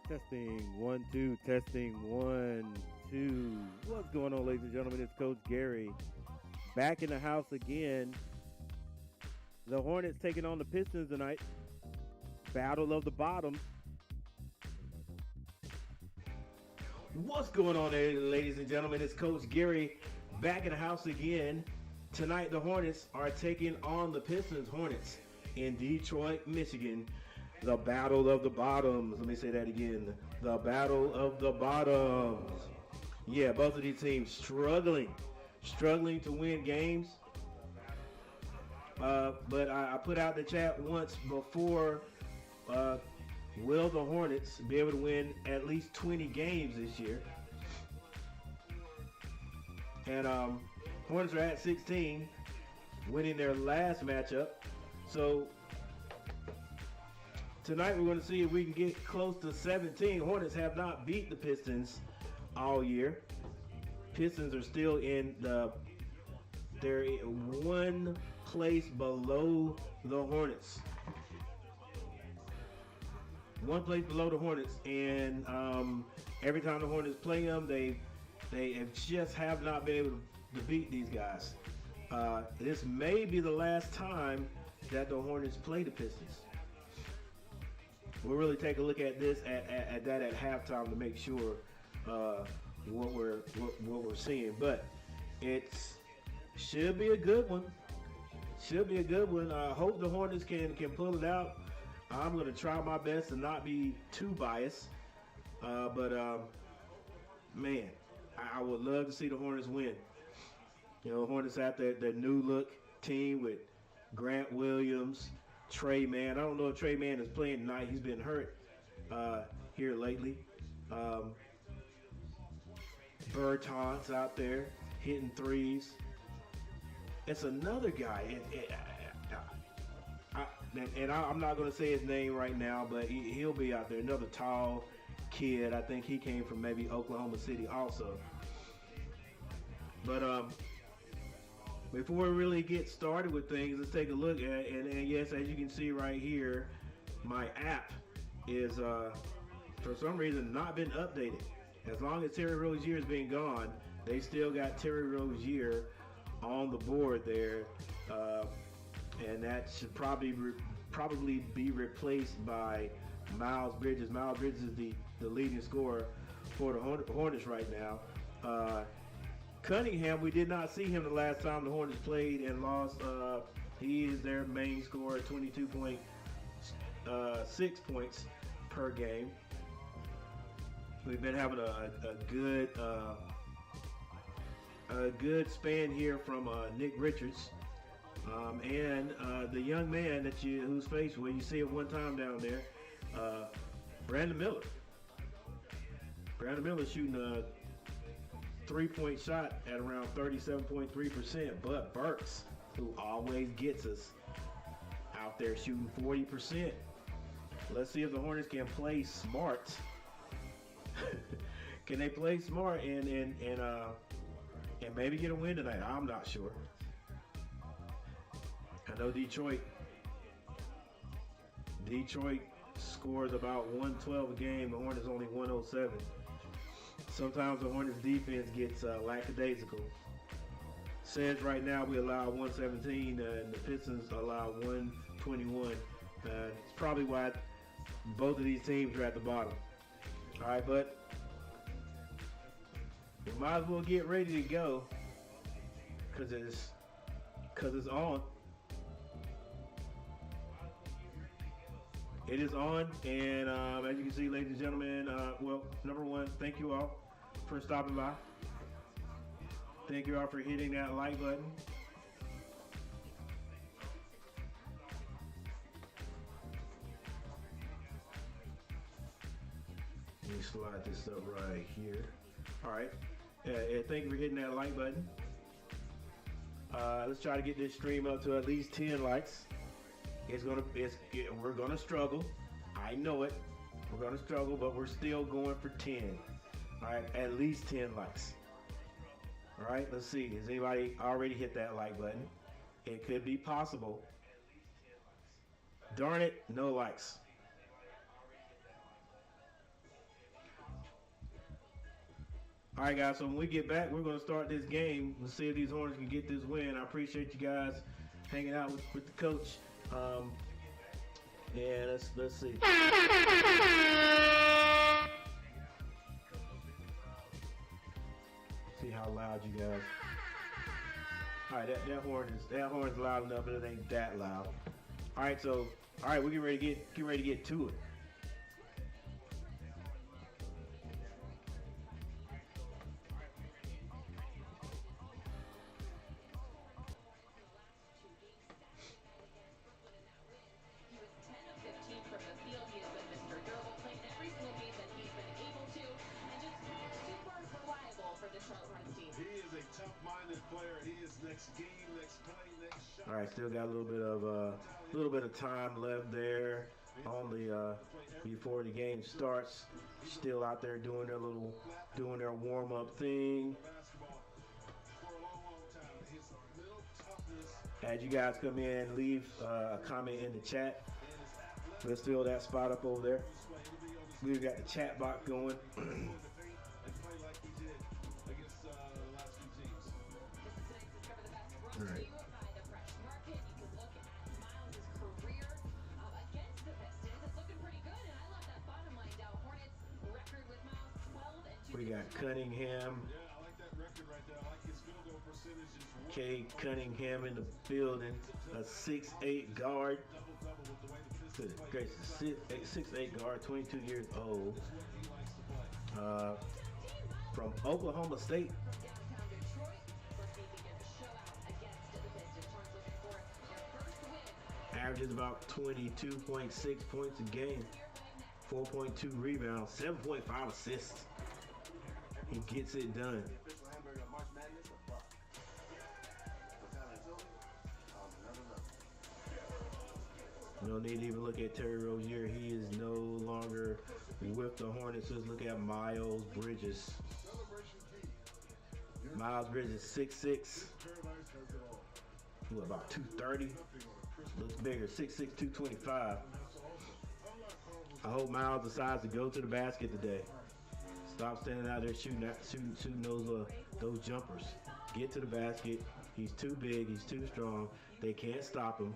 Testing 1 2, testing 1 2. What's going on, ladies and gentlemen? It's Coach Gary back in the house again. The Hornets taking on the Pistons tonight. Battle of the bottom. What's going on there, ladies and gentlemen? It's Coach Gary back in the house again. Tonight, the Hornets are taking on the Pistons. Hornets in Detroit, Michigan. The battle of the bottoms. Let me say that again. The battle of the bottoms. Yeah, both of these teams struggling to win games. But I put out the chat once before. Will the Hornets be able to win at least 20 games this year? And Hornets are at 16, winning their last matchup. So tonight we're going to see if we can get close to 17. Hornets have not beat the Pistons all year. Pistons are still they're one place below the Hornets. One place below the Hornets, and every time the Hornets play them, they just have not been able to beat these guys. This may be the last time that the Hornets play the Pistons. We'll really take a look at this at halftime to make sure what we're seeing. But it should be a good one. I hope the Hornets can pull it out. I'm going to try my best to not be too biased. But man, I would love to see the Hornets win. You know, Hornets have their new look team with Grant Williams, Trey Mann. I don't know if Trey Mann is playing tonight. He's been hurt here lately. Bertans out there hitting threes. It's another guy. I'm not going to say his name right now, but he'll be out there. Another tall kid. I think he came from maybe Oklahoma City also. But before we really get started with things, let's take a look at and yes, as you can see right here, my app is for some reason not been updated. As long as Terry Rozier has been gone, they still got Terry Rozier on the board there. And that should probably be replaced by Miles Bridges. Miles Bridges is the leading scorer for the Hornets right now. Cunningham, we did not see him the last time the Hornets played and lost. He is their main scorer, 22.6 points per game. We've been having a good span here from Nick Richards. And the young man whose face you see it one time down there, Brandon Miller. Brandon Miller shooting a three-point shot at around 37.3%. But Burks, who always gets us, out there shooting 40%. Let's see if the Hornets can play smart. Can they play smart and maybe get a win tonight? I'm not sure. I know Detroit scores about 112 a game. The Hornets only 107. Sometimes the Hornets defense gets lackadaisical. Says right now we allow 117 and the Pistons allow 121. It's probably why both of these teams are at the bottom. All right, but we might as well get ready to go because it's on. It is on, and as you can see, ladies and gentlemen, number one, thank you all for stopping by. Thank you all for hitting that like button. Let me slide this up right here. All right. Thank you for hitting that like button. Let's try to get this stream up to at least 10 likes. We're gonna struggle. I know it. We're gonna struggle, but we're still going for 10. All right, at least 10 likes. All right, let's see. Has anybody already hit that like button? It could be possible. Darn it, no likes. All right, guys. So when we get back, we're going to start this game. We'll see if these Hornets can get this win. I appreciate you guys hanging out with the coach. Yeah, let's see. See how loud you guys. All right, that horn is loud enough, but it ain't that loud. All right, so we get ready to get to it. All right, still got a little bit of time left there. Only before the game starts. Still out there doing their warm up thing. As you guys come in, leave a comment in the chat. Let's fill that spot up over there. We've got the chat box going. All right. We got Cunningham. Cade Cunningham in the building. A 6'8" guard. Good gracious, 6'8" guard, 22 years old. From Oklahoma State. Averages about 22.6 points a game, 4.2 rebounds, 7.5 assists. He gets it done. No need to even look at Terry Rozier. He is no longer with the Hornets. Let's look at Miles Bridges. Miles Bridges, 6'6". What, about 230? Looks bigger, 6'6", 225. I hope Miles decides to go to the basket today. Stop standing out there shooting those jumpers. Get to the basket. He's too big. He's too strong. They can't stop him.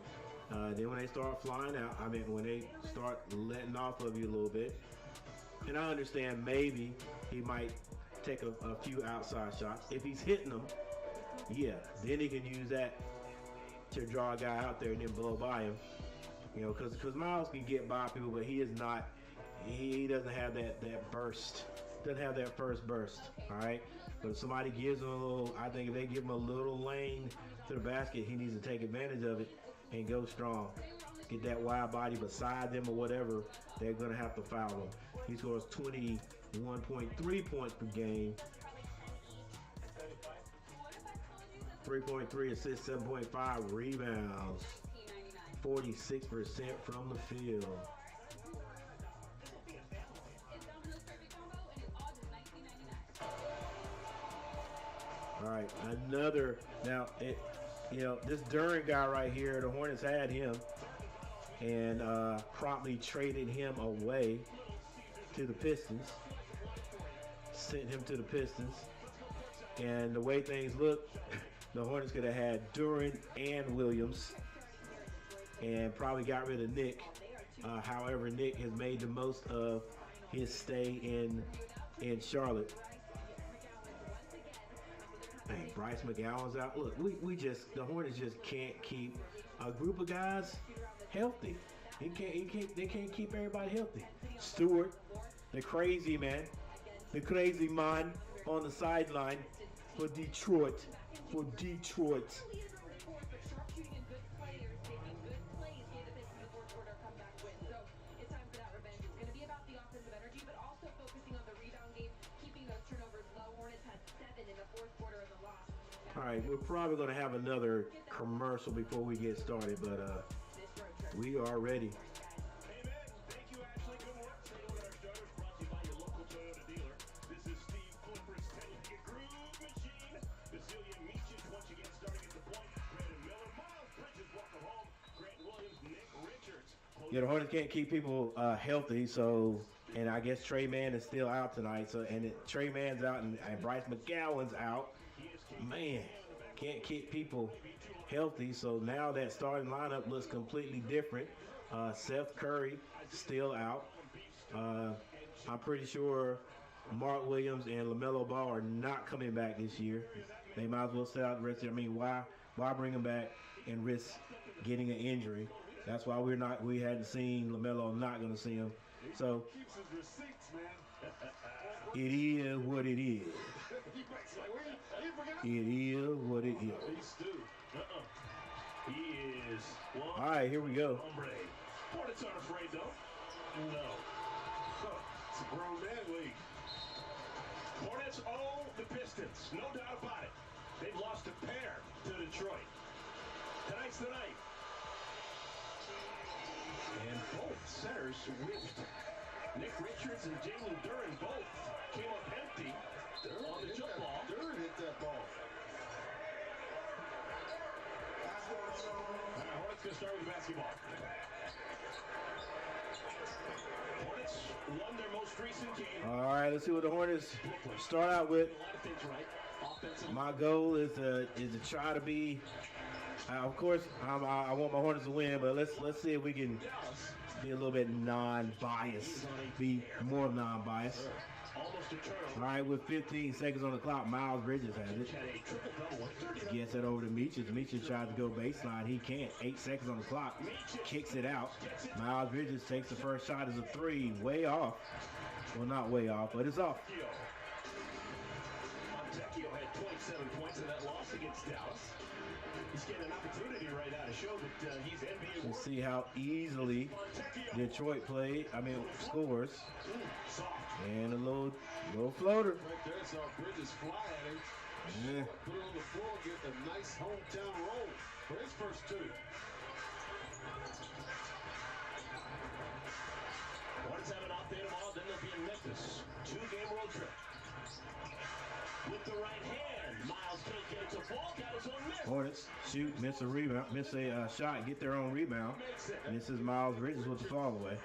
Then when they start flying out, when they start letting off of you a little bit, and I understand maybe he might take a few outside shots. If he's hitting them, yeah, then he can use that to draw a guy out there and then blow by him. You know, because Miles can get by people, but he is not. He doesn't have that burst. Doesn't have that first burst. All right. But if somebody gives him a little, I think if they give him a little lane to the basket, he needs to take advantage of it and go strong. Get that wide body beside them or whatever. They're gonna have to foul him. He scores 21.3 points per game. 3.3 assists, 7.5 rebounds, 46% from the field. All right, another. Now, this Duran guy right here, the Hornets had him and promptly traded him away to the Pistons. Sent him to the Pistons. And the way things look, the Hornets could have had Duran and Williams and probably got rid of Nick. However, Nick has made the most of his stay in Charlotte. Hey, Bryce McGowan's out. Look, the Hornets just can't keep a group of guys healthy. They can't keep everybody healthy. Stewart, the crazy man on the sideline for Detroit. All right, we're probably going to have another commercial before we get started, but we are ready. Yeah, the Hornets can't keep people healthy, so And I guess Trey Mann is still out tonight. So Trey Mann's out and Bryce McGowan's out. Man, can't keep people healthy. So now that starting lineup looks completely different. Seth Curry still out. I'm pretty sure Mark Williams and LaMelo Ball are not coming back this year. They might as well stay out the rest of it. I mean, why bring them back and risk getting an injury? That's why we hadn't seen LaMelo, not going to see him. So it is what it is. It is what it is. All right, here we go. Hornets aren't afraid, though. No. It's a grown man league. Hornets own the Pistons, no doubt about it. They've lost a pair to Detroit. Tonight's the night. And both centers whiffed. Nick Richards and Jalen Duren both came up empty on the jump ball. Duren hit that ball. Hornets going to start with basketball. Hornets won their most recent game. All right, let's see what the Hornets start out with. My goal is to try to be. Of course, I want my Hornets to win, but let's see if we can be a little bit non-biased, be more non-biased. All right, with 15 seconds on the clock, Miles Bridges has it. Gets it over to Meacham. Meacham tries to go baseline. He can't. 8 seconds on the clock. Kicks it out. Miles Bridges takes the first shot as a three. Way off. Well, not way off, but it's off. Montecchio had 27 points in that loss against Dallas. He's getting an opportunity right now to show that he's NBA. We'll see how easily Detroit scores. And a little floater. Right there, saw Bridges fly at him. Yeah. Put it on the floor, get a nice hometown roll for his first two. Hornets have an off day tomorrow, then they'll be in Memphis. 2-game road trip. With the right hand, Miles can't get it to fall, got his own miss. Hornets shoot, miss a rebound, miss a shot, get their own rebound. And this is Miles Bridges with the fall away.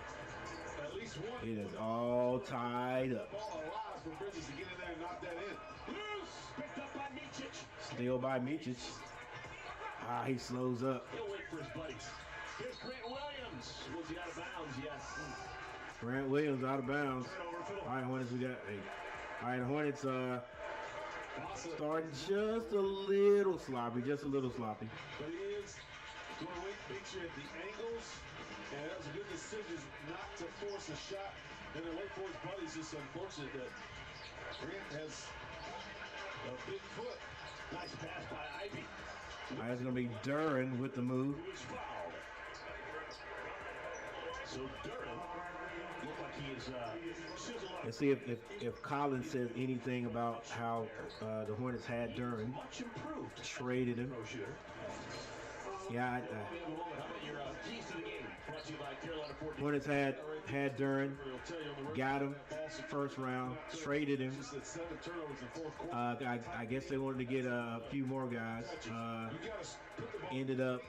It is all tied up. For Bridges to get in there and knock that in. Picked up by Micic. Still by Micic. He slows up. He'll wait for his buddies. Here's Grant Williams. Was he out of bounds? Yes. Grant Williams out of bounds. All right, Hornets, we got. Hey. All right, Hornets starting just a little sloppy, But he is going to make sure at the angles. And that was a good decision not to force a shot and then wait for his buddies. It's unfortunate that Grant has a big foot. Nice pass by Ivy. All right, it's going to be Duren with the move. Who is fouled. So Duren looked like he is sizzled up. Let's see if Collins says anything about how the Hornets had Duren. Much improved. Traded him. Pro shooter. Yeah, Keys to the game. Brought to you by Carolina 14. Hornets had Duren, got him first round, traded him. I guess they wanted to get a few more guys. Ended up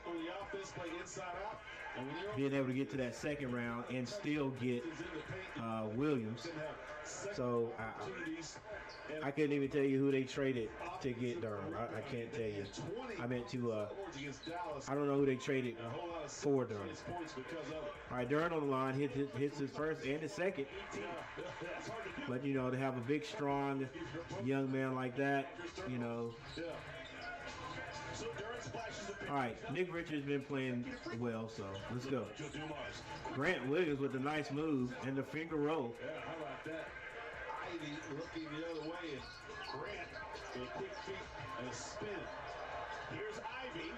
being able to get to that second round and still get Williams. So I couldn't even tell you who they traded to get Durham. I can't tell you. I meant to. I don't know who they traded for Durham. All right, Durham on the line hits his first and his second. But you know, to have a big, strong young man like that, you know. All right, Nick Richards been playing well, so let's go. Grant Williams with a nice move and the finger roll. Yeah, how about that? Ivy looking the other way, and Grant with a quick feet and a spin. Here's Ivy.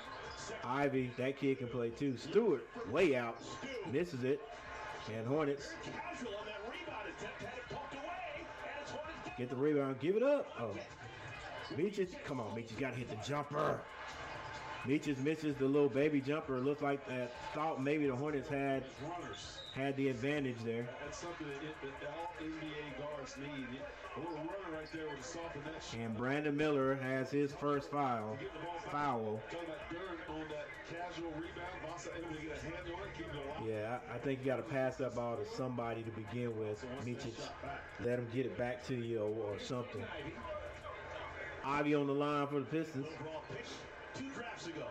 Ivy, that kid can play too. Stewart, way out, misses it. And Hornets Casual on that rebound attempt, had it poked away, and it's Hornets. get the rebound, give it up. Oh, Meachich, come on, Meachich, got to hit the jumper. Meaches misses the little baby jumper. Looks like that. Thought maybe the Hornets had the advantage there. That's something that all NBA guards need. A little runner right there with a soften that shot. And Brandon Miller has his first foul. Talking about Durn on that casual rebound. Vasa able to get a hand on it, keep it alive. Yeah, I think you got to pass that ball to somebody to begin with. Meaches, let him get it back to you or something. Ivy on the line for the Pistons. Brawl picked 2 drafts ago,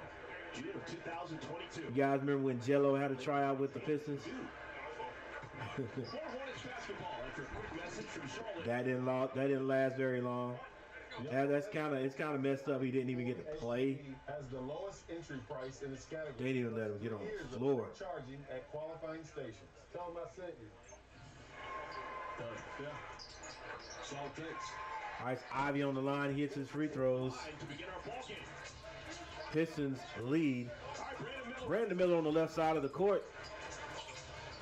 June of 2022. You guys remember when Jello had a tryout with the Pistons? More Hornets basketball after a quick message from Charlotte. That didn't last very long. It's kind of messed up. He didn't even get to play. Has the lowest entry price in its category. They didn't even let him get on the floor. Charging at qualifying stations. Tell them I sent you. Yeah. That's all it takes. Nice Ivy on the line. He hits his free throws. To begin our ball game. Pistons lead. All right, Brandon Miller on the left side of the court.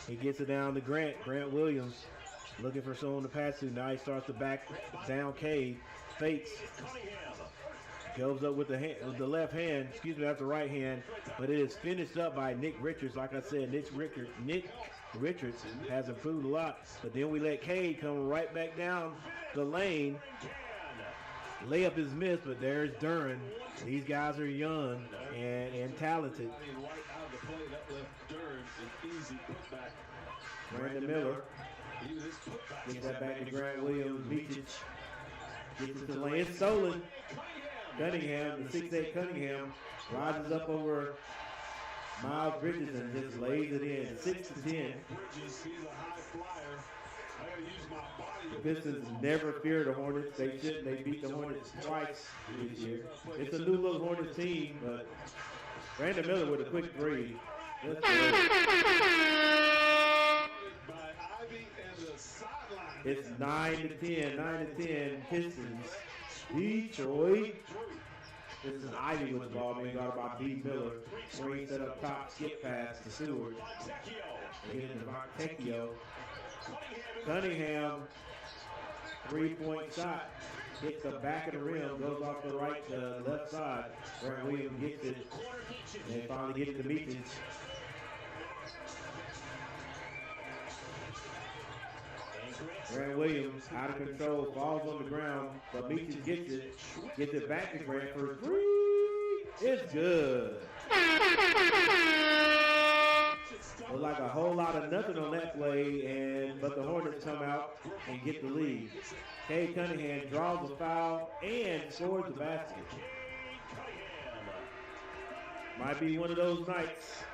He gets it down to Grant. Grant Williams looking for someone to pass to. Now he starts to back down Cade. Fakes. Goes up with the left hand. Excuse me, that's the right hand. But it is finished up by Nick Richards. Like I said, Nick Richards has improved a lot. But then we let Cade come right back down the lane. Layup is missed, but there's Duran. These guys are young and talented. Brandon Miller gets that back to Grant Williams. Meaches gets it to the lane. It's stolen. Cunningham, the 6'8" Cunningham, rises up over Miles Bridges and just lays it in. 6-10. The Pistons never fear the Hornets. They shouldn't. They beat the Hornets twice this year. It's a new little Hornets team, but Brandon Miller with a quick three. It's 9-10. 9-10 Pistons. Detroit. This is Ivy with the ball being guarded by B. Miller. Screen set up top, skip pass to Stewart. They get into Montecchio. Cunningham, 3-point shot. Hits the back of the rim, goes off the right to the left side. Grant Williams gets it. And they finally get it to Meaches. Grant Williams out of control, falls on the ground, but Meaches gets it back to Grant for three. It's good. Looked like a whole lot of nothing on that play, but the Hornets come out and get the lead. Cade Cunningham draws the foul and scores the basket. Might be one of those nights.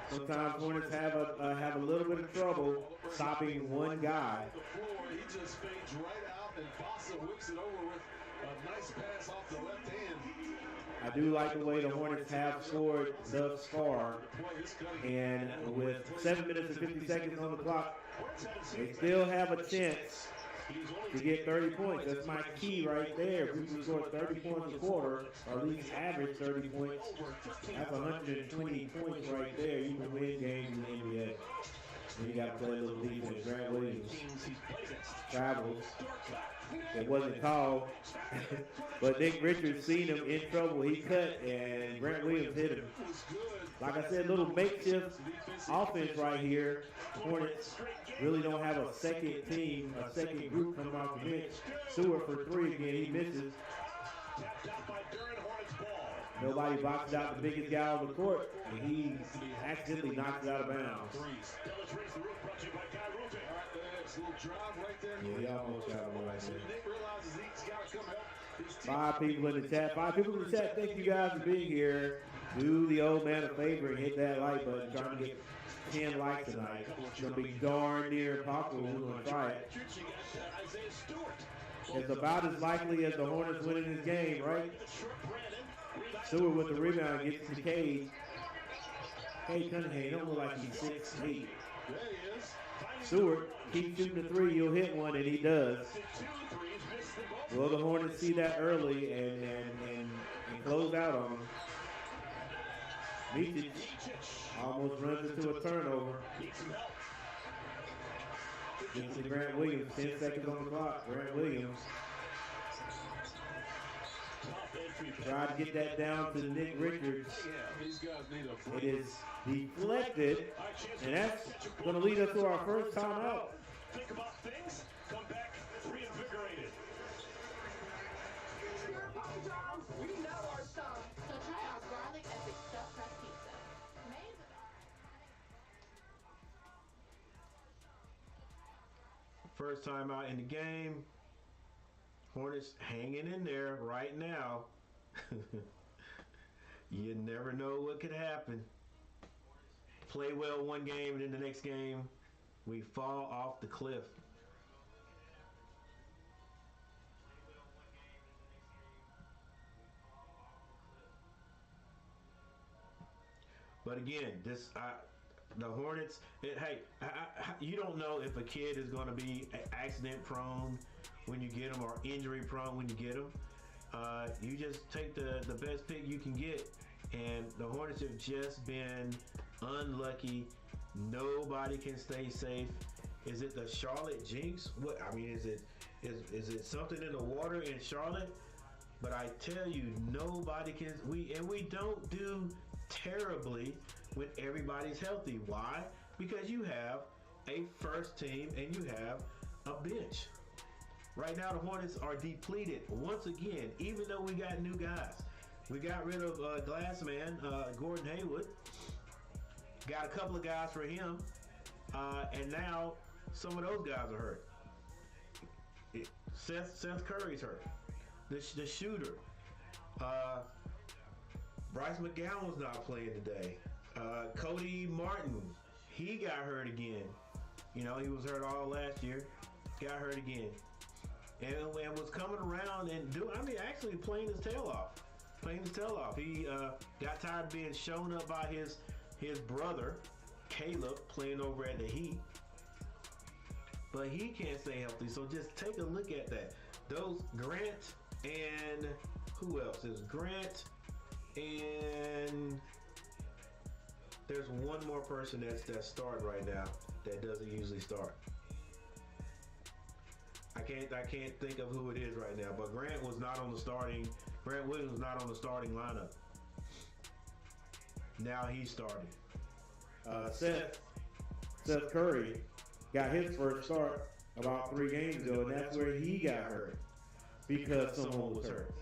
Sometimes Hornets have a little bit of trouble stopping one guy. He just fades right out, and Vasa whips it over with a nice pass off the left hand. I do like the way the Hornets have scored thus far, and with 7 minutes and 50 seconds on the clock, they still have a chance to get 30 points. That's my key right there. If we can score 30 points a quarter, or at least average 30 points, that's 120 points right there. You can win games in the NBA. And you got to play a little defense. Grant Williams travels. It wasn't called, but Nick Richards seen him in trouble. He cut, and Grant Williams hit him. Like I said, little makeshift offense right here. Hornets really don't have a second team, a second group coming off the bench. Stewart for three again. He misses. Nobody boxes out the biggest guy on the court, and he accidentally knocks it out of bounds. Yeah, he almost got him right there. 5 people in the chat. 5 people in the chat. Thank you guys for being here. Do the old man a favor and hit that like button. Trying to get 10 likes tonight. It's going to be darn near impossible. We're going to try it. It's about as likely as the Hornets winning this game, right? Stewart with the rebound gets to Cade. Cade Cunningham don't look like he's 6'8". Stewart keeps shooting the three. You'll hit one, and he does. Will the Hornets see that early and close out on him? Meaches almost runs into a turnover. Gets to Grant Williams. 10 seconds on the clock. Grant Williams. Tried to get that down to Nick Richards. These guys need a It break. is deflected, and that's going to lead us to our first timeout. Think about things, come back reinvigorated. We know our stuff. So try our garlic epic stuffed crust pizza. Made with First timeout in the game. Hornets hanging in there right now. You never know what could happen. Play well one game, and then the next game, we fall off the cliff. But again, the Hornets. You don't know if a kid is going to be accident prone when you get them or injury prone when you get them. You just take the best pick you can get, and the Hornets have just been unlucky. Nobody can stay safe. Is it the Charlotte jinx? What I mean, is it something in the water in Charlotte? But I tell you, nobody can. We don't do terribly when everybody's healthy. Why? Because you have a first team and you have a bench. Right now, the Hornets are depleted once again, even though we got new guys. We got rid of Glassman, Gordon Hayward. Got a couple of guys for him. And now some of those guys are hurt. Seth Curry's hurt. The shooter. Bryce McGowan's not playing today. Cody Martin, he got hurt again. You know, he was hurt all last year. Got hurt again. And was coming around and actually playing his tail off. He got tired of being shown up by his brother, Caleb, playing over at the Heat. But he can't stay healthy, so just take a look at that. Those Grant and who else? There's Grant and there's one more person that's starting right now that doesn't usually start. I can't think of who it is right now, but Grant Williams was not on the starting lineup. Now he's starting. Seth Curry got his first start about 3 games ago, and that's where he got hurt because someone was hurt.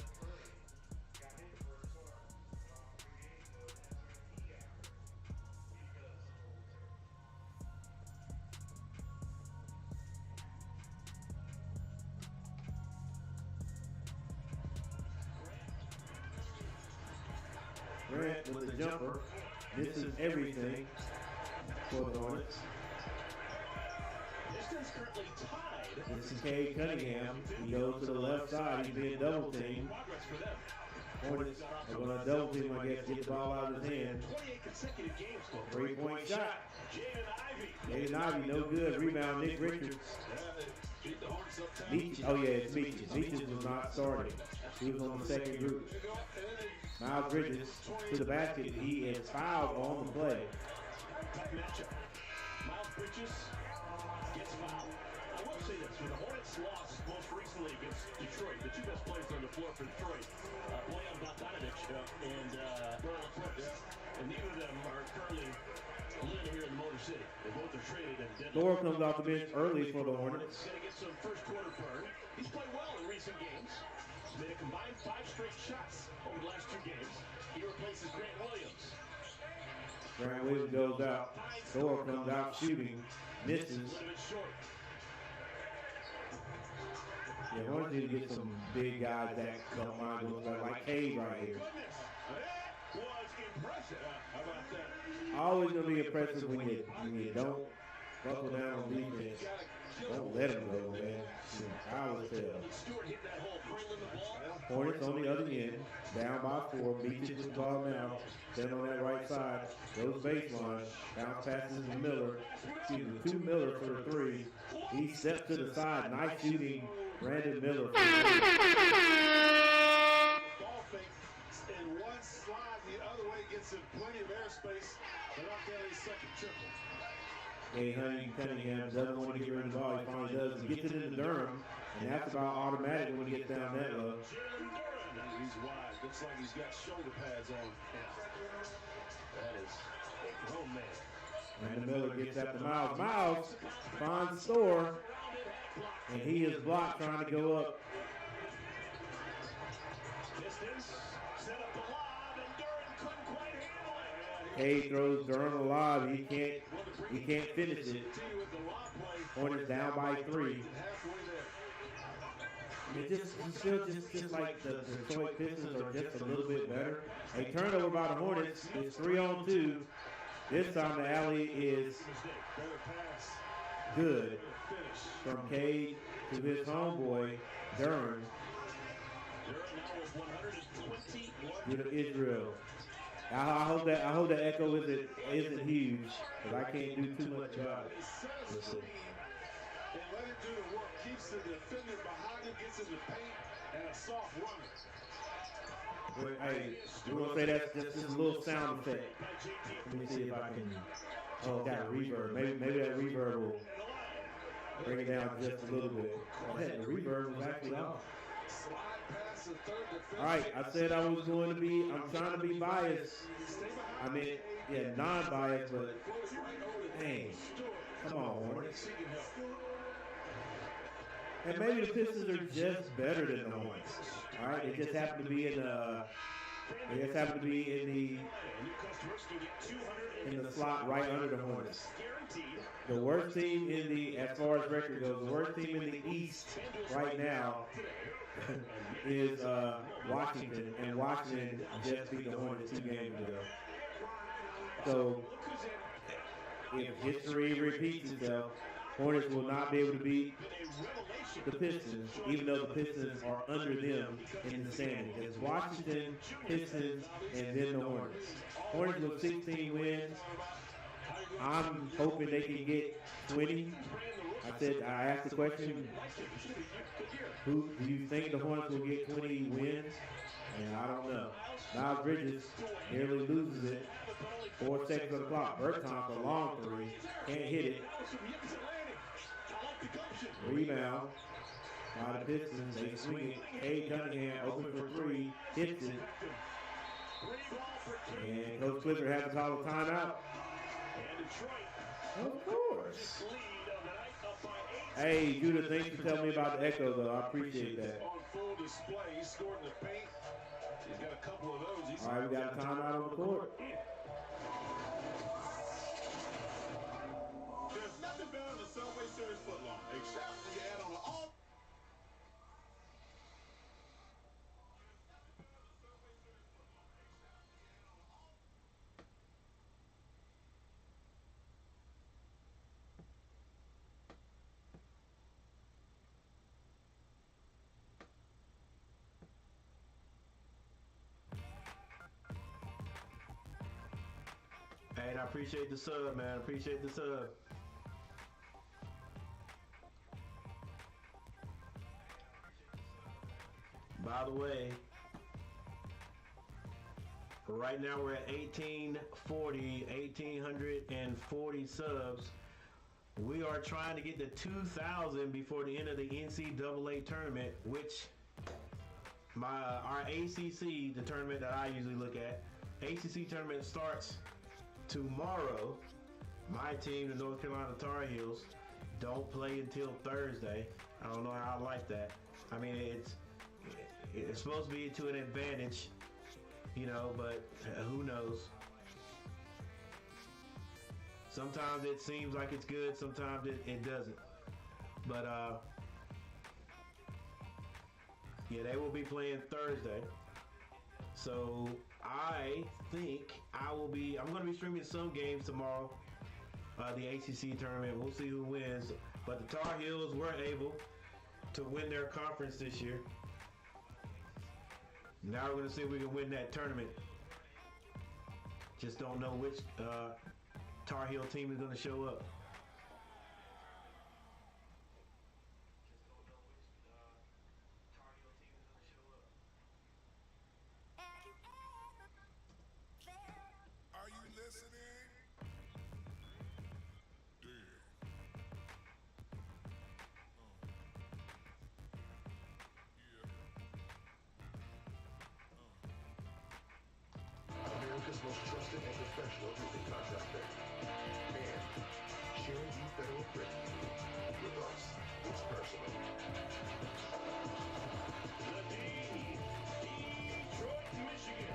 Grant with the jumper. This is everything for the Hornets. Pistons currently tied. This is Cade Cunningham. He goes to the left side. He's being double teamed. Progress for them. Hornets are going to double team, I guess, get the ball out of his hand. 28 consecutive games, folks. 3-point shot. Jaden Ivey. Jaden Ivey, no good. Rebound, Nick Richards. Beat the Hornets up time. Meaches, it's Meaches. Meaches was not starting. He was on the second group. Miles Bridges to the basket. He is fouled on the play. Tough matchup. Miles Bridges gets fouled. I will say this, when the Hornets lost most recently against Detroit, the 2 best players on the floor for Detroit, Bojan Bogdanovic and Brawl, and neither of them are currently living here in the Motor City. They both are traded at deadline. Thor comes off the bench early for the Hornets. Going to get some first quarter burn. He's played well in recent games. He's made a combined 5 straight shots over the last 2 games. He replaces Grant Williams. Grant Williams goes out. Thor comes out shooting. Misses. A little bit short. Yeah, Hornets need to get some big guys that don't mind going like Cade right here. Goodness, that was impressive. How about that? Always gonna be impressive when you don't buckle down on defense. Don't let him go, man. I always tell. Stewart hit that hole, drilling the ball. Hornets on the other end, down by 4. Meaches the ball now. Stand on that right side. Goes baseline. Bounce passes to Miller. Excuse me, to Miller for the 3. He steps to the side. Nice shooting. Brandon Miller. Ball fake in one slide, the other way gets him plenty of airspace. They're up there his second triple. Cade Cunningham doesn't want to get rid of the ball. He finally does. He gets it into Durham, and that's about automatic when he gets down that low. Jalen Duren He's wide. Looks like he's got shoulder pads on. That is a grown man. Brandon Miller gets after Miles. Miles finds the store, and he is blocked trying to go up. Pistons set up the lob, and Duran couldn't quite handle it. Cade throws Durham a lob. He can't finish it. Hornets down by 3. It just feels like the Detroit Pistons are just a little bit better. A turnover by the Hornets. It's 3-on-2. This time the alley is good from Cade to his homeboy Durham. Due to Israel. I hope that echo isn't huge, because I can't do too much about it. Let's see. And let him do the work. Keeps the defender behind him, gets in the paint, and a soft runner. Hey, we're going to say that's just a little sound effect. Let me see if I can. Oh, got reverb. Maybe that reverb will bring it down just a little bit. Oh, the reverb was actually off. All right, I said I was going to be, I'm trying to be biased. I mean, yeah, non-biased, but dang, come on, Hornets. And maybe the Pistons are just better than the Hornets. All right, they just happen to be in the slot right under the Hornets. The worst team in the, as far as record goes, the worst team in the East right now is Washington, and Washington just beat the Hornets 2 games ago. So if history repeats itself, Hornets will not be able to beat the Pistons, even though the Pistons are under them in the standing. It's Washington, Pistons, and then the Hornets. Hornets with 16 wins. I'm hoping they can get 20. I asked the question, who do you think the Hornets will get 20 wins? And I don't know. Miles Bridges nearly loses it. 4 seconds on the clock. Berton for a long 3. Can't hit it. Rebound by the Pistons. They swing it. Cade Cunningham open for 3. Hits it. And Coach Clifford has to call a timeout. Of course. Hey, Judah, thanks for telling me about the echo, though. I appreciate that. On full display. He scored in the paint. He's got a couple of those. All right, we got a timeout on the court. There's nothing better than the Subway Series footlong, except when you add on an all. Hey, and I appreciate the sub, man. Appreciate the sub. By the way, right now we're at 1,840 subs. We are trying to get to 2,000 before the end of the NCAA tournament, which our ACC, the tournament that I usually look at, ACC tournament starts tomorrow. My team, the North Carolina Tar Heels, don't play until Thursday. I don't know how I like that. I mean, it's supposed to be to an advantage, but who knows? Sometimes it seems like it's good, sometimes it doesn't. But yeah, they will be playing Thursday. So I think I'm going to be streaming some games tomorrow. The ACC tournament. We'll see who wins. But the Tar Heels were able to win their conference this year. Now we're going to see if we can win that tournament. Just don't know which Tar Heel team is going to show up. Are you listening? No roofing contract there. And sharing you federal credit with us. It's personal. Detroit, Michigan.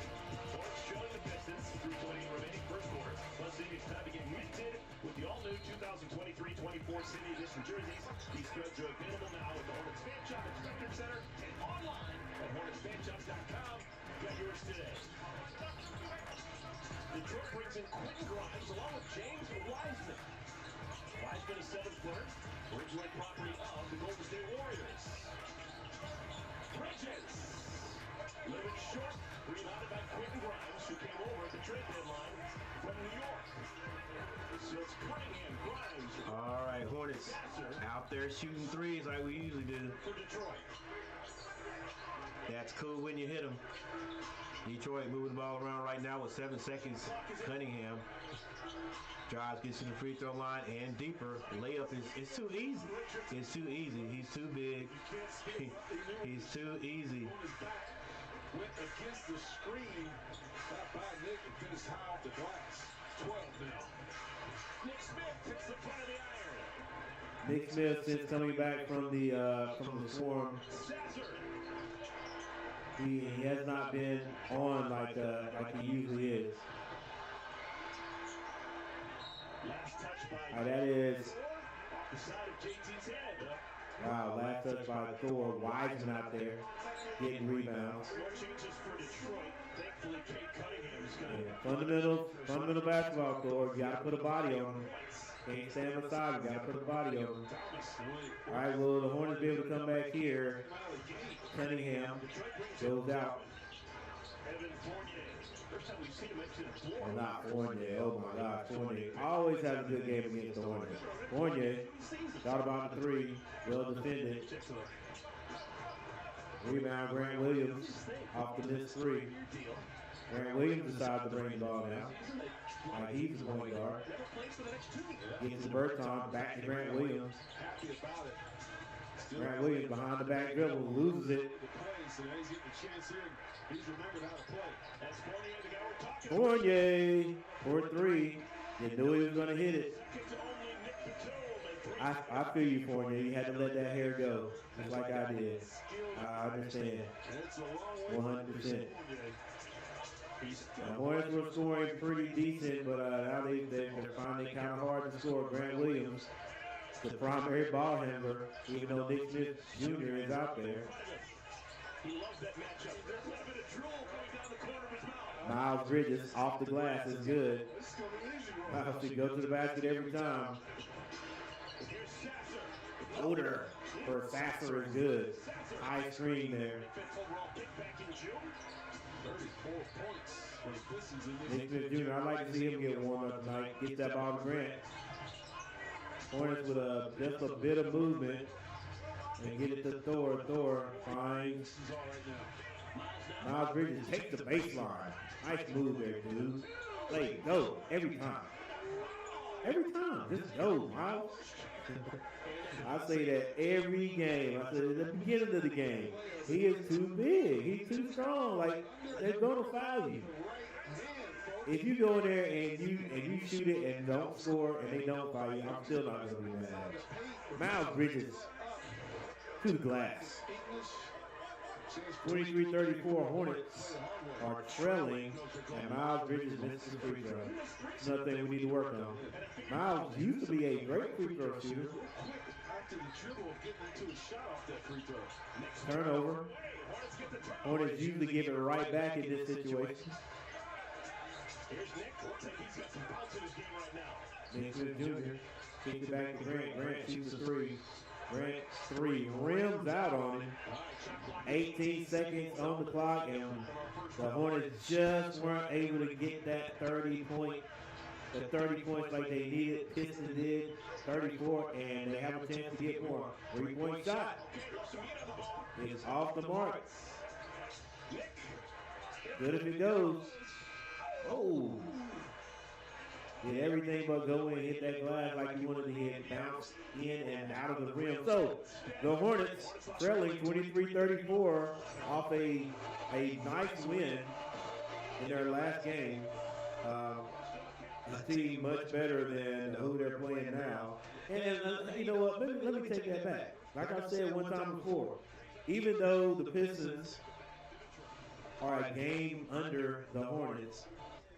Hornets trailing the Pistons. 3:20 remaining first quarter. Plus, it's time to get minted with the all-new 2023-24 City Edition jerseys. These threads are available now at the Hornets Fan Shop at Spectrum Center and online at HornetsFanShops.com. Get yours today. Detroit brings in Quentin Grimes along with James Wiseman. Wiseman is 7-footer, originally property of the Golden State Warriors. Bridges, living short, rebounded by Quentin Grimes, who came over at the trade deadline from New York. So it's Cunningham, Grimes. All right, Hornets out there shooting threes like we usually do. For Detroit. That's cool when you hit them. Detroit moving the ball around right now with 7 seconds. Cunningham drives, gets to the free throw line and deeper. Layup it's too easy. It's too easy. He's too big. He's too easy. Went against the screen. Got by Nick and finished high off the glass. 12 now. Nick Smith takes the front of the iron. Nick Smith, since coming back from the Swarm, he has not been on like he usually is. Last touch by That is, off the side of JT's head. wow, last touch by Thor. Wiseman out there getting rebounds. More changes for Detroit. Thankfully, Kate Cunningham is Yeah, fundamental basketball, Thor. You gotta put a body on him. Can't stand on the side. You gotta put a body on him. All right, will the Hornets be able to come back here? Cunningham goes out. Evan Fournier. First time we've seen him into the floor. Well, not Fournier. Oh my God, Fournier always has a good game against the Hornets. Fournier got about the three, well defended. Rebound, Grant Williams off the missed three. Grant Williams decided to bring the ball down. Like he's the point guard. Gets the Burton back to Grant Williams. Grant Williams behind the back dribble, loses it. Fournier for three. You knew he was going to hit it. I feel you, Fournier. You had to let that hair go, just like I did. I understand. 100%. The Hornets were scoring pretty decent, but now they're finding kind of hard to score. Grant Williams, the primary ball handler, even though Nick Smith Jr. is out there. Miles Bridges off the glass is good. Miles to go to the basket every time. Odor for Sasser is good. High screen there. 34 points for the Pistons in this Nick Smith Jr., I'd like to see him get warmed up tonight. Get that ball to Grant. Hornets with just a bit of movement and get it to Thor. Thor finds Miles Bridges takes the baseline. Nice move there, dude. Play, go every time. Every time, just go, Miles. I say that every game. I said at the beginning of the game, he is too big. He's too strong. Like they're gonna foul you. If you go in there and you shoot it and don't score and they don't foul you, I'm still not gonna be mad. Miles Bridges to the glass. 23-34 Hornets are trailing, and Miles Bridges missed the free throw. It's another thing we need to work on. Miles used to be a great free throw shooter. Turnover. Hornets usually give it right back in this situation. Nick Smith Jr. kicks it back to Grant. Grant shoots a three. Grant three rims out on him. 18 seconds on the clock, and the Hornets just weren't able to get that 30 points like they needed. Pistons did 34, and they have a chance to get more. 3-point shot is off the mark. Good if it goes. Oh. Did everything but go in and hit that glass like you wanted to hit, bounce in and out of the rim. So the Hornets trailing 23-34 off a nice win in their last game. a team much better than who they're playing now. And you know what? Let me take that back. Like I said one time before, even though the Pistons are a game under the Hornets,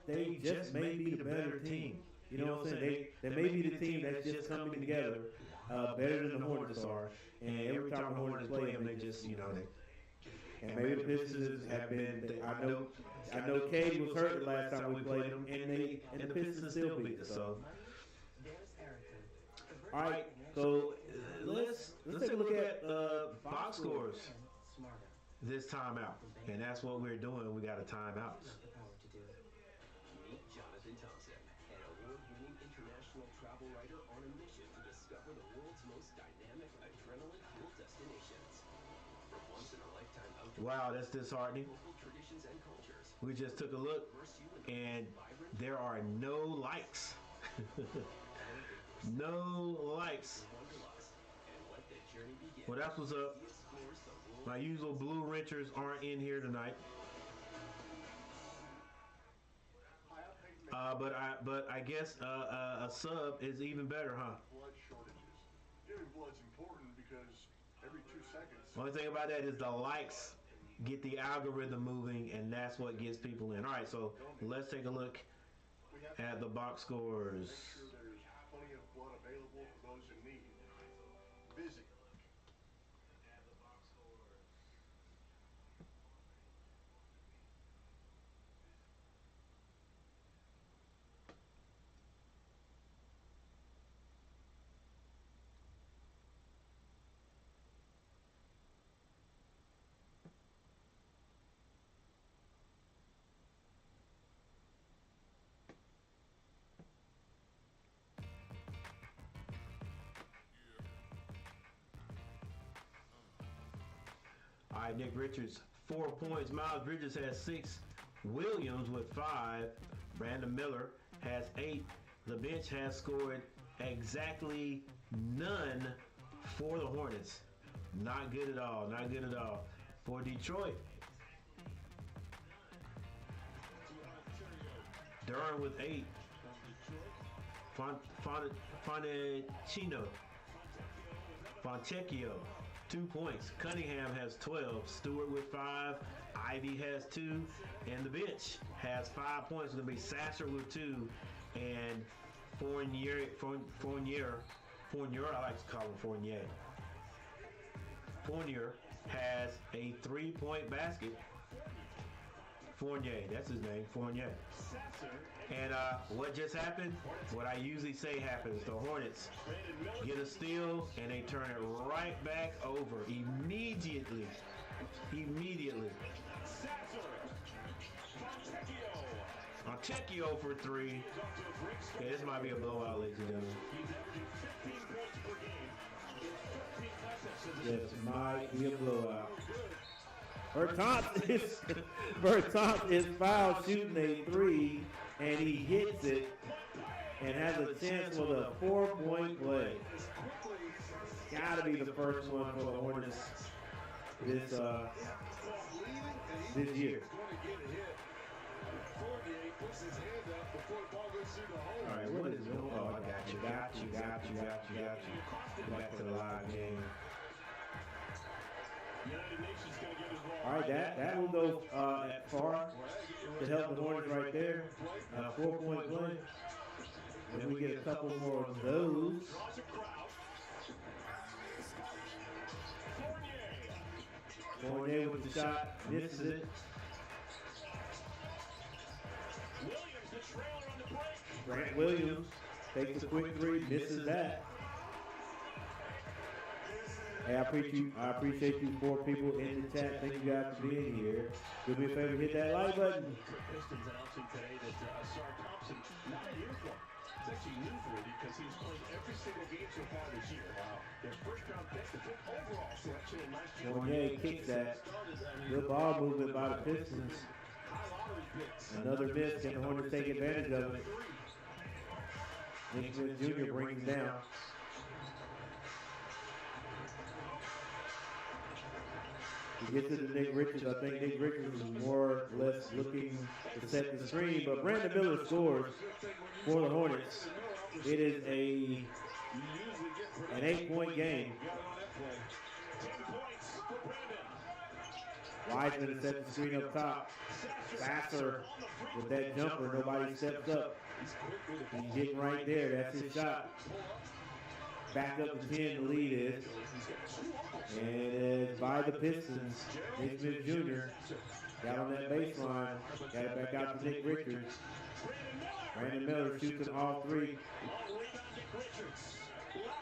they just may be the better team. You know what I'm saying? They may be the team that's just coming together better than the Hornets are. And every time the Hornets play them, they just, you know, and maybe the Pistons have been. I know Cade was hurt the last time we played them, and the Pistons still beat us. So, all right. So let's take a look at box scores this time out, and that's what we're doing. We got a timeout. Wow, that's disheartening. We just took a look, and there are no likes. No likes. Well, that's what's up. My usual blue wrenchers aren't in here tonight. But I guess a sub is even better, huh? Blood shortages. Giving blood's important because every 2 seconds. Only thing about that is the likes get the algorithm moving, and that's what gets people in. All right, so let's take a look at the box scores. Make sure there's plenty of blood available for those in need. Busy. All right, Nick Richards, 4 points. Miles Bridges has 6. Williams with 5. Brandon Miller has 8. The bench has scored exactly none for the Hornets. Not good at all. Not good at all. For Detroit, Durham with 8. Fontecchio, 2 points. Cunningham has 12. Stewart with 5. Ivy has 2. And the bench has 5 points. It's going to be Sasser with 2. And Fournier, I like to call him Fournier. Fournier has a 3-point basket. Fournier, that's his name, Fournier. And what just happened? What I usually say happens. The Hornets get a steal, and they turn it right back over immediately. Immediately. Fontecchio for 3. Yeah, this might be a blowout, ladies and gentlemen. Yes, might be a blowout. Bertans is foul shooting a 3, and he hits it and has a chance for the 4-point play. Gotta be the first one for the Hornets this year. All right, what is going on? Oh, I got you. Back to the live game. All right, that will go far to help the Hornets right there. 4-point play. If we get a couple more of those. Fournier with the shot, misses it. Grant Williams takes a quick 3, misses that. Hey, I appreciate you 4 people in the chat. Thank you guys for being here. Do me a favor, hit that like button. Pistons announcing today that Asar Thompson not a uniform. It's actually new for him because he's played every single game so far this year. Wow. Their first round pick, the fifth overall selection in last year. Fournier kicks that. Good ball movement by the Pistons. Another miss. Can the Hornets take advantage of it? Nick Smith Jr. brings down. He gets it to Nick Richards. I think Nick Richards is more or less looking to set the screen, but Brandon Miller scores for the Hornets. It is an 8-point game. Wiseman set the screen up top. Sasser with that jumper. Nobody steps up. He's getting right there. That's his shot. Back up to 10, the lead is. And it's by the Pistons. Nick Smith Jr. got on that baseline. Got it back out to Nick Richards. Brandon Miller shoots all three.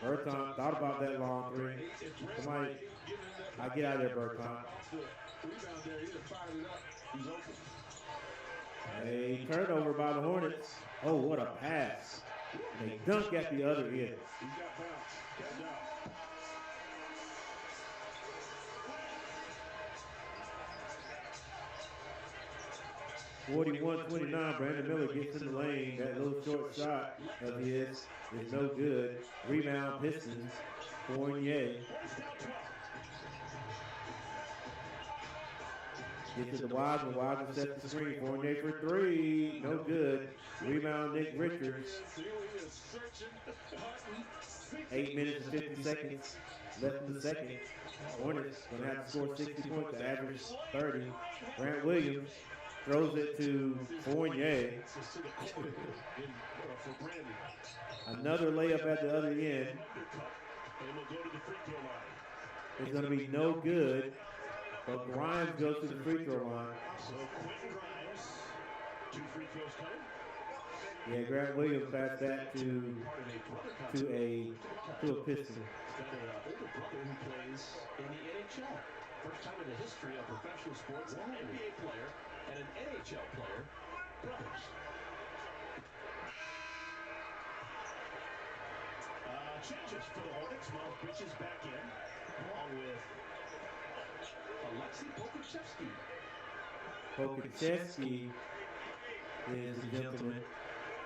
Berton thought about that long three. Somebody, I get out of there, Berton. A turnover by the Hornets. Oh, what a pass. They dunk at the other end. 41-29, Brandon Miller gets in the lane. That little short shot of his is no good. Rebound Pistons. Fournier. Gets it to Wiseman. Wiseman sets the screen. Fournier for three. No good. Rebound Nick Richards. 8 minutes and 50 seconds left in the second. Hornets going to have to score 60 points to average 30. Grant Williams throws it to Fournier. Another layup at the other end. It's going to be no good, but Grimes goes to the free throw line. Yeah, Grant Williams passed that to a Piston. Who plays in the NHL. First time in the history of professional sports, an NBA player and an NHL player, brothers. Changes for the Hornets. Miles Bridges back in, along with Alexei Pokusevski. Pokusevski is the gentleman.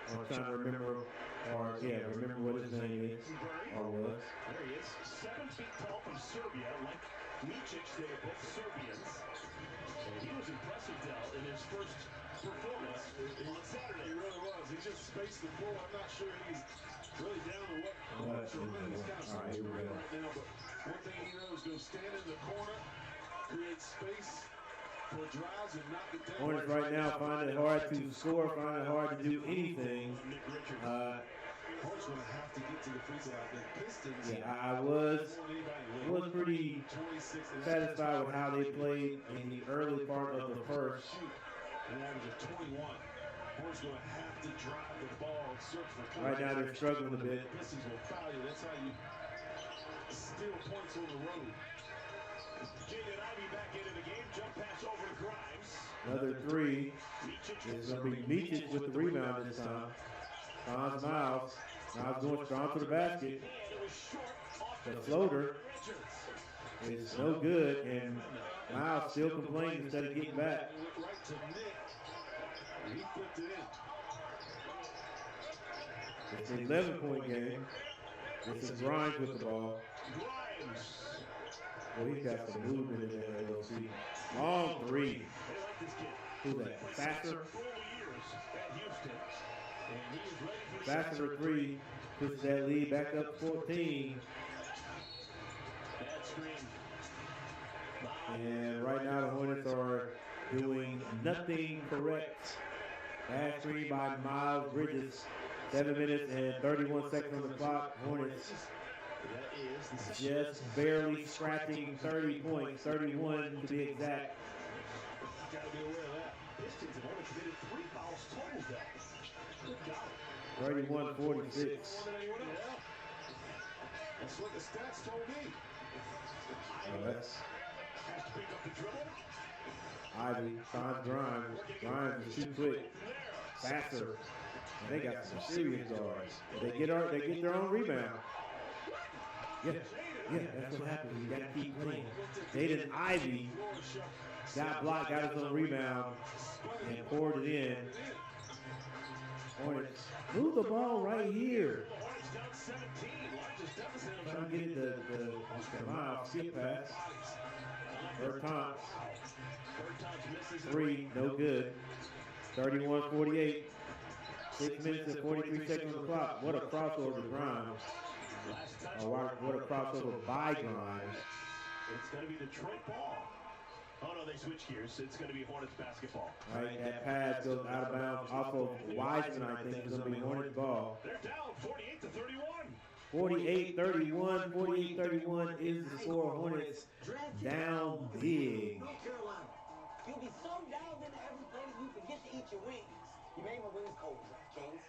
I'm trying to remember, remember what his name is or was. There he is, 7 feet tall from Serbia, like Micic. They were both Serbians. And he was impressive, Dell, in his first performance on Saturday. He really was. He just spaced the floor. I'm not sure he's really down to what. He's kind of right now, but one thing he knows, go stand in the corner, create space for drives and knock it down. Hornets right now find it hard to score, find it hard to do anything. Hornets going to have to get to the free throw line. The Pistons. Yeah, I was pretty satisfied with how they played in the early part of the first. An average of 21. Hornets going to have to drive the ball, search for. Right now they're struggling a bit. The Pistons will foul you. That's how you steal points on the road. Jaden Ivey back into the game. Jump pass over to Grimes. Another three. It's going to be Micic with the rebound this time. Finds Miles. Miles going strong to the basket. The floater is no good, and Miles still complaining instead of getting back. Right to Nick. He flipped it in. It's an 11-point game. This is Grimes with the ball. Well, he's got some movement in there, LOC. Long three. Who's that? Sasser? Sasser for three. Puts that lead back up 14. And right now the Hornets are doing nothing correct. Bad screen by Miles Bridges. 7 minutes and 31 seconds on the clock. Hornets just barely scratching 30 points, 31 to be exact. Got to be aware of that. Pistons have only committed 3 fouls total, Dell. Good God. 31-46. That's what the stats told me. That's Has to pick up the dribble. Ivy finds Grimes. Grimes is too quick. Sasser. And they got some serious guards. They get their own rebound. Yeah, that's what happens. You gotta keep playing. Jaden Ivey got blocked, got his own rebound, and poured it in. Hornets move the ball right here. Trying to get it the Miles skip pass. Bertans, Bertans misses 3, no good. 31-48. 6 minutes and 43 seconds on the clock. What a crossover to Grimes. Last touch. What a crossover by Grimes. It's going to be Detroit ball. Oh, no, they switch gears. It's going to be Hornets basketball. All right, that pass goes out of bounds off of Wiseman, I think. It's going to be Hornets ball. They're down 48-31. 48-31. 48-31 is the score. Hornets down big. North Carolina. You'll be so down into everything you forget to eat your wings. You made my wings cold, Kings.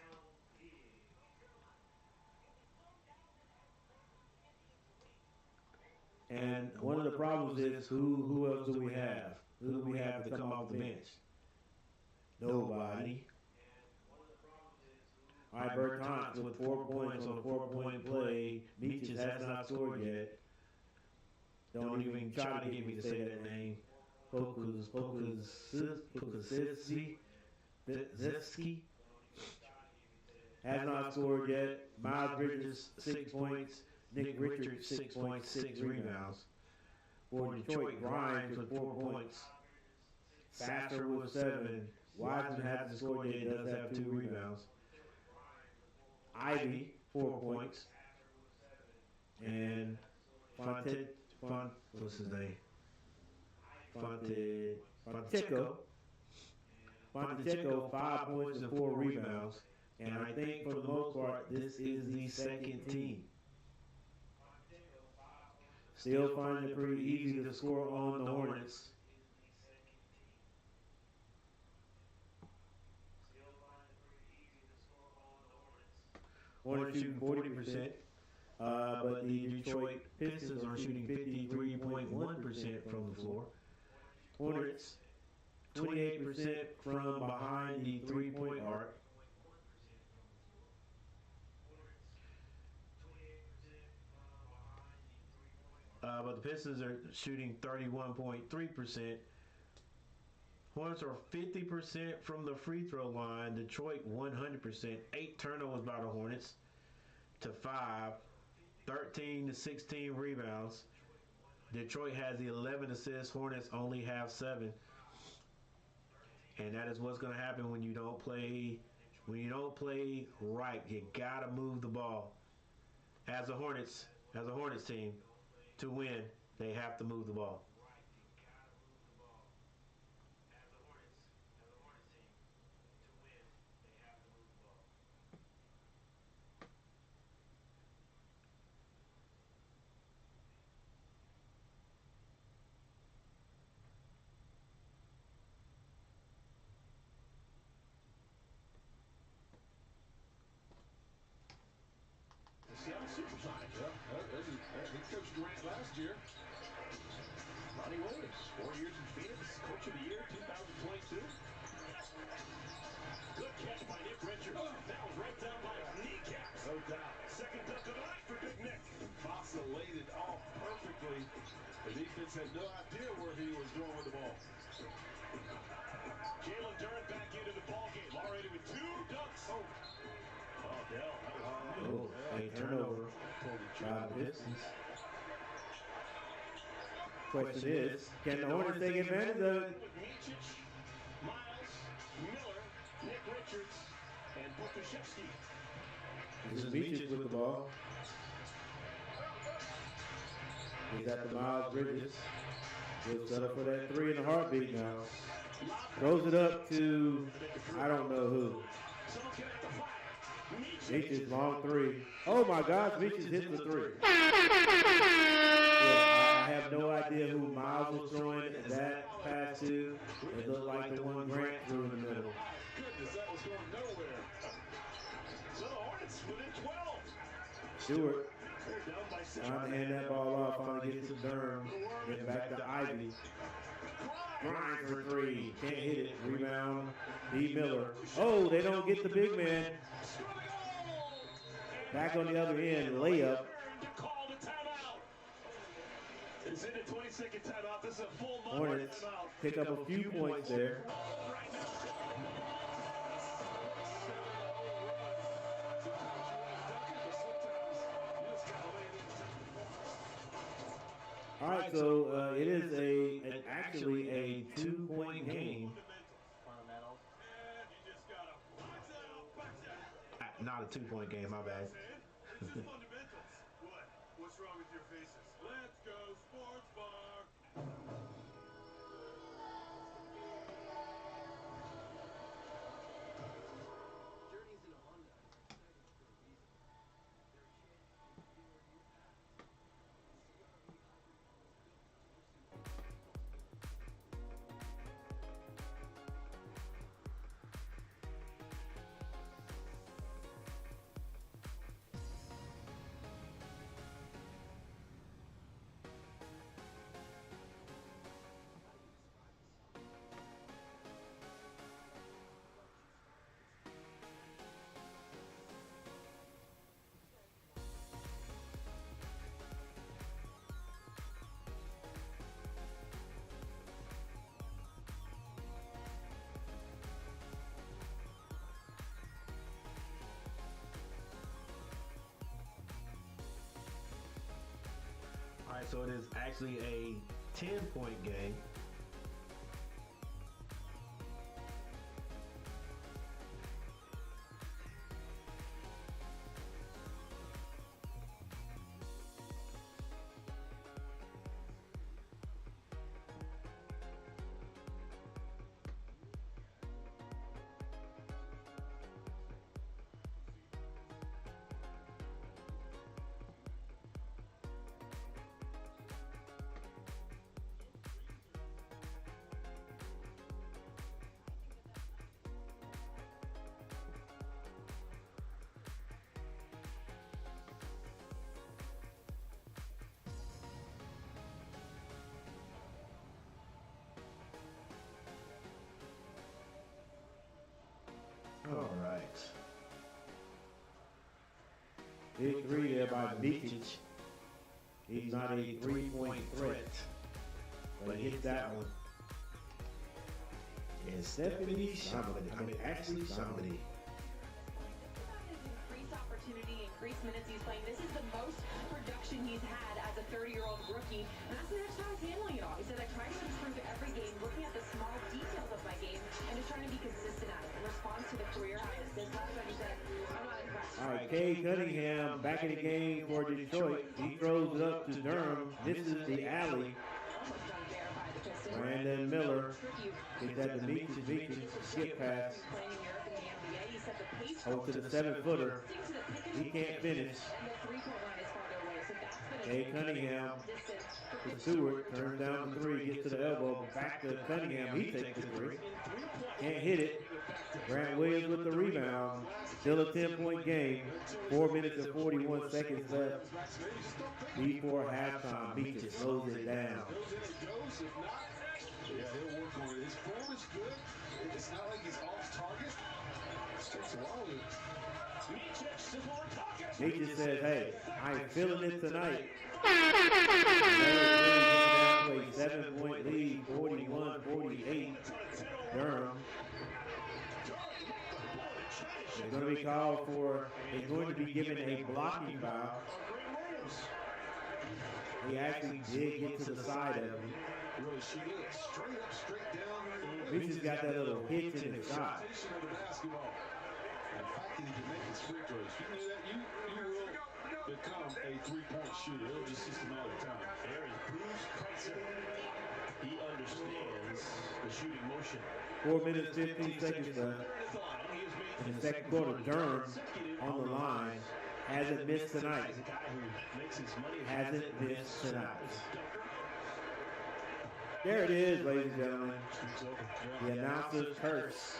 And one of the problems is who else do we have? Who do we have to come off the bench? Nobody. All right, Bertans with 4 points on a 4-point play. Meaches has not scored yet. Don't even try to get me to say that name. Zesky Has not scored yet. Miles Bridges, 6 points. Nick Richards, 6 points, 6 rebounds. For Detroit, Grimes with 4 points. Sasser with 7. Wiseman hasn't scored yet, does have 2 rebounds. Ivy, 4 points. And what's his name? Fonteco, 5 points and 4 rebounds. And I think for the most part, this is the second team. Still finding it pretty easy to score on the Hornets. Hornets shooting 40%, but the Detroit Pistons are shooting 53.1% from the floor. Hornets 28% from behind the 3-point arc. But the Pistons are shooting 31.3%. Hornets are 50% from the free throw line. Detroit 100%. 8 turnovers by the Hornets to 5. 13 to 16 rebounds. Detroit has 11 assists. Hornets only have 7. And that is what's going to happen when you don't play. When you don't play right, you gotta move the ball. As a Hornets team, to win, they have to move the ball. Seattle Supersonics. He coached Durant last year. Ronnie Williams, 4 years in Phoenix, Coach of the Year, 2022. Good catch by Nick Richards. That was right down by his kneecaps. No doubt. Second dunk of the night for Big Nick. Fossa laid it off perfectly. The defense had no idea where he was going with the ball. Jalen Duren back into the ballgame, already with 2 dunks. Oh, Dell. Oh, a turnover by the Pistons. Question is, can the Hornets take advantage of it? With Mičić, Miles, Miller, Nick Richards, and Bukoshevsky. This is Meaches with the ball. He's at the Miles Bridges. He'll set up for that 3 in a heartbeat now. Throws it up to, I don't know who. Meaches, long 3. Oh my gosh, Meaches hits the 3. Yeah, I have no idea who Miles was throwing that pass to. It looked like the one Grant threw in the middle. Goodness, that was going nowhere. So the Hornets within 12. Stewart They're down by 6. trying to hand that ball off, finally gets to Durham. Then back to Ivy. Grimes for 3. Can't hit it. Rebound. D. Miller. Oh, they don't get the big man. Back on the other end. Layup. Call the timeout. It's in the 20-second timeout. This is a full Hornets pick up a few points there. All All right, so it is actually a 2-point game. Fundamentals. Not a 2-point game, my bad. This is fundamentals. What? What's wrong with your faces? Let's go sports bar. Journeys in a Honda. Exciting for a reason. They're a chance to feel you have. All right, so it is actually a 10-point game. All right. Big three there by Micic. He's not a 3-point threat, but he hits that one. And Stephanie Chambly. Ashley Chambly. His increased opportunity, increased minutes he's playing. This is the most production he's had as a 30-year-old rookie. And that's the next how he's handling it all. He said, I try to improve every game, looking at the small details of my game, and just trying to be consistent at it. In response to the career high assist, last time he said, I'm not impressed. All right, Cade Cunningham back in the game for Detroit. He throws it up to Durham. This is the alley. Almost done there by the Pistons. Brandon Miller Tricky. gets that to Micic. Skip pass. Playing in Europe and the NBA, he said the pace Over to the 7-footer. sticks to the pick and He roll can't finish. and the three-point line is farther away. So that's been a Cade Cunningham distance for to Stewart. Turns down the three. Gets to the elbow. Back to Cunningham. He takes the three. Can't hit it. Grant Williams with the rebound. Still a 10-point game. 4 minutes and 41 seconds left before halftime. Micic slows it down. Goes in, it goes. If not, yeah, he'll work on it. His form is good. It's not like he's off target. It takes a while to Micic says, hey, I ain't feeling it tonight. 7-point lead, 41-48. Durham. They're going to be called for, they're going to be given a blocking foul. He actually did get to the side of him. really shoot it straight up, straight down. Micic got that little hitch in the shot. Of the basketball. And the fact that he can make his free throws. You knew that you will become a three-point shooter. It'll just just a matter of time. There is Bruce Kretzer. He understands the shooting motion. 4 minutes, 15 seconds left. In the second quarter, Durham on the line. Hasn't missed tonight. Hasn't missed tonight. There it is, ladies and gentlemen. The announcer's curse.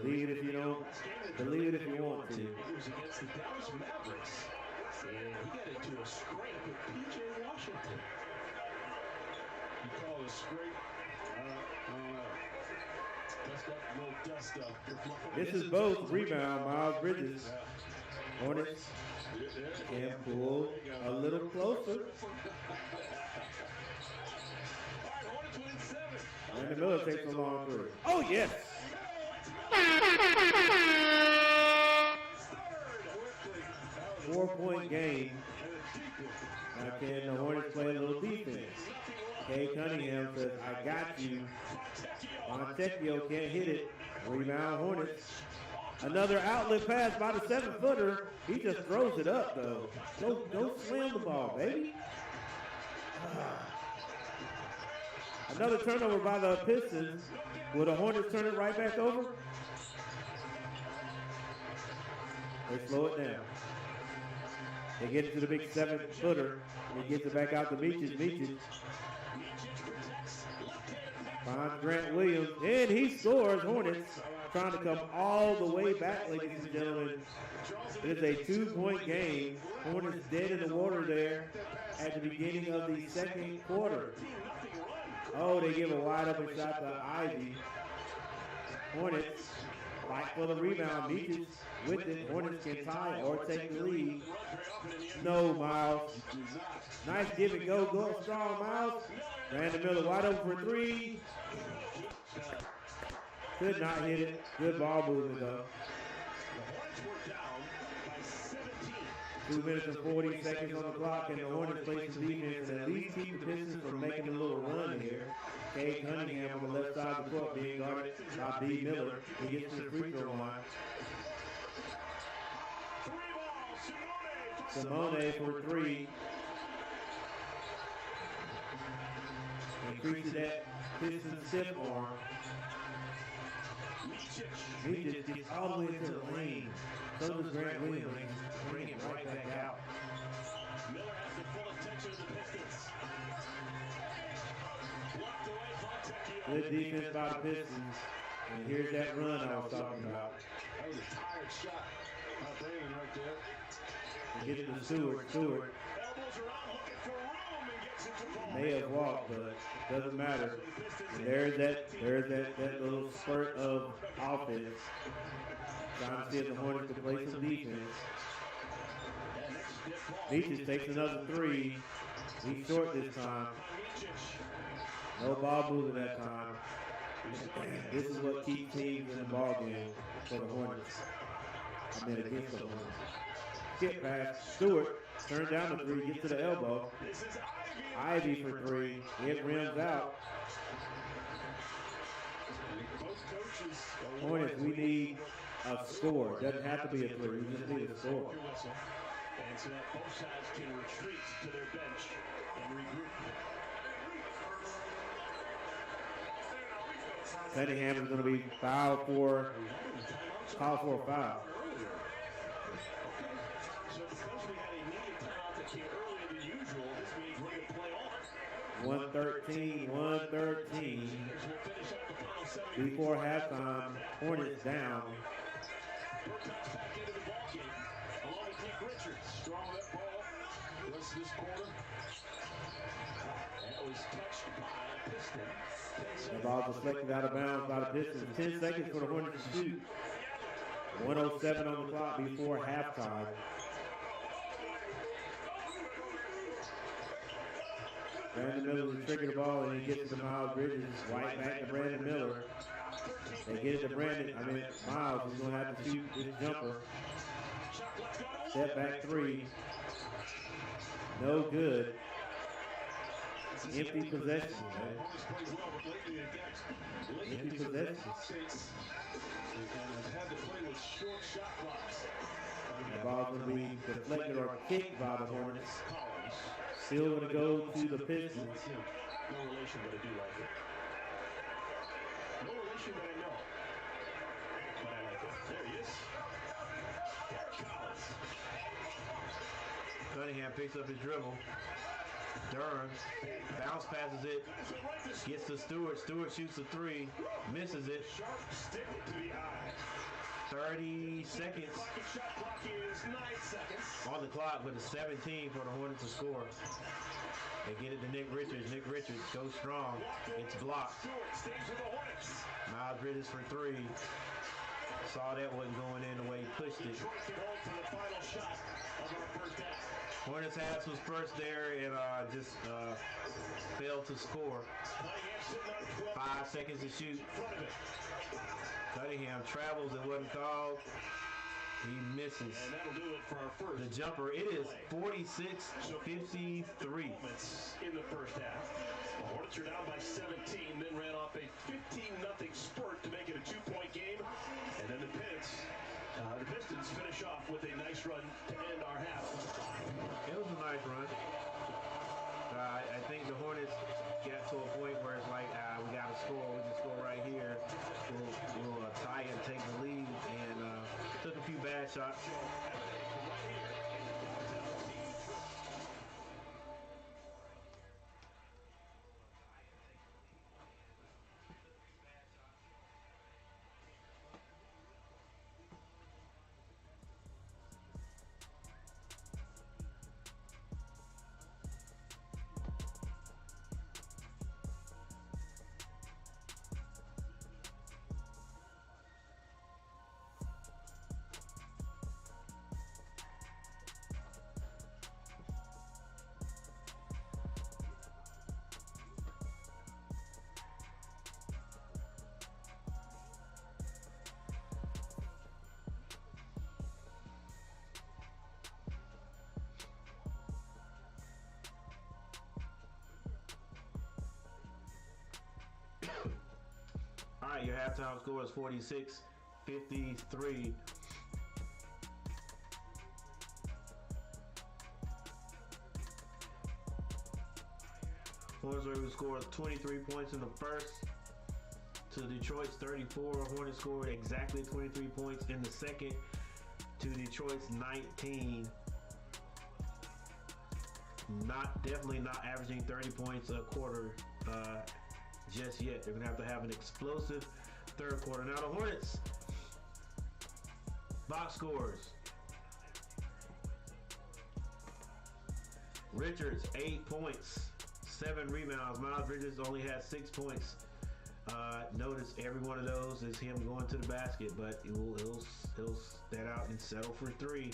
Believe it if you don't. Believe it if you want to. It was against the Dallas Mavericks. And he got into a scrape with P.J. Washington. You call it a scrape? Dust up, a little dust up. This is both rebound, Miles Bridges. Hornets can pull a little closer. Brandon Miller takes a long three. Oh, yes. 4-point game. Now can the Hornets play a little defense? Kay Cunningham says, I got you. Montecchio can't hit it. Rebound Hornets. Another outlet pass by the 7-footer. He just throws it up, though. Don't slam the ball, baby. Another turnover by the Pistons. Will the Hornets turn it right back over? They slow it down. They get it to the big 7-footer. He gets it back out to Meaches. Finds Grant Williams, and he scores. Hornets trying to come all the way back, ladies and gentlemen. It is a 2-point game. Hornets dead in the water there at the beginning of the second quarter. Oh, they give a wide open shot to Ivy. Hornets fight for the rebound. Meaches with it. Hornets can tie or take the lead. No, Miles. Nice give and go. Go strong, Miles. Brandon Miller wide open for 3. Could not hit it. Good ball movement, though. 2 minutes and 40 seconds on the clock, and the Hornets play some defense and at least keep the Pistons from making a little run here. Kay Cunningham on the left side of the court being guarded by B. Miller. He gets to the free throw line. Simone for 3. Increases that Pistons stiff arm. He just gets all the way into the lane. So does Grant Williams. Bring it right back out. Miller has the full attention of the Pistons. Blocked away Montecchio. Good defense by the Pistons. And here's that run I was talking about. That was a tired shot by Brandon right there. He gets to Stewart. Elbows around looking for room and gets it to ball. May have walked, but doesn't matter. And there's that little spurt of offense. Trying to see if the Hornets can play some defense. Meaches takes another 3. He's short this time. No ball moving that time. This is what keeps teams in the ball game for the Hornets. I mean against the Hornets. Skip pass. Stewart turns down the 3, gets to the elbow. Ivy for 3. It rims out. Hornets, we need a score. Doesn't have to be a 3. We just need a score. And so that both sides can retreat to their bench and regroup. Cunningham is going to be fouled for a foul. So because we had a immediate timeout that came earlier than usual, this means we're going to play on. 113. Before halftime, Hornets down. Burcott's back into the ballgame, along with Nick Richards. Strong that ball. Rest of this quarter. That was touched by Piston. The ball deflected out of bounds by the Pistons. 10 seconds for the Hornets to shoot. 107 on the clock before halftime. Brandon Miller will trigger the ball and he gets to Miles Bridges. White back to Brandon Miller. They get it to Miles is going to have to shoot his jumper. Step back 3. No good. Empty possession, man. Empty possession. The ball's going to be deflected or kicked by the Hornets. Still going to go to the Pistons. No relation, but I do like it. No relation, but I know. But I like it. There he is. Derek Collins. Cunningham picks up his dribble. Durham bounce passes it. Gets to Stewart. Stewart shoots a 3. Misses it. Sharp stick to the eye. 30 seconds Shot clock is 9 seconds. on the clock with a 17 for the Hornets to score. They get it to Nick Richards. Nick Richards goes strong. It's blocked. Stewart stays with the Hornets. Miles Bridges for 3. Saw that wasn't going in the way he pushed it. Detroit can hold to the final shot of our first half. Hornets had some spurts there and just failed to score. Cunningham sitting on 12. 5 seconds to shoot. In front of it. Cunningham travels. It wasn't called. He misses. And that'll do it for our first. The jumper. It is play. 46-53. In the first half. The Hornets are down by 17, then ran off a 15-0 spurt to make it a 2-point game. And then the Pistons finish off with a nice run to end our half. It was a nice run. I think the Hornets got to a point where it's like, we got to score. We can score right here. We'll tie it and take the lead. And took a few bad shots. All right, your halftime score is 46-53. Hornets scored 23 points in the first to Detroit's 34. Hornets scored exactly 23 points in the second to Detroit's 19. Definitely not averaging 30 points a quarter just yet. They're gonna have an explosive third quarter. Now the Hornets box scores. Richards 8 points, 7 rebounds. Miles Bridges only had 6 points. Notice every one of those is him going to the basket, but he'll stand out and settle for 3.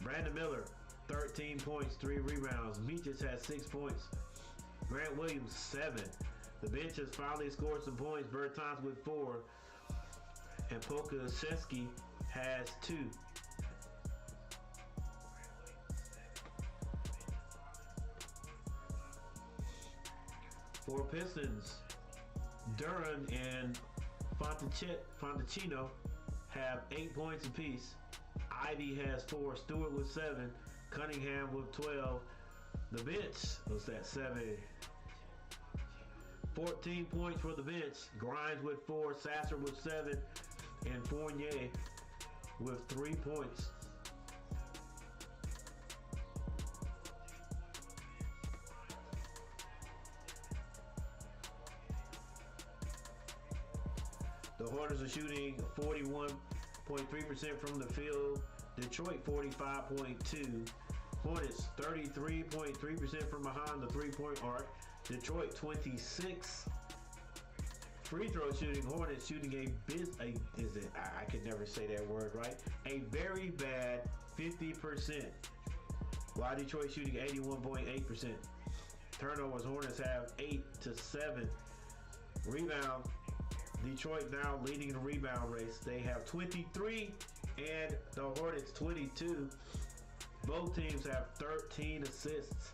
Brandon Miller 13 points, 3 rebounds. Meaches has 6 points. Grant Williams 7. The bench has finally scored some points. Bertans with 4. And Pokasevsky has 2. For Pistons, Duran and Fontecchino have 8 points apiece. Ivy has 4. Stewart with 7. Cunningham with 12. The bench, what's that, 7? 14 points for the bench. Grimes with 4. Sasser with 7. And Fournier with 3 points. The Hornets are shooting 41.3% from the field. Detroit 45.2%. Hornets 33.3% from behind the three-point arc. Detroit 26. Free throw shooting. Hornets shooting I could never say that word right. A very bad 50%. While Detroit shooting 81.8%. Turnovers. Hornets have 8 to 7. Rebound. Detroit now leading the rebound race. They have 23 and the Hornets 22. Both teams have 13 assists.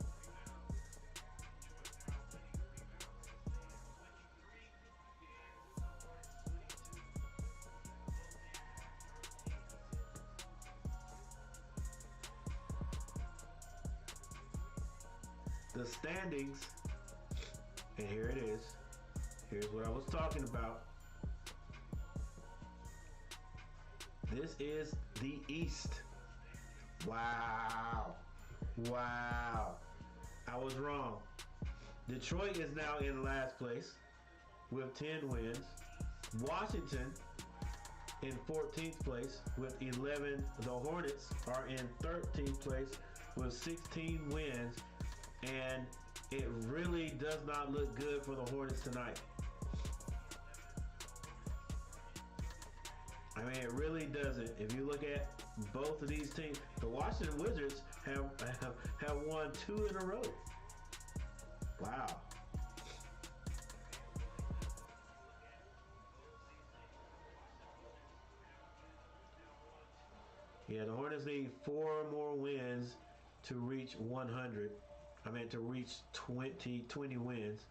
The standings, and here it is. Here's what I was talking about. This is the East. Wow. I was wrong. Detroit is now in last place with 10 wins. Washington in 14th place with 11. The Hornets are in 13th place with 16 wins. And it really does not look good for the Hornets tonight. I mean, it really doesn't. If you look at both of these teams, the Washington Wizards have won 2 in a row. Wow. Yeah, the Hornets need 4 more wins to reach 100. I mean, to reach 20 wins.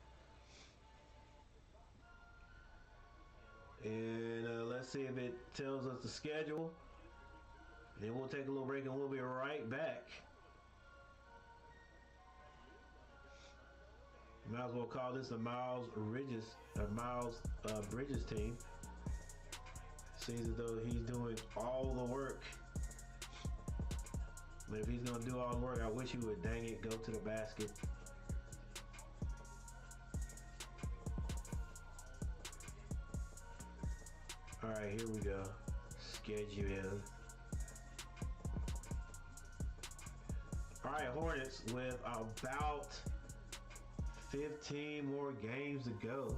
And let's see if it tells us the schedule. Then we'll take a little break and we'll be right back. Might as well call this the Miles Bridges team. Seems as though he's doing all the work. But if he's gonna do all the work, I wish he would, dang it, go to the basket. All right, here we go. Schedule. All right, Hornets with about 15 more games to go.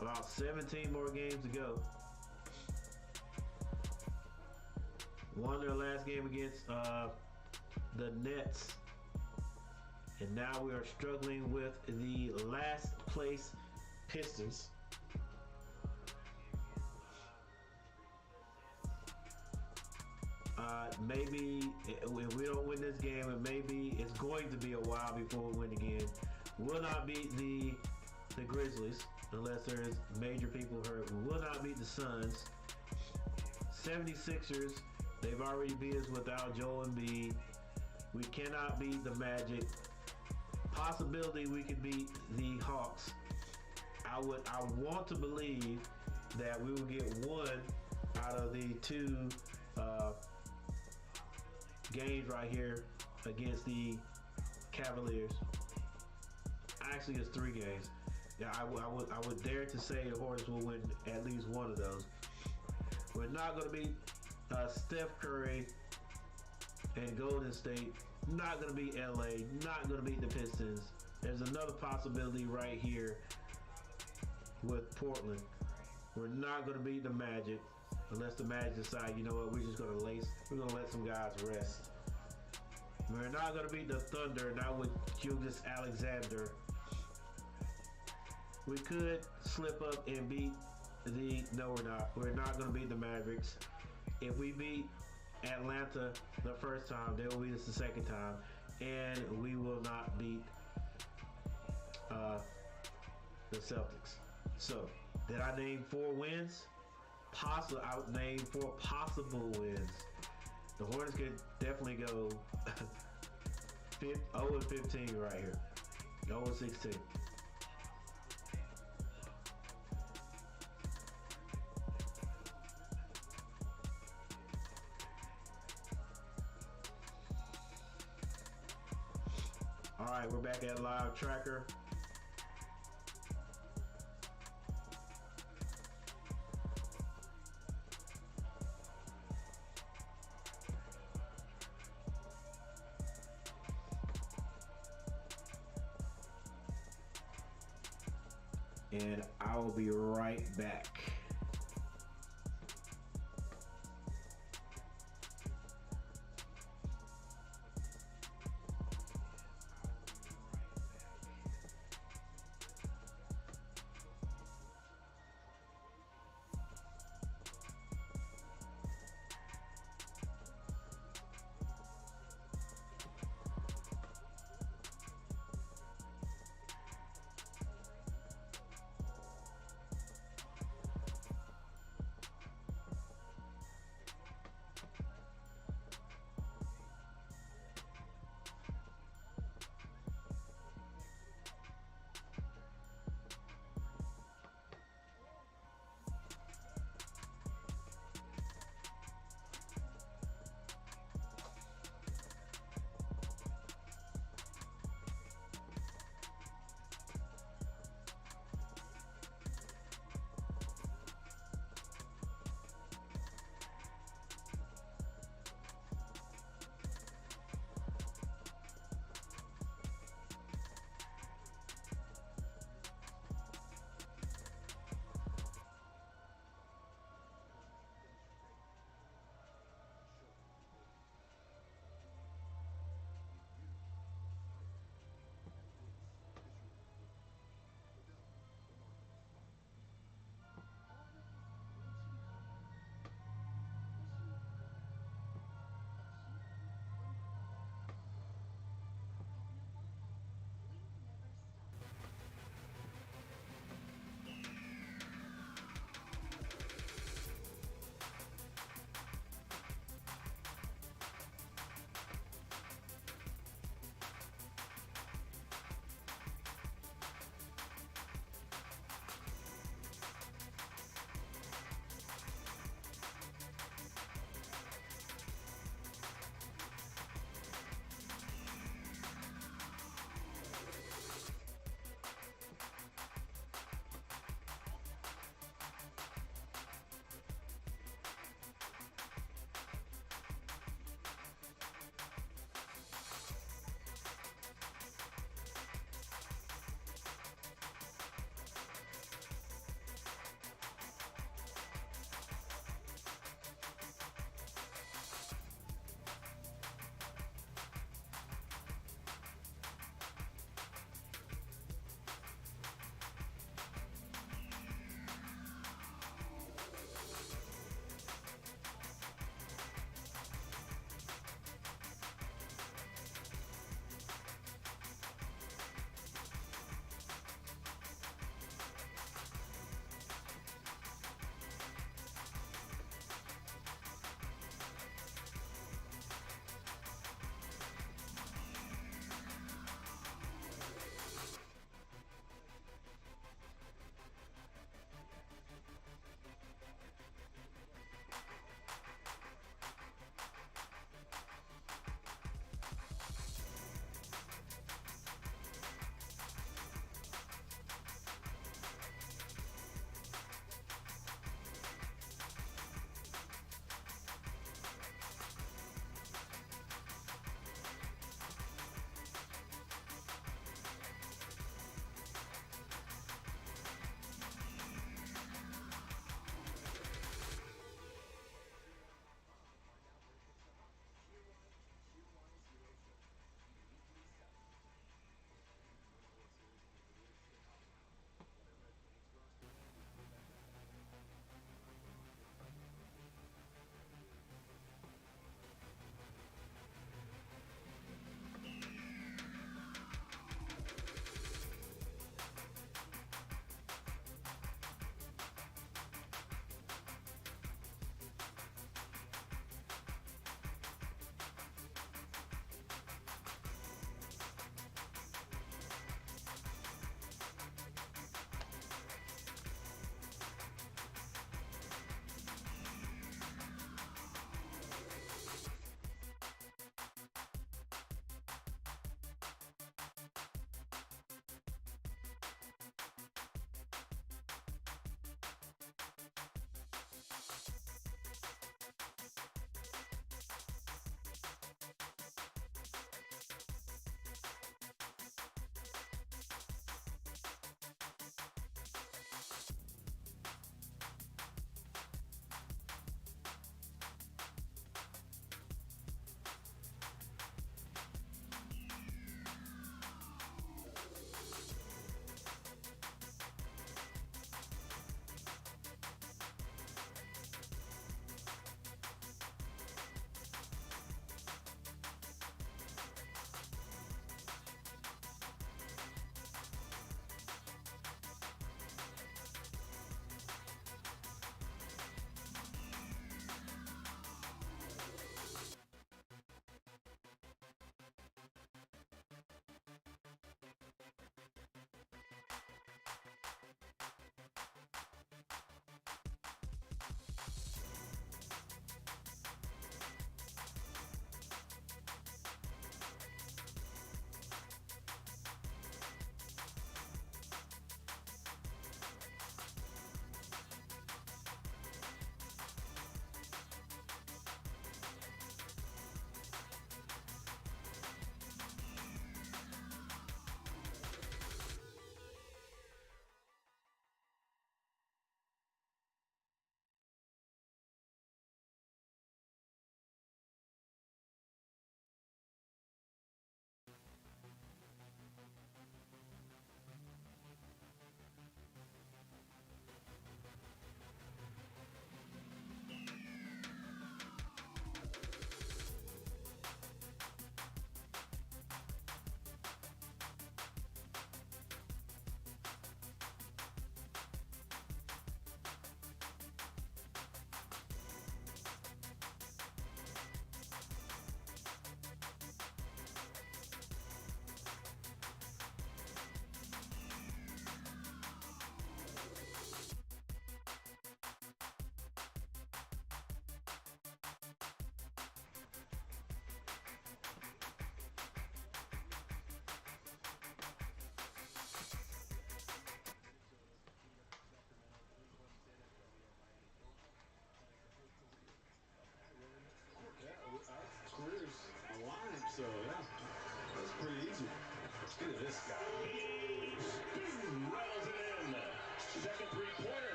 About 17 more games to go. Won their last game against the Nets. And now we are struggling with the last place Pistons. Maybe if we don't win this game, and maybe it's going to be a while before we win again. Will not beat the Grizzlies unless there's major people hurt. We will not beat the Suns. 76ers, they've already beat us without Joel Embiid. We cannot beat the Magic. Possibility we could beat the Hawks. I want to believe that we will get one out of the 2 games right here against the Cavaliers. Actually, it's 3 games. Yeah, I would dare to say the Hornets will win at least one of those. We're not going to beat Steph Curry and Golden State. Not going to beat LA. Not going to beat the Pistons. There's another possibility right here with Portland. We're not going to beat the Magic unless the Magic decide, you know what, we're just going to let some guys rest. We're not going to beat the Thunder, not with Julius Alexander. We could slip up and beat no, we're not. We're not going to beat the Mavericks. If we beat Atlanta the first time, they will beat us the second time. And we will not beat the Celtics. So, did I name 4 wins? I would name 4 possible wins. The Hornets could definitely go 0-15 right here. 0-16. All right, we're back at Live Tracker. And I will be right back.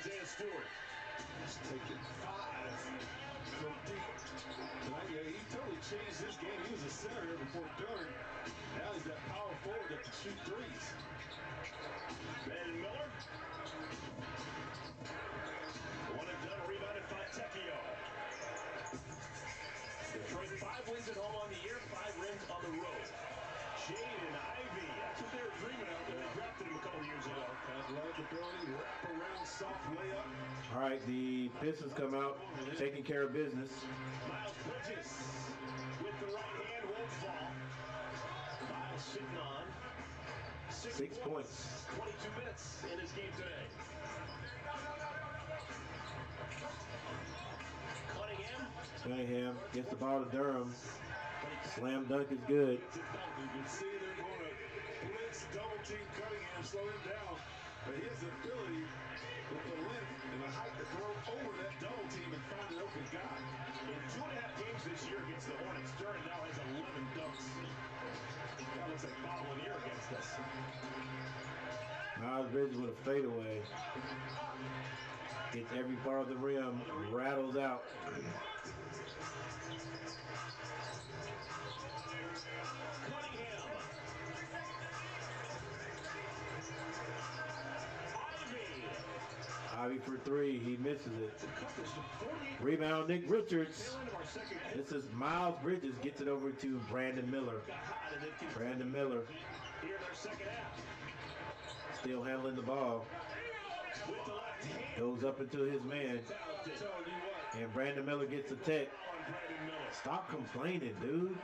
Isaiah Stewart. He's taking 5 from deep. Tonight, yeah, he totally changed this game. He was a center here before Durham. Now he's that power forward that can shoot threes. Brandon Miller. One and done, rebounded by Tecchio. Detroit 5 wins at home on the year, 5 wins on the road. Jaden Ivey, that's what they were dreaming of when they drafted him a couple of years ago. Athletic ability, wrap around, soft layup. All right, the Pistons come out taking care of business. Miles Bridges with the right hand won't fall. Miles sitting on 6 points. 22 minutes in his game today. Cunningham gets the ball to Durham. Slam dunk is good. You can see they're going to blitz, double team Cunningham, slow him down. But he has the ability with the length and the height to throw over that double team and find an open guy. In 2.5 games this year against the Hornets, Durham now has 11 dunks. That looks like bottle of the year against us. Miles Bridges with a fadeaway. Gets every part of the rim, rattles out. Ivy for 3, he misses it. Rebound, Nick Richards. This is Miles Bridges, gets it over to Brandon Miller. Brandon Miller still handling the ball. Goes up into his man. And Brandon Miller gets a tech. Stop complaining, dude.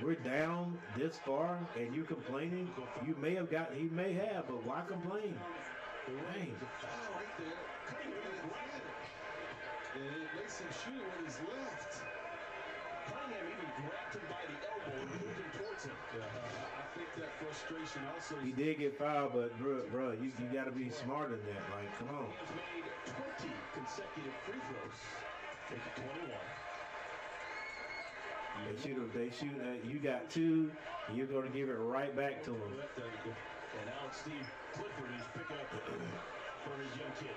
We're down this far and you complaining? You may have got, he may have, but why complain? Dang. And it makes him shoot it with his left. Cunningham even grabbed him by the elbow and moved him towards him. I think that frustration also. He did get fouled, but bro, you got to be smarter than that. Like, come on. He has made 20 consecutive free throws. Make it 21. They shoot. You got 2, and you're going to give it right back to him. And now it's Steve Clifford who's picking up for his young kid.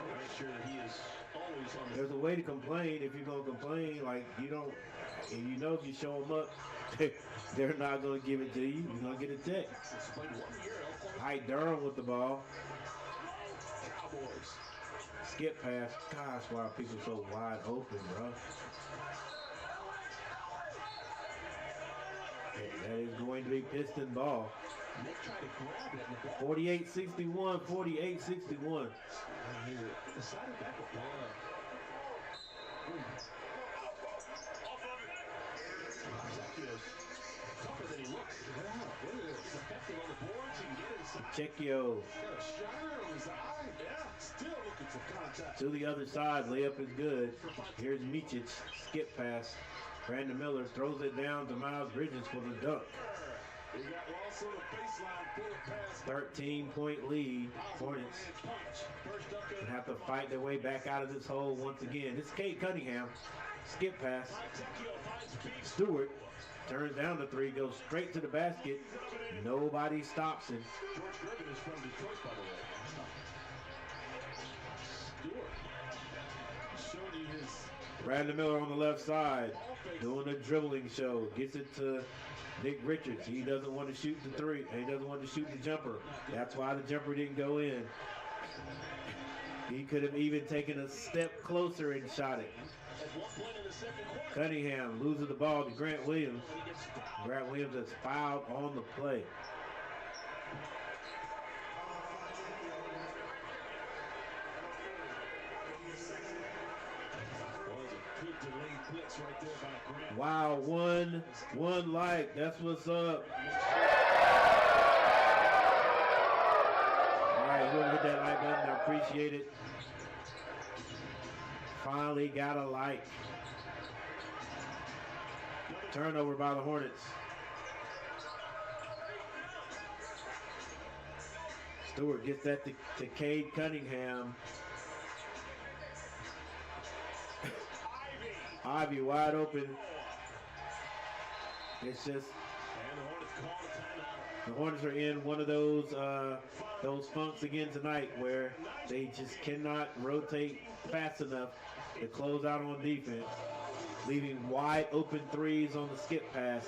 Make sure that he is always on the. There's a way to complain. If you're going to complain, like you don't, and you know if you show them up, they're not going to give it to you. You're going to get a tech. Hyde Durham with the ball. Cowboys. Skip pass. Gosh, why are people so wide open, bro? That is going to be Piston ball. 48-61, 48-61. Tecchio to the other side. Layup is good. Here's Micic. Skip pass. Brandon Miller throws it down to Miles Bridges for the dunk. 13-point lead. Hornets and have to fight their way back out of this hole once again. This is Cade Cunningham. Skip pass. Stewart turns down the 3, goes straight to the basket. Nobody stops him. George Griffin is from Detroit, by the way. Stewart showing you his. Brandon Miller on the left side doing a dribbling show. Gets it to Nick Richards. He doesn't want to shoot the 3. He doesn't want to shoot the jumper. That's why the jumper didn't go in. He could have even taken a step closer and shot it. Cunningham loses the ball to Grant Williams. Grant Williams is fouled on the play. Wow, one like. That's what's up. All right, whoever hit that like button, I appreciate it. Finally got a like. Turnover by the Hornets. Stewart gets that to Cade Cunningham. Ivy wide open. It's just the Hornets are in one of those those funks again tonight where they just cannot rotate fast enough to close out on defense, leaving wide open threes on the skip pass.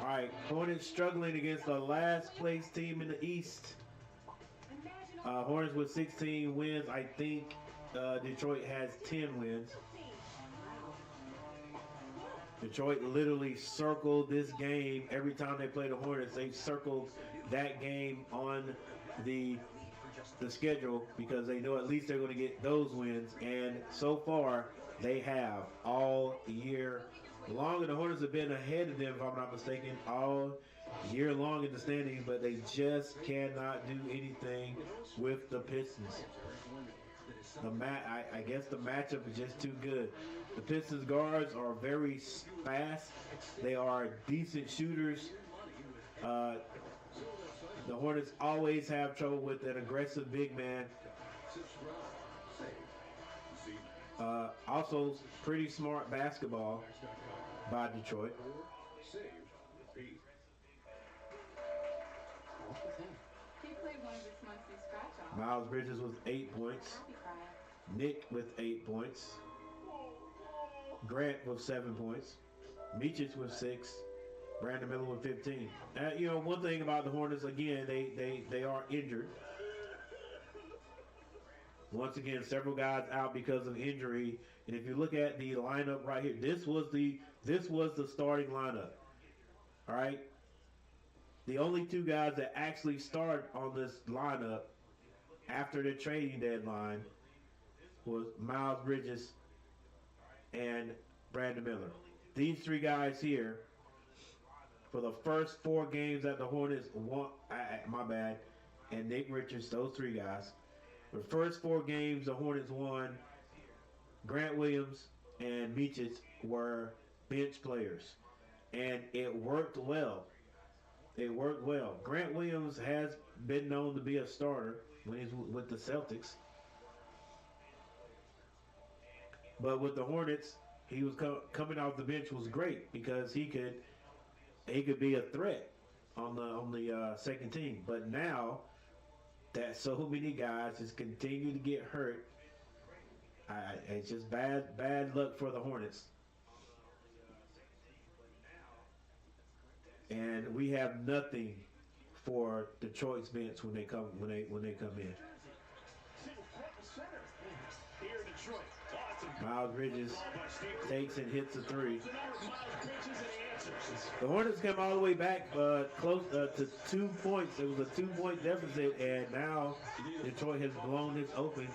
All right, Hornets struggling against the last place team in the East. Hornets with 16 wins. I think Detroit has 10 wins. Detroit literally circled this game every time they play the Hornets. They've circled that game on the schedule because they know at least they're going to get those wins. And so far, they have all year long. And the Hornets have been ahead of them, if I'm not mistaken, all year long in the standings, but they just cannot do anything with the Pistons. I guess the matchup is just too good. The Pistons guards are very fast. They are decent shooters. The Hornets always have trouble with an aggressive big man. Also, pretty smart basketball by Detroit. Miles Bridges with 8 points. Nick with 8 points. Grant with 7 points. Meachich with 6. Brandon Miller with 15. One thing about the Hornets, again, they are injured. Once again, several guys out because of injury. And if you look at the lineup right here, this was the starting lineup. All right. The only two guys that actually start on this lineup after the trading deadline was Miles Bridges and Brandon Miller. These three guys here, for the first 4 games that the Hornets won, and Nick Richards, those three guys. The first 4 games the Hornets won, Grant Williams and Meachich were bench players. And it worked well. It worked well. Grant Williams has been known to be a starter when he's with the Celtics. But with the Hornets, he was coming off the bench was great because he could be a threat on the second team. But now that so many guys just continue to get hurt, it's just bad luck for the Hornets. And we have nothing for Detroit's bench when they come in. Miles Bridges takes and hits a 3. The Hornets come all the way back close to 2 points. It was a 2-point deficit, and now Detroit has blown this open.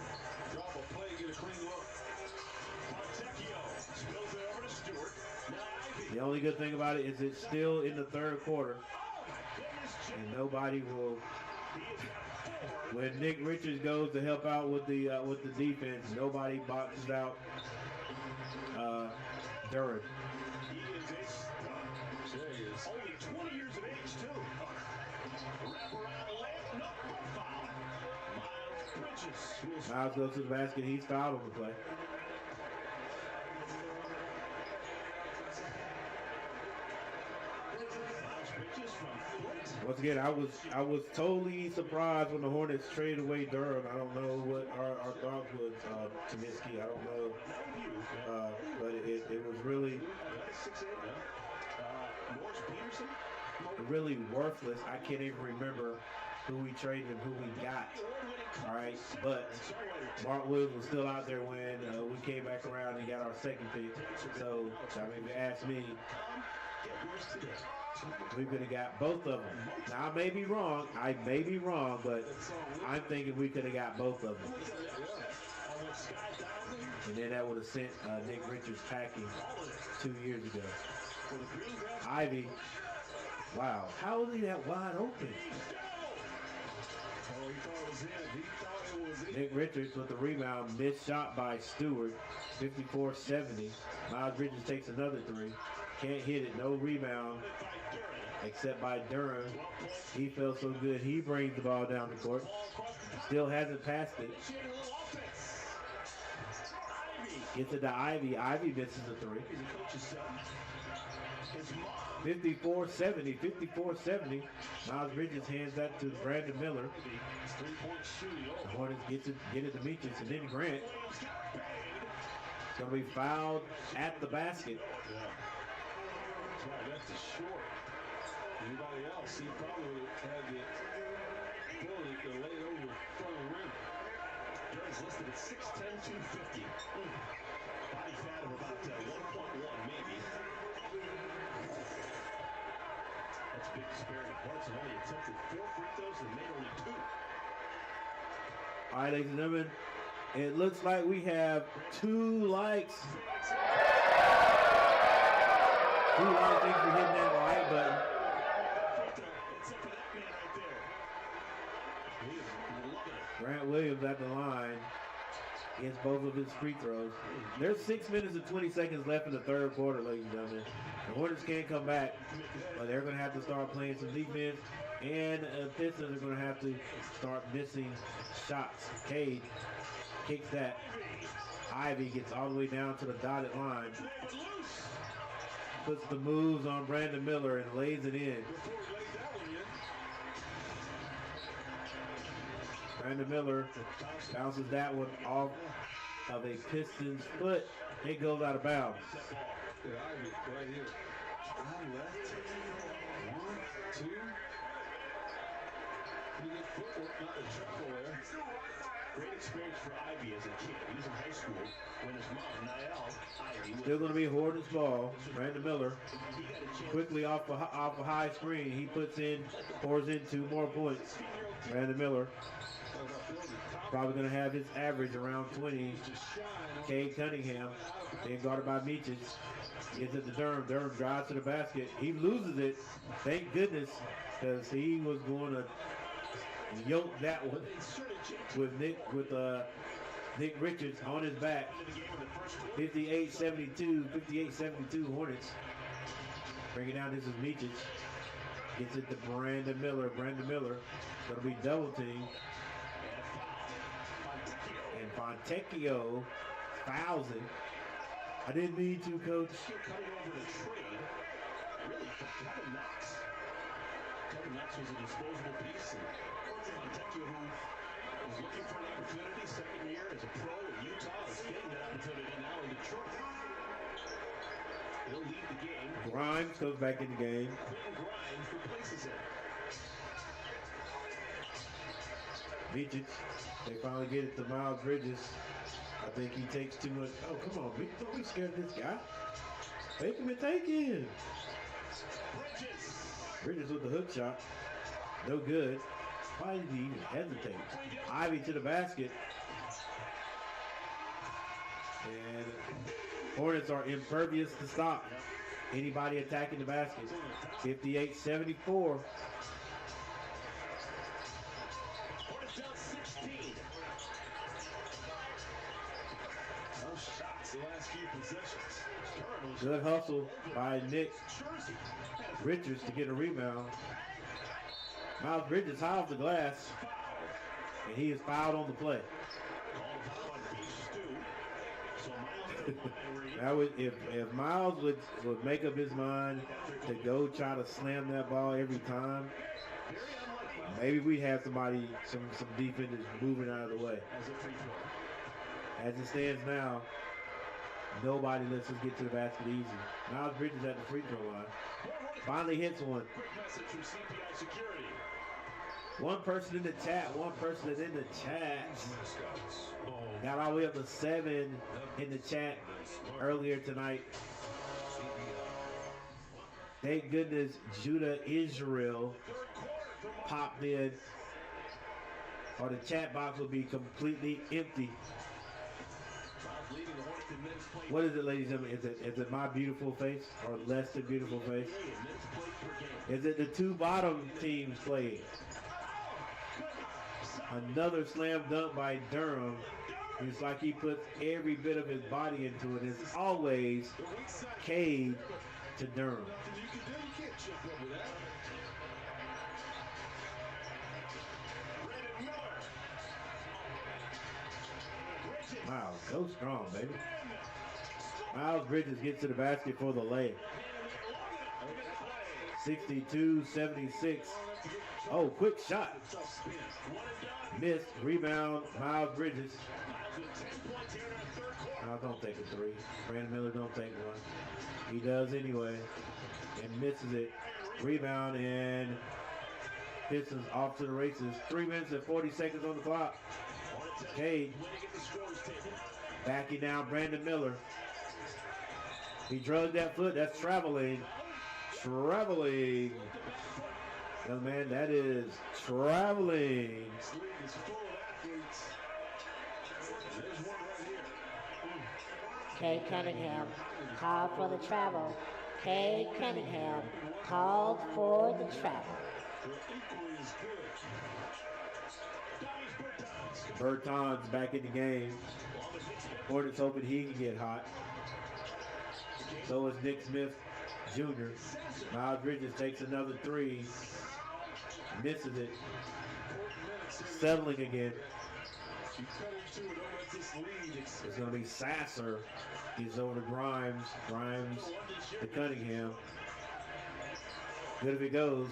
The only good thing about it is it's still in the third quarter, and nobody will. When Nick Richards goes to help out with the defense, nobody boxes out Duran. Only 20 years of age, too. Wraparound layup, no foul. Miles Bridges. Miles goes to the basket. He's fouled on the play. Once again, I was totally surprised when the Hornets traded away Durham. I don't know what our thoughts was, Trubisky. I don't know, but it was really worthless. I can't even remember who we traded and who we got. All right, but Mark Williams was still out there when we came back around and got our second pick. So, I mean, if you ask me, we could have got both of them. Now, I may be wrong, but I'm thinking we could have got both of them. And then that would have sent Nick Richards packing 2 years ago. Ivy, wow, how is he that wide open? Nick Richards with the rebound, missed shot by Stewart, 54-70. Miles Bridges takes another 3. Can't hit it, no rebound, except by Durham. He felt so good, he brings the ball down the court. Still hasn't passed it. Gets it to Ivy. Ivy misses a three. 54-70. 54-70. Miles Bridges hands that to Brandon Miller. The Hornets get it to Meachus, and then Grant. It's going to be fouled at the basket. That's a short. Anybody else, he probably would have had the ability to lay it over front of the rim. Durham's listed at 6'10", 250. Body fat of about 1.1, maybe. That's a big disparity of points, and only attempted 4 free throws and made only 2. All right, ladies and gentlemen, it looks like we have 2 likes. 2 likes. Thanks for hitting that like button. Except for that man right there. He is loving it. Grant Williams at the line gets both of his free throws. There's 6 minutes and 20 seconds left in the third quarter, ladies and gentlemen. The Hornets can't come back, but they're going to have to start playing some defense, and the Pistons are going to have to start missing shots. Cade kicks that. Ivy gets all the way down to the dotted line. Puts the moves on Brandon Miller and lays it in. Brandon Miller bounces that one off of a Pistons foot. It goes out of bounds. Yeah, Ivy right here. Left. 1, 2. Pretty good footwork, not the trouble there. Great experience for Ivy as a kid. He was in high school when his mom, Niall Ivy, Still going to be Hornets ball. Brandon Miller quickly off a high screen. He pours in 2 more points. Brandon Miller probably going to have his average around 20. Cade Cunningham being guarded by Meachus. Gets it to Durham. Durham drives to the basket. He loses it. Thank goodness, because he was going to yoke that one with Nick Richards on his back. 58-72. 58-72 Hornets. Bring it down. This is Meachus. Gets it to Brandon Miller. Brandon Miller going to be double teamed. And Fontecchio fouls him. I didn't mean to, Coach. Cutting over the trade. Really, for Kevin Knox. Kevin Knox was a disposable piece. And Fontecchio, who was looking for an opportunity, second year as a pro in Utah, is getting that opportunity now in Detroit. He'll lead the game. Grimes goes back in the game. Quentin Grimes replaces him. Meachus. They finally get it to Miles Bridges. I think he takes too much. Oh, come on, don't be scared of this guy. Take him and take him. Bridges with the hook shot. No good. Why did he even hesitate? Ivy to the basket. And Hornets are impervious to stop anybody attacking the basket. 58-74. Good hustle by Nick Richards to get a rebound. Miles Bridges high off the glass, and he is fouled on the play. Now, if Miles would make up his mind to go try to slam that ball every time, maybe we'd have somebody, some defenders moving out of the way. As it stands now, nobody lets us get to the basket easy. Miles Bridges at the free throw line. Finally hits one. One person in the chat. One person is in the chat. Got all the way up to 7 in the chat earlier tonight. Thank goodness Judah Israel popped in, or the chat box will be completely empty. What is it, ladies and gentlemen? Is it my beautiful face or less than beautiful face? Is it the 2 bottom teams playing? Another slam dunk by Durham. It's like he puts every bit of his body into it. It's always Cade to Durham. Wow, go strong, baby. Miles Bridges gets to the basket for the lay. 62-76. Oh, quick shot. Missed. Rebound, Miles Bridges. Miles don't take a three. Brandon Miller don't take one. He does anyway. And misses it. Rebound, and Pistons off to the races. 3 minutes and 40 seconds on the clock. Cade backing down Brandon Miller. He drugged that foot. That's traveling. Traveling. Young man, that is traveling. Kay Cunningham called for the travel. Kay Cunningham called for the travel. Bertans back in the game. Hornets hoping he can get hot. So is Nick Smith Jr. Miles Bridges takes another three. Misses it. Settling again. It's going to be Sasser. He's over to Grimes. Grimes to Cunningham. Good if it goes.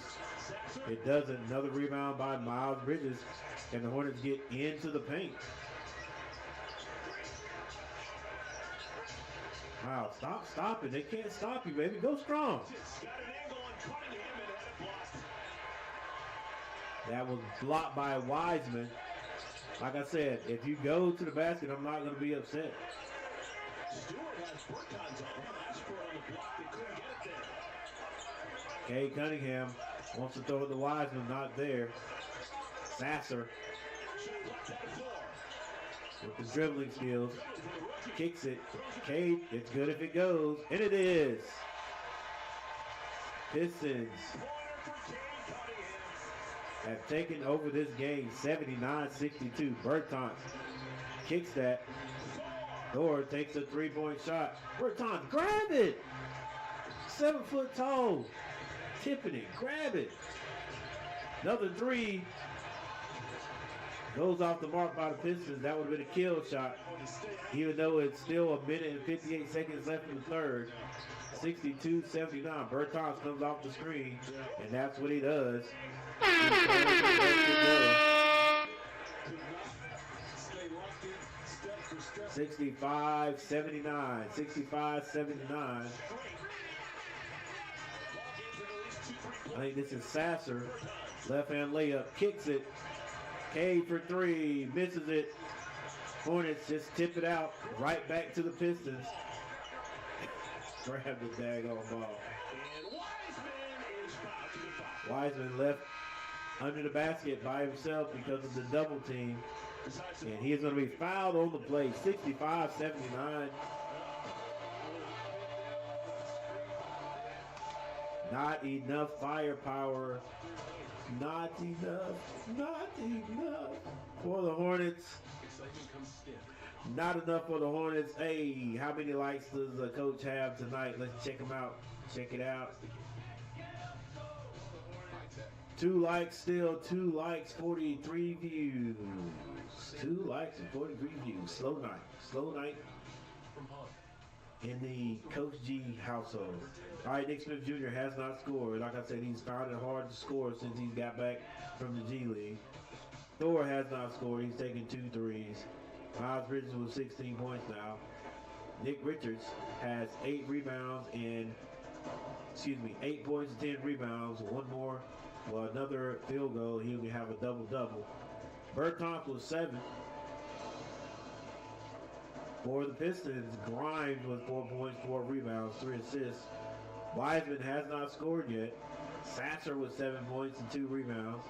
It doesn't. Another rebound by Miles Bridges. And the Hornets get into the paint. Wow, stop it. They can't stop you, baby. Go strong. That was blocked by Wiseman. Like I said, if you go to the basket, I'm not going to be upset. Kay Cunningham wants to throw it to Wiseman, not there. Sasser with the dribbling skills. Kicks it. Cade, it's good if it goes. And it is. Pistons have taken over this game 79-62. Bertans kicks that. Thor takes a three-point shot. Bertans, grab it. 7 foot tall. Tipping it. Grab it. Another three. Goes off the mark by the Pistons. That would have been a kill shot. Even though it's still a minute and 58 seconds left in the third. 62-79. Bertans comes off the screen, and that's what he does. 65-79. 65-79. I think this is Sasser. Left-hand layup. Kicks it. Cade for three. Misses it. Hornets just tip it out. Right back to the Pistons. Grab the daggone ball. Wiseman left under the basket by himself because of the double team. And he is going to be fouled on the play. 65-79. Not enough firepower. Not enough for the Hornets. Not enough for the Hornets. Hey, how many likes does the coach have tonight? Let's check him out. Check it out. 2 likes still. 2 likes, 43 views. 2 likes and 43 views. Slow night. Slow night in the Coach G household. All right, Nick Smith Jr. has not scored. Like I said, he's found it hard to score since he's got back from the G League. Thor has not scored. He's taken 2 threes. Miles Bridges with 16 points now. Nick Richards has 8 rebounds and, 8 points and 10 rebounds. One more, another field goal. He'll have a double-double. Bertans was 7. For the Pistons, Grimes with 4 points, 4 rebounds, 3 assists. Wiseman has not scored yet. Sasser with 7 points and 2 rebounds.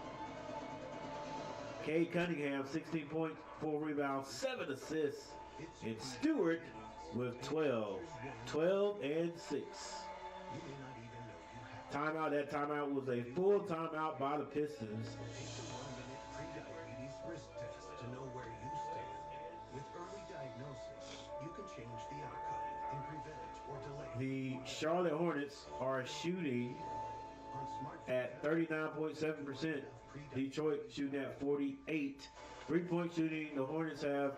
Cade Cunningham, 16 points, 4 rebounds, 7 assists. And Stewart with 12. 12 and 6. Timeout. That timeout was a full timeout by the Pistons. The Charlotte Hornets are shooting at 39.7%. Detroit shooting at 48. 3-point shooting, the Hornets have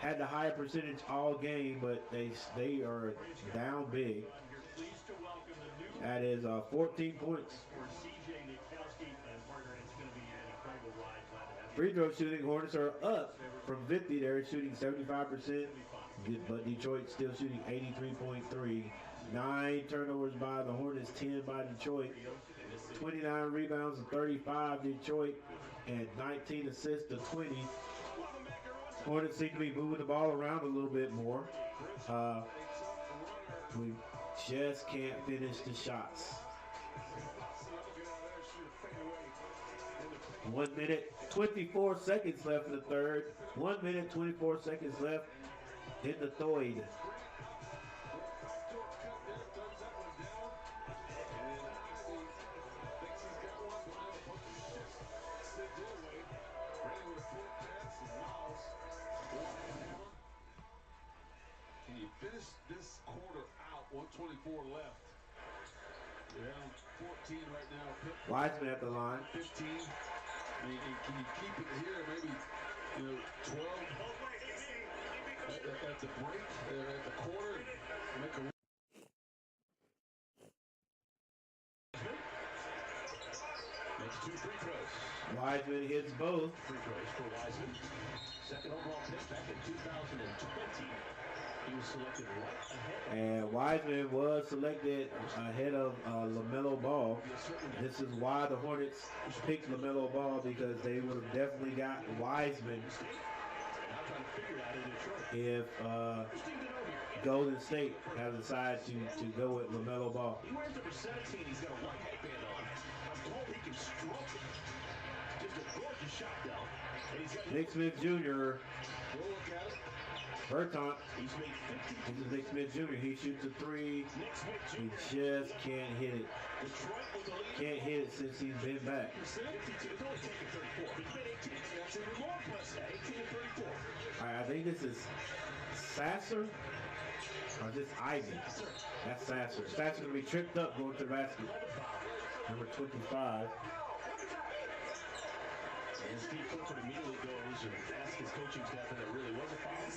had the higher percentage all game, but they are down big. That is 14 points. Free throw shooting, Hornets are up from 50. They're shooting 75%, but Detroit still shooting 83.3. 9 turnovers by the Hornets, 10 by Detroit. 29 rebounds to 35 Detroit, and 19 assists to 20. Hornets seem to be moving the ball around a little bit more. We just can't finish the shots. 1 minute, 24 seconds left in the third. 1 minute, 24 seconds left in the third. Can you finish this quarter out? 124 left. You're down 14 right now. Wiseman at the line. 15. I mean, can you keep it here? Maybe, 12 at the break, at the quarter, make a. Makes 2 free throws. Wiseman hits both. Free throws for Wiseman. Second overall pick back in 2020. He was selected right ahead. And Wiseman was selected ahead of LaMelo Ball. This is why the Hornets picked LaMelo Ball, because they would have definitely got Wiseman if Golden State had decided to go with LaMelo Ball. He wears number 17. He's got a white headband on. I'm told he can stroke it. Just a gorgeous shot, though. And he's got Nick Smith Jr. Berton. He's made 50. This is Nick Smith Jr. He shoots a 3. He just can't hit it. Can't hit it since he's been back. All right, I think this is Sasser. Or is this Ivy? That's Sasser. Sasser's going to be tripped up going to the basket. Number 25. And Steve Clifford immediately goes and asks his coaching staff if there really was a foul.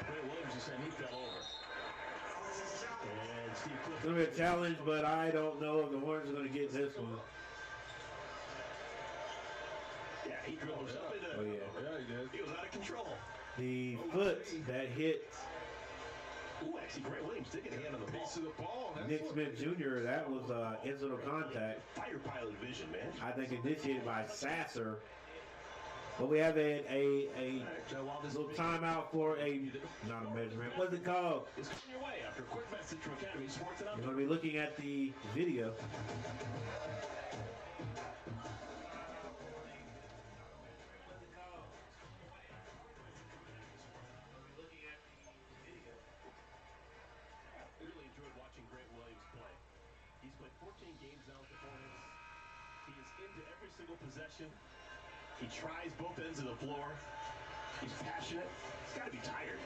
Ray Williams is saying he fell over. And Steve Clifford. It's going to be a challenge, but I don't know if the Hornets are going to get this one. Yeah, he dribbles up into. Oh, yeah. Yeah, he did. He was out of control. The foot that hit Ooh, actually, Ray Williams did get a hand on the ball. Piece of the ball. That's Nick what- Smith Jr., that was incidental contact. Fire pilot vision, man. I think initiated by Sasser. But we have a little timeout for not a measurement. What's it called? It's coming your way after a quick message from Academy Sports and We're going to be looking at the video. Really enjoyed watching Grant Williams play. He's played 14 games now with the Hornets. He is into every single possession. He tries both ends of the floor. He's passionate. He's got to be tired.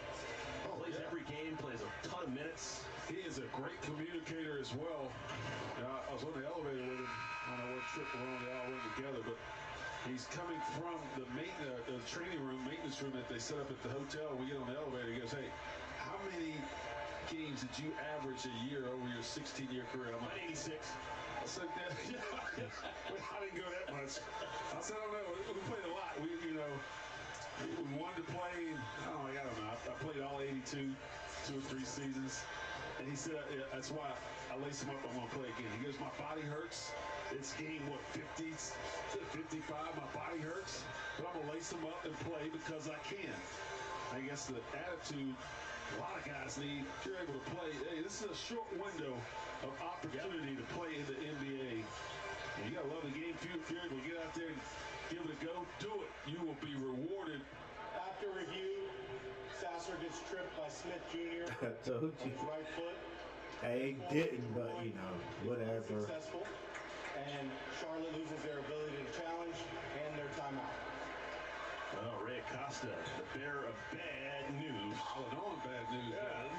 Plays every game, plays a ton of minutes. He is a great communicator as well. I was on the elevator with him on our trip around the all went together, but he's coming from the training room, maintenance room that they set up at the hotel. We get on the elevator, he goes, hey, how many games did you average a year over your 16-year career? I'm like, 86. I said, I didn't go that much. I said, I don't know. We played a lot. We wanted to play, I don't know. I played all 82, 2 or 3 seasons. And he said, that's why I laced him up. I'm going to play again. He goes, my body hurts. It's game, 50, 55. My body hurts. But I'm going to lace him up and play because I can. I guess the attitude a lot of guys need, if you're able to play, hey, this is a short window of opportunity to play in the NBA. And you got to love the game. If you're able to get out there and give it a go, do it. You will be rewarded. After review, Sasser gets tripped by Smith Jr. I told on you. his right foot. He didn't, but whatever. Successful. And Charlotte loses their ability to challenge and their timeout. Oh, Ray Acosta, the bearer of bad news. Oh, no bad news. Yeah.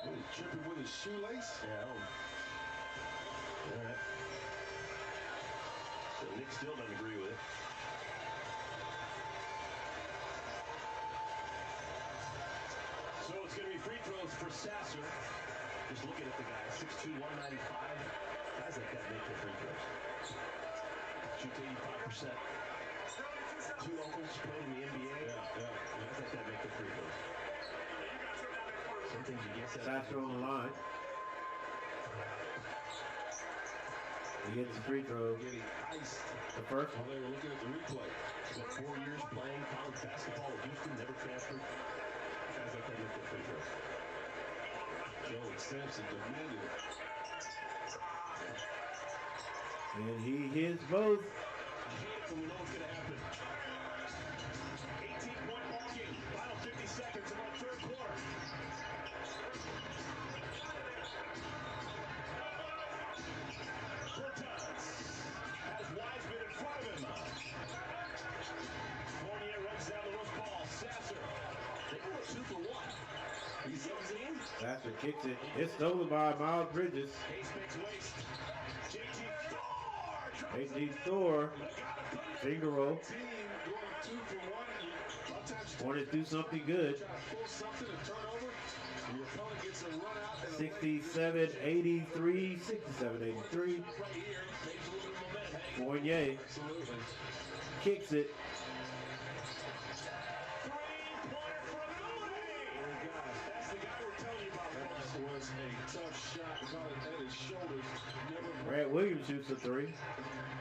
What, he tripping with his shoelace? Yeah. All right. So Nick still doesn't agree with it. So it's going to be free throws for Sasser. Just looking at the guy, 6'2", 195. Guys like that make their free throws. Shoot 85%. Two uncles playing in the NBA. Guys like that make their free throws. Some things you get set. Sasser on the line. He gets the free throw. Getting iced The first while they were looking at the replay. Spent 4 years playing college basketball at Houston, never transferred. Guys like that make their free throws. Joey Sampson demanded it. and he hits both. So we know what's going to happen. 18-point ball game. Final 50 seconds of our third quarter. Cortez has Wiseman in front of him. Fournier runs down the loose ball. Sasser. They go 2 for 1. He's 17. Sasser kicks it. It's stolen by Miles Bridges. Case makes waste. JT Thor. JT Thor. Finger roll. Team going 2 for 1. Sometimes you Hornets do something good. try to pull something and turn over. And your opponent gets a run out. And 67-83. 67-83. Right here. Makes a little bit of momentum. Fournier Absolutely. kicks it. Three-pointer from Moody. That's the guy we're telling you about, folks. That was a tough shot. Got it at his shoulders. Never Brad Williams shoots a three.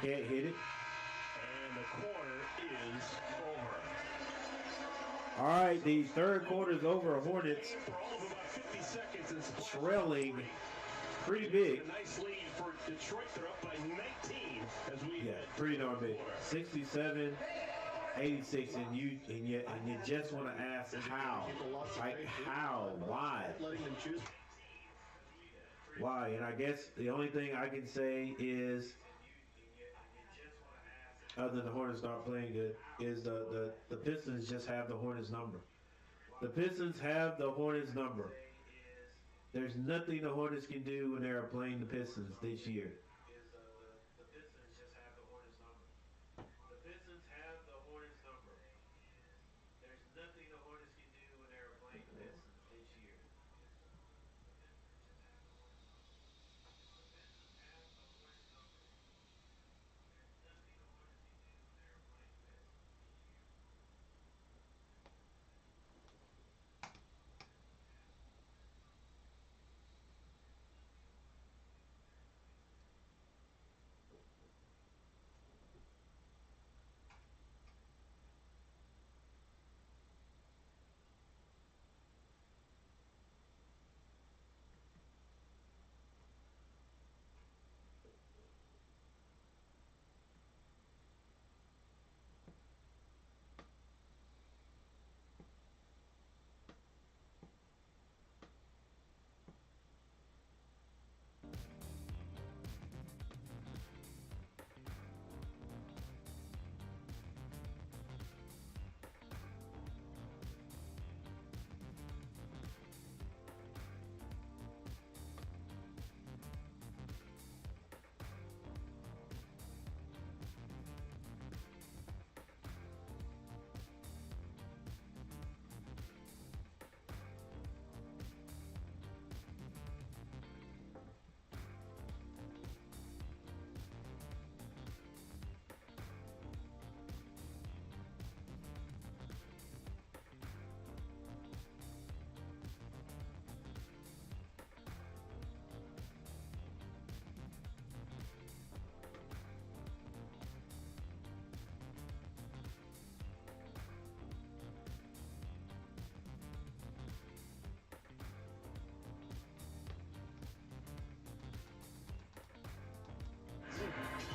Can't hit it. And the quarter is over. All right, the third quarter is over. Hornets For all of about 50 seconds and support. trailing pretty big. A nice lead for Detroit. They're up by 19 as we Yeah, head pretty to the darn big. quarter. 67-86, and you just want to ask how, like how, why, Letting them choose. why? And I guess the only thing I can say is, other than the Hornets not playing good, is the Pistons just have the Hornets number. The Pistons have the Hornets number. There's nothing the Hornets can do when they're playing the Pistons this year. The Pistons just have the Hornets number. The Pistons have the Hornets number. There's nothing the Hornets can do when they're playing the Pistons this year.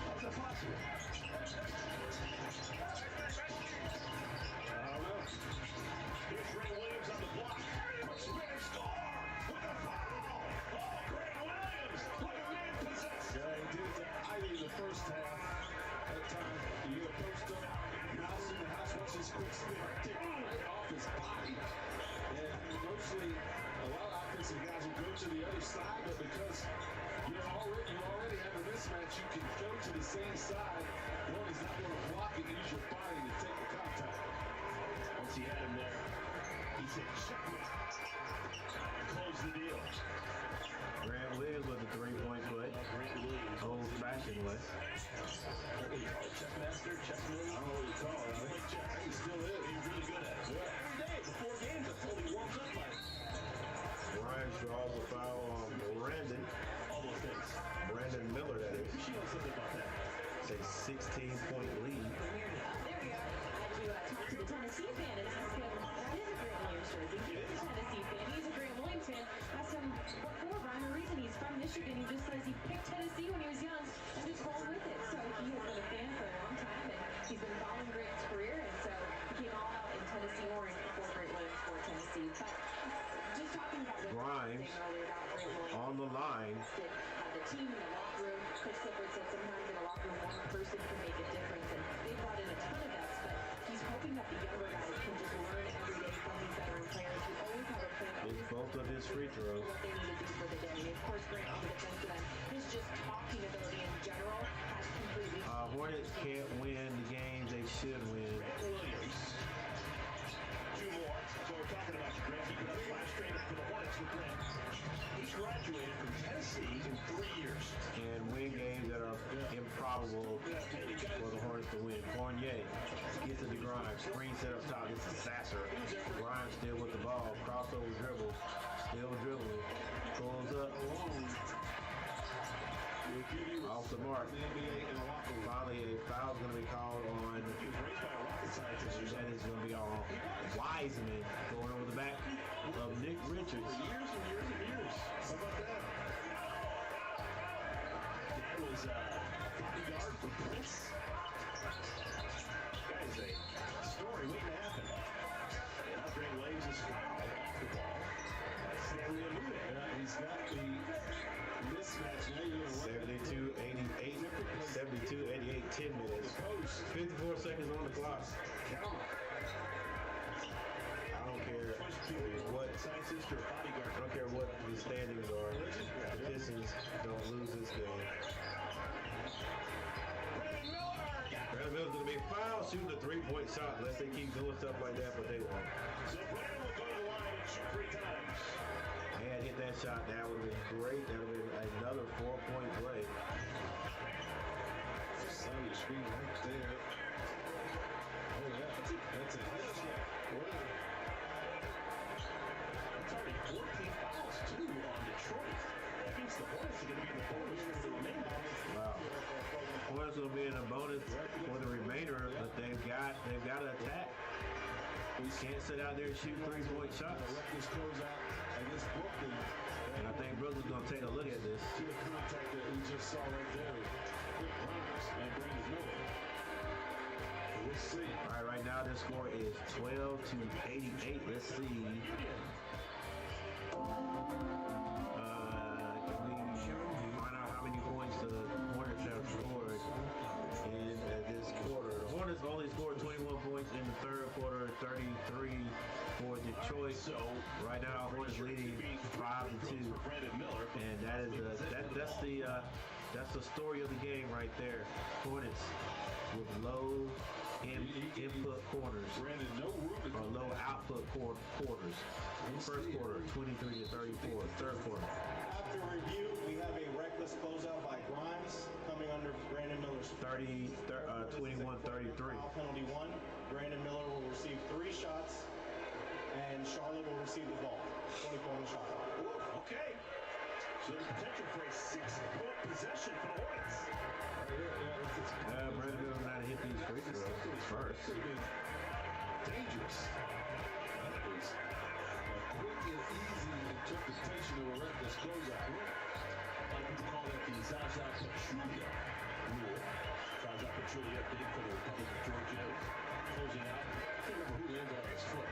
How's that possible? I don't know. Here's Ray Williams on the block. Quick spinning score with a foul. Oh, Grant Williams like a man possessed. Yeah, he did that highly in the first half. That time, you get a post up, mouse in the house, watch this quick spin, take right off his body. And mostly, a lot of offensive guys will go to the other side, but because you already have a mismatch, you can go to the same side. One he's not going to block it. Use your body to take the contact. Once he had him there, he said, checkmate. Close the deal. Grant Williams with the three-point play. Grant Williams. Old-fashioned way. What do you call it? Checkmaster? Checkmate? I don't know what you call it. I think he still is. He's really good at it. Yeah. Every day, before games, I told him he warms up by it. Ryan draws a foul on Brandon. All those things. Brandon Miller, that is. She knows something about that. It's a 16-point lead. There we are. I had to talk to the Tennessee fan and ask him, that is a Grant Williams jersey. He's a Tennessee fan. He's a Grant Williams fan. Asked him, what for, Ryan? The reason he's from Michigan. He just says he picked Tennessee when he was young and just rolled with it. So he has been a fan for a long time, and he's been following Grant's career, and so he came all out in Tennessee orange before Grant Williams for Tennessee. But just talking about what Grimes you were saying earlier about Grant Williams. on the line. The team in the locker room, Coach Clifford said sometimes in a locker room, one person can make a difference, and they brought in a ton of vets, but he's hoping that the younger guys can just learn every day from these veteran players who always have a plan. It's both of his free throws. What they need to do for the day. And of course, Grant on the defensive end, his just talking ability in general has completely. Hornets can't win the games they should win. Williams. Two more. So we're talking about Grant keeping up 5 straight for the Hornets with Grant. He graduated from Tennessee in 3 years. And win games that are improbable for the Hornets to win. Fournier gets to the Grimes. Screen set up top. This is Sasser. Grimes still with the ball. Crossover dribble. Still dribbling. Pulls up. Off the mark. Finally, a foul's going to be called on. That is going to be on Wiseman going over the back of Nick Richards. Years and years and years. How about that? That was bodyguard for Prince. That is a story waiting to happen. And now Grant Williams is fouled off the ball. That's Stanley Amude. Yeah, he's got the mismatch now. You're going to 72-88, 10 minutes. 54 seconds on the clock. I don't care what I don't care what the standings are. The Pistons don't lose this game. Brandon Miller's gonna be fouled shooting a 3-point shot unless they keep doing stuff like that, but they won't. So Brandon will go to the line and shoot 3 times. Man, hit that shot. That would have been great. That would have been another 4-point play. Sunny screen right there. Oh, yeah. That's a hit shot. It's already 14 fouls, too, on Detroit. That means the Hornets are going to be in the bonus for the remainder. Wow. Hornets will be in a bonus for the remainder, but they've got to attack. We can't sit out there and shoot 3-point shots. Let this close out against Brooklyn. And I think Brooklyn's going to take a look at this. See the contact that we just saw right there with Grimes and Brandon Miller. We'll see. All right, right now this score is 12-88. Let's see. Can we find out how many points the Hornets have scored in this quarter? The Hornets only scored 21 points in the third quarter, 33 for Detroit. So right now, Hornets leading 5-2, and that is that's the story of the game right there. Hornets with low input corners or low output quarters. First quarter, 23-34. Third quarter. After review, we have a reckless closeout by Grimes coming under Brandon Miller's 21-33. foul penalty 1. Brandon Miller will receive 3 shots, and Charlotte will receive the ball. 20-point shot. Okay. So there's potential for a 6-point possession for the Hornets. Brandon Miller not hit these free throws first. Dangerous. That was a quick and easy interpretation of a reckless closeout. A lot of people call that the Zaza Pachulia rule. Zaza Pachulia, big for the Republic of Georgia, closing out. I can't remember who landed on his foot.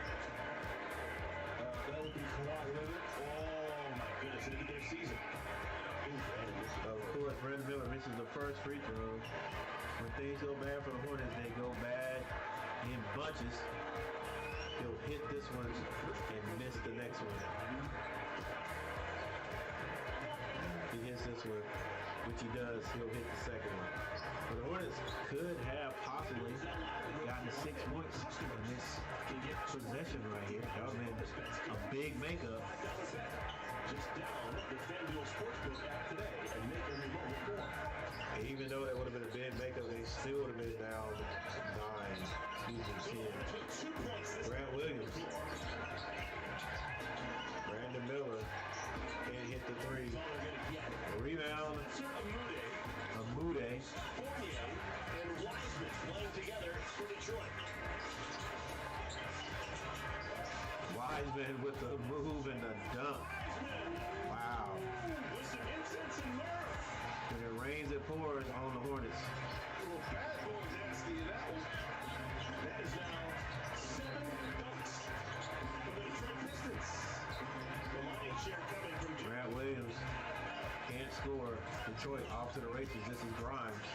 That would be Kawhi Leonard. Oh my goodness, look at their season. Of course, Brandon Miller misses the first free throw. When things go bad for the Hornets, they go bad in bunches. He'll hit this one and miss the next one. He hits this one which he does, he'll hit the second one. But the Hornets could have possibly gotten 6 points in this possession right here. That would have been a big makeup. Just down the FanDuel Sportsbook app today and make every moment more. Even though that would have been a big makeup, they still would have been down 9, 10. Grant Williams. Brandon Miller can't hit the three. Rebound. Amude. Fournier and Wiseman playing together for Detroit. Wiseman with the move and the dunk. Wow. With some incense and myrrh. When it rains, it pours on the Hornets. Well, bad boys asking you that one. That is now 7 dunks for the Detroit Pistons. The line share coming from Grant Williams can't score. Detroit off to the races. This is Grimes.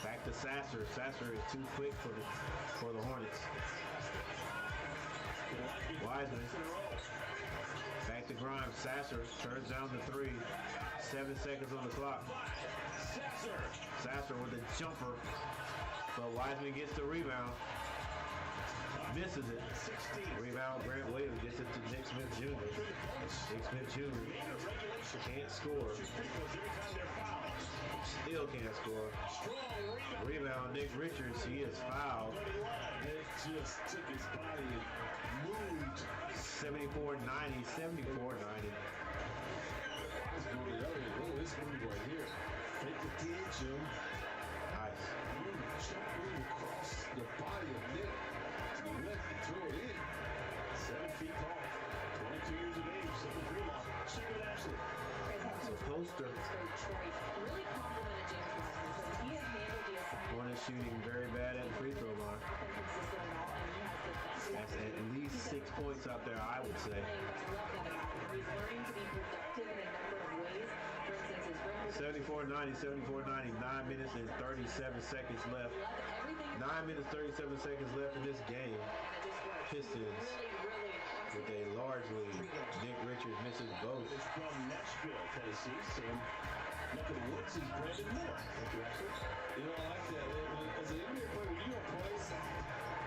Back to Sasser. Sasser is too quick for the Hornets. Wiseman. Back to Grimes. Sasser turns down the three. 7 seconds on the clock. Sasser with a jumper. But Wiseman gets the rebound. Misses it. Rebound, Grant Williams gets it to Nick Smith Jr. Nick Smith Jr. can't score. Still can't score. Rebound, Nick Richards. He is fouled. It just took his body and moved. 74-90, 74-90. Let's go the other way. Oh, this move right here. Take the pitch, Jim. Nice. Move across the body of Nick to the left and throw it in. 7 feet tall, 22 years of age, 7'3" long. Check it Ashley. It's a poster. Really complimented James Wiseman because he has handled the assignment. Hornets shooting very bad at the free throw line. That's at least 6 points out there, I would say. He's learning to be productive in a number of ways. For instance, 74-90, 9 minutes and 37 seconds left. 9 minutes, 37 seconds left in this game. Pistons with a large lead. Nick Richards misses both. It's from Nashville, Tennessee. Same neck of the woods is Brandon Moore. Thank you, Ashley. You know, I like that. As an NBA player, when you don't play,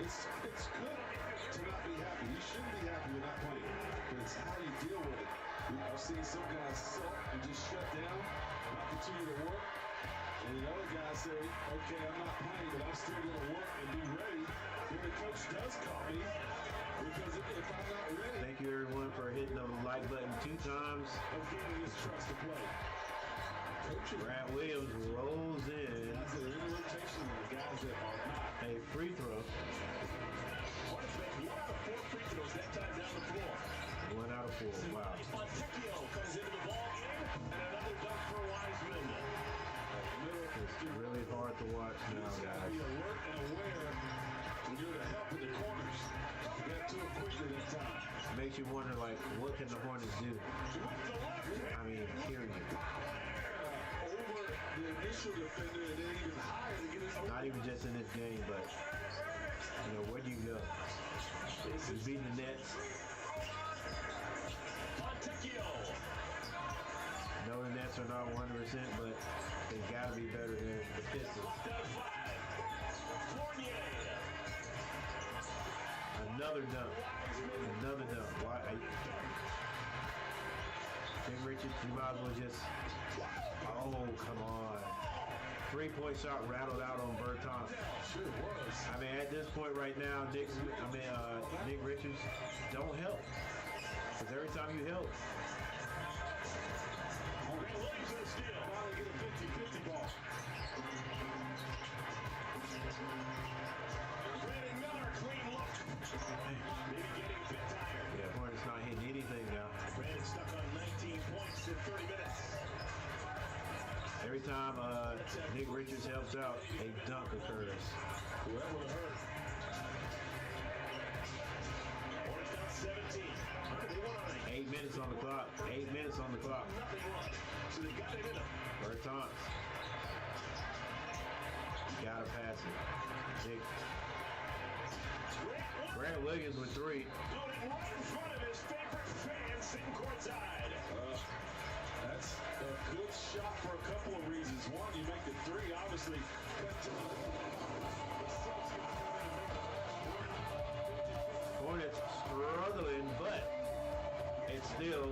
it's good to not be happy. You shouldn't be happy when not playing. But it's how you deal with it. I've seen some guys suck and just shut down, not continue to work. And the other guys say, okay, I'm not playing, but I'm still going to work and be ready when the coach does call me. Because if I'm not ready, Thank you everyone for hitting the like button 2 times. I'm getting his trust to play. Grant Williams rolls in. Guys that are in rotation and the guys that are not. A free throw. Hornets make 1 out of 4 free throws that time down the floor. 1 out of 4. Wow. Fontecchio comes into the ball game, and another dunk for Wiseman. It's really hard to watch now, guys. Be alert and aware when you're to help in the corners. You got to it quickly that time. It makes you wonder, like, what can the Hornets do? I mean, period. Over the initial defender and then even higher to get his own. Not even just in this game, but, you know, where do you go? He's beating the Nets. Fontecchio. No, the Nets are not 100%, but they got to be better than the Pistons. Another dunk. Another dunk. Why? Nick Richards, you might as well just... Oh, come on. 3-point shot rattled out on Bertans. Sure was. I mean, at this point right now, Nick Richards, don't help. Because every time you help, Finally get a 50-50 ball. Brandon Miller, clean look. Maybe getting a bit tired. yeah, Hornets not hitting anything now. Brandon stuck on 19 points in 30 minutes. Every time Nick Richards helps out, a dunk occurs. Well, that would have hurt. Hornets down 17. They won on 8 minutes on the clock. 8 minutes on the clock. nothing wrong. So they got it in them. Bertans. Gotta pass it. Nick. Grant Williams with 3. Loaded right in front of his favorite fans sitting courtside. That's a good shot for a couple of reasons. One, you make the three, obviously. Hornets struggling, but it's still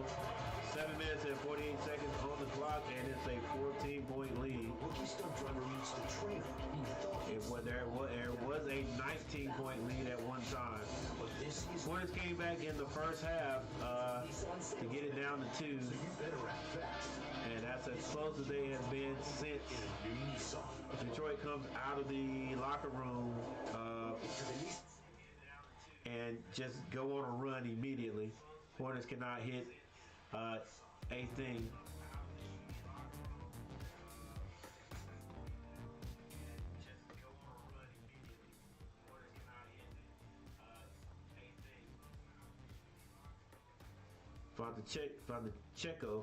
7 minutes and 48 seconds on the clock, and it's a 14-point lead. There was a 19-point lead at one time. Hornets came back in the first half to get it down to 2, and that's as close as they have been since Detroit comes out of the locker room and just go on a run immediately. Hornets cannot hit a thing.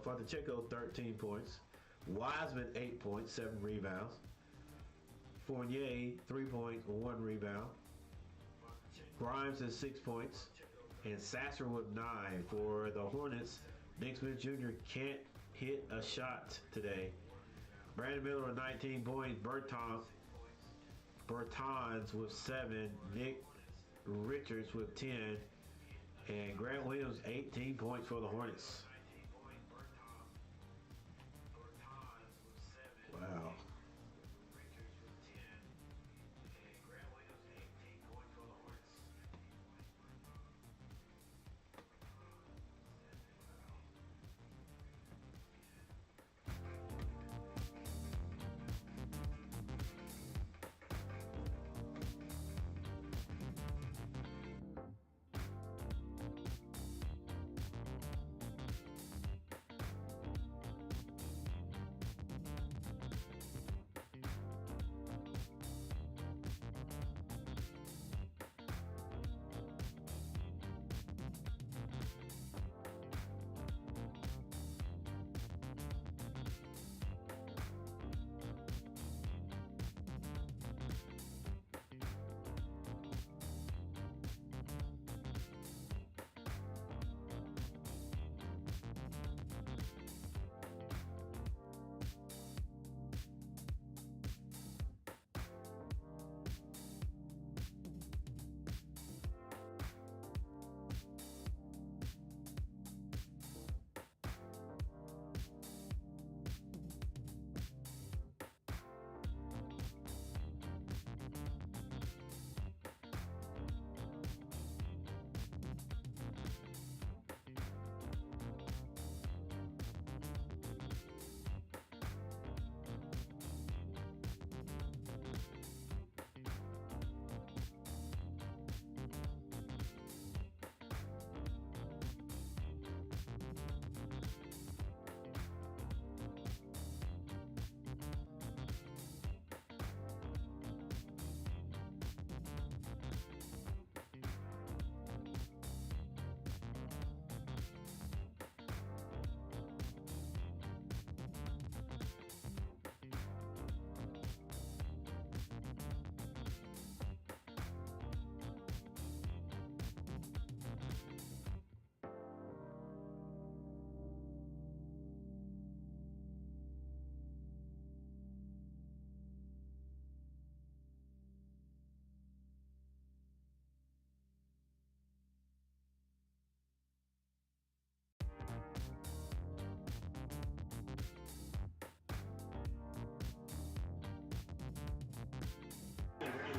Fonseca, 13 points. Wiseman, 8 points, 7 rebounds. Fournier, 3 points, 1 rebound. Grimes has 6 points. And Sasser with 9 for the Hornets. Nick Smith Jr. can't hit a shot today. Brandon Miller with 19 points. Bertans with 7. Nick Richards with 10. And Grant Williams, 18 points for the Hornets. Wow.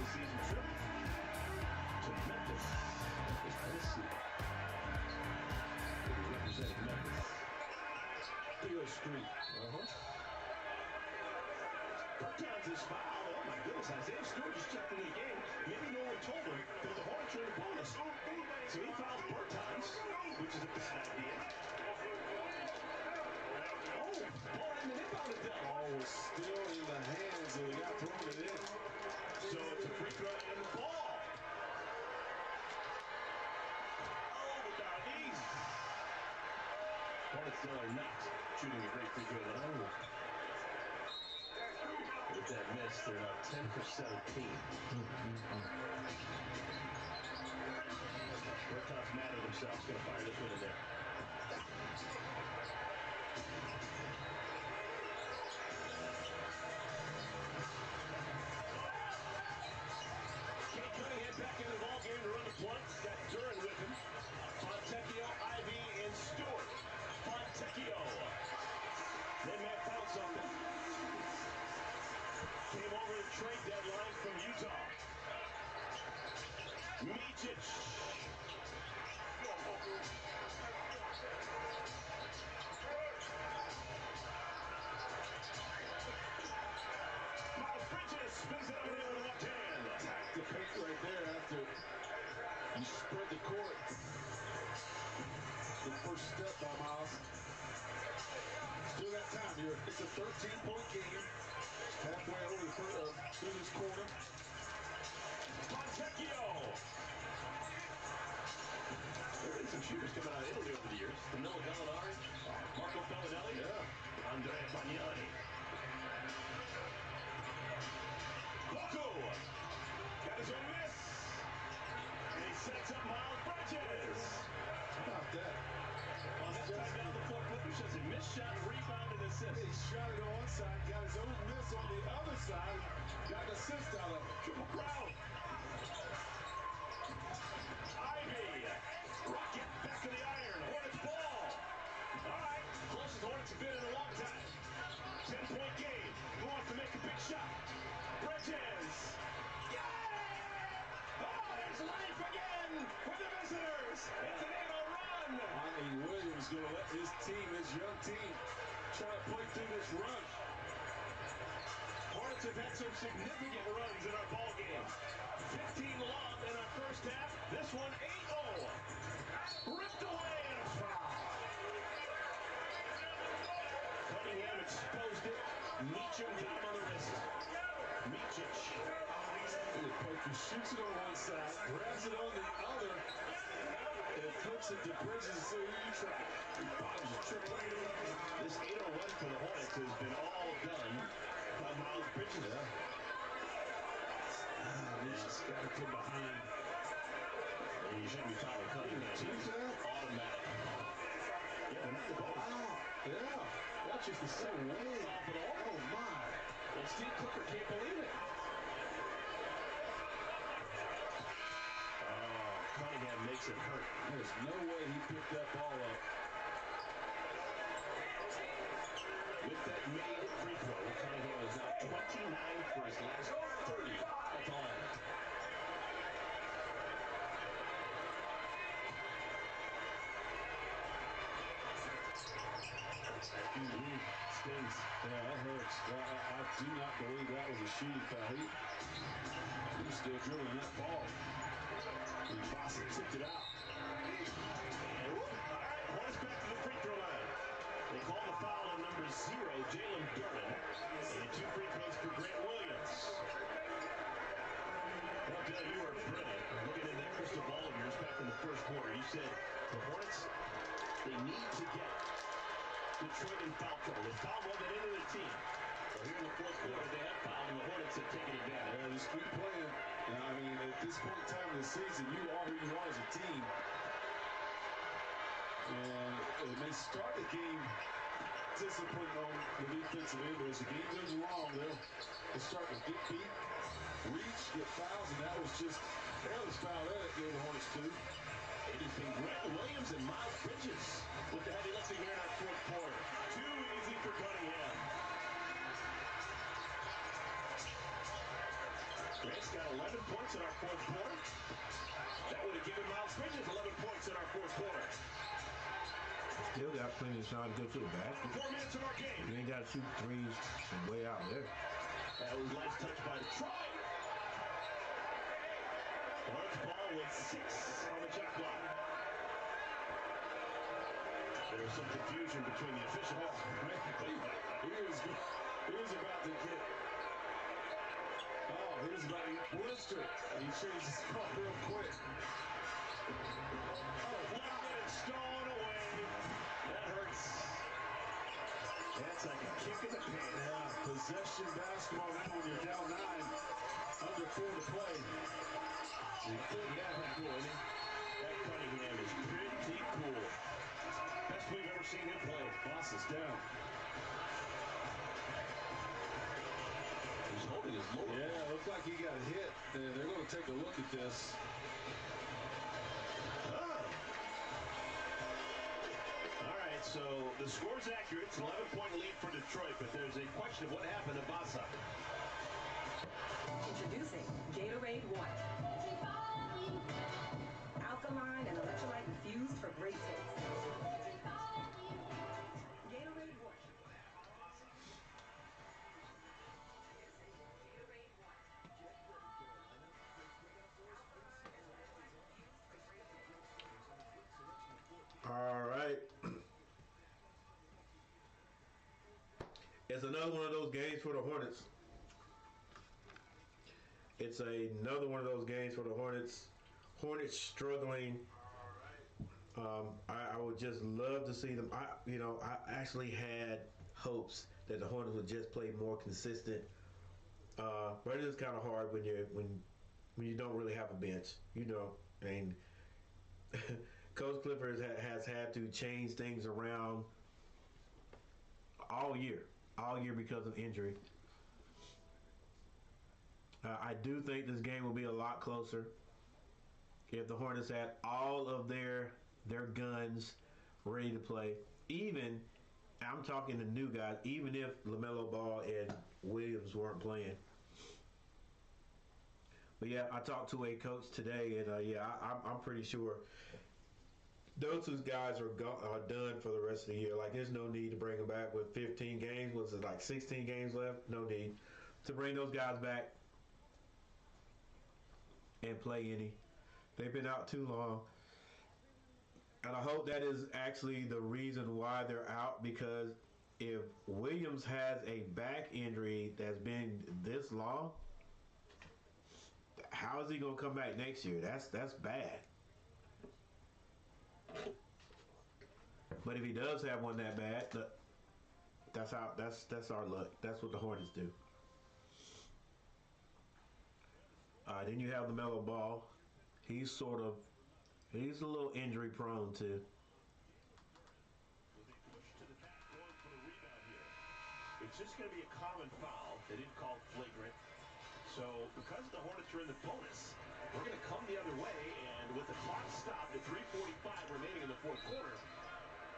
Season trip to Memphis. This year. It was representing Memphis. Theo Street. Bertans is fouled. Oh my goodness, Isaiah Stewart just checked in the game. Maybe no one told him that the Hornets are in the bonus. So he fouls Bertans, which is a bad idea. Oh, ball in the inbound attempt. Ball was still in the hands, and he got thrown it in. So it's a free throw and the ball. Oh, the Darnies. Hornets still are not shooting a great free throw line. With that miss, they're now 10 for 17. Bertans mad at himself. He's going to fire this one in there. spread the court. The first step by Miles. Still got time here. It's a 13-point game. Halfway over through this quarter. Montecchio. There have been some shooters coming out of Italy over the years. Danilo Gallinari, Marco Bellinelli, Andrea Bagnani. Boko got his own miss. And he sets up Miles Bridges. How about that? On that time down the floor, Clippers has a missed shot, rebound, and assist. He shot it on one side, got his own miss on the other side, got an assist out of it. Triple crown. Ivy. Rocket back in the iron. Hornets ball. All right. Closest Hornets have been in a long time. 10-point game. Who wants to make a big shot? Bridges. Yeah! Oh, there's life again for the visitors. It's an 8-0 run. I mean, Williams going to let his team, his young team, try to play through this run. Hornets have had some significant runs in our ball game. 15 lost in our first half. This one 8-0. Ripped away and a foul. Cunningham exposed it. Meacham got him on the wrist. Meachich. Parker shoots it on one side, grabs it on the other, and flips it to Bridges. So you try. Bottoms a triple. This 8-0 run for the Hornets has been all done by Miles Bridges. He's got to come behind. And you shouldn't be fouling Cunningham. Automatic. Yeah, but not the ball. Yeah, that's just the same way. Oh, my. And Steve Clifford can't believe it. Oh, Cunningham makes it hurt. There's no way he picked that ball up. With that made free throw, Cunningham is now 29 for his last 30 at the line. Stings. Yeah, that hurts. I do not believe that was a shooting foul. He was still dribbling that ball. And Foster tipped it out. And whoop, all right, Hornets back to the free throw line. They call the foul on number 0, Jalen Duran, and 2 free throws for Grant Williams. Well, Bill, you were brilliant. Looking in that crystal ball of yours back in the first quarter, you said the Hornets, they need to get Detroit in foul trouble. They foul more than any other team. So here in the fourth quarter, they have fouled, and the Hornets have taken advantage. Yeah, just keep playing. And I mean, at this point in time of the season, you are who you are as a team. And it may start the game disciplined on the defensive end, but as the game goes along, they'll start to get beat, reach, get fouls, and that was just careless foul there that gave the Hornets 2. It has been Grant Williams and Miles Bridges with the heavy lifting here in our fourth quarter. Too easy for Cunningham. Grant's got 11 points in our fourth quarter. That would have given Miles Bridges 11 points in our fourth quarter. Still got plenty of time to go to the basket. 4 minutes of our game. You ain't got to shoot threes from way out there. That was nice touch by Detroit. Hornets ball with 6 on the shot clock. There was some confusion between the officials. He was about to get. Oh, he was about to get blistered. And he changed his spot real quick. Oh, wow. And stolen away. That hurts. That's like a kick in the pants. Yeah, possession basketball now when you're down 9, under 4 to play. Yeah, cool, isn't he? That Cunningham is pretty cool. Best we've ever seen him play. Boss is down. He's holding his lower. Yeah, looked like he got hit. They're going to take a look at this. All right, so the score's accurate. It's an 11-point lead for Detroit, but there's a question of what happened to Bassa. Introducing Gatorade White. Alkaline and electrolyte infused for great taste. Gatorade White. It's another one of those games for the Hornets. It's another one of those games for the Hornets. Hornets struggling. I would just love to see them. I actually had hopes that the Hornets would just play more consistent. But it is kind of hard when you don't really have a bench, and Coach Clifford has had to change things around all year because of injury. I do think this game will be a lot closer if the Hornets had all of their guns ready to play. Even, I'm talking to new guys, even if LaMelo Ball and Williams weren't playing. But yeah, I talked to a coach today, and I'm pretty sure those two guys are done for the rest of the year. Like, there's no need to bring them back with 15 games. Was it like 16 games left? No need to bring those guys back and play any. They've been out too long. And I hope that is actually the reason why they're out, because if Williams has a back injury that's been this long, how is he going to come back next year? That's bad. But if he does have one that bad, that's our luck. That's what the Hornets do. Then you have LaMelo Ball. He's a little injury prone too. It's just going to be a common foul. They didn't call flagrant. So because the Hornets are in the bonus, we're going to come the other way, and with the clock stopped at 3:45 remaining in the fourth quarter,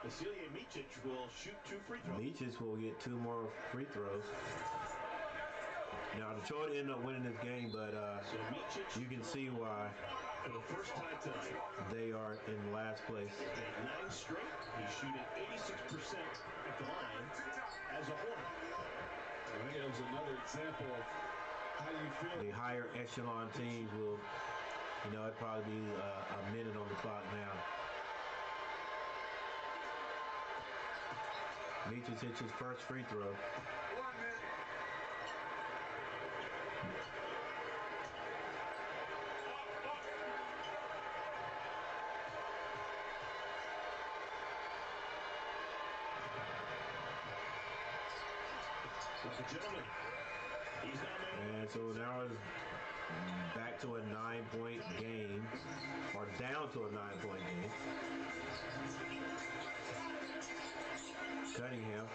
Vasilije Micic will shoot 2 free throws. Micic will get 2 more free throws. Now Detroit ended up winning this game, but you can see why. For the first time tonight, they are in last place. 9 straight. He's shooting 86% at the line as a Hornet. I think it was another example of how you feel. The higher echelon teams will, it'd probably be a minute on the clock now. Micic hits his first free throw. 1 minute. Gentlemen, he's not and so now it's back to a 9-point game, or down to a 9-point game. Cunningham.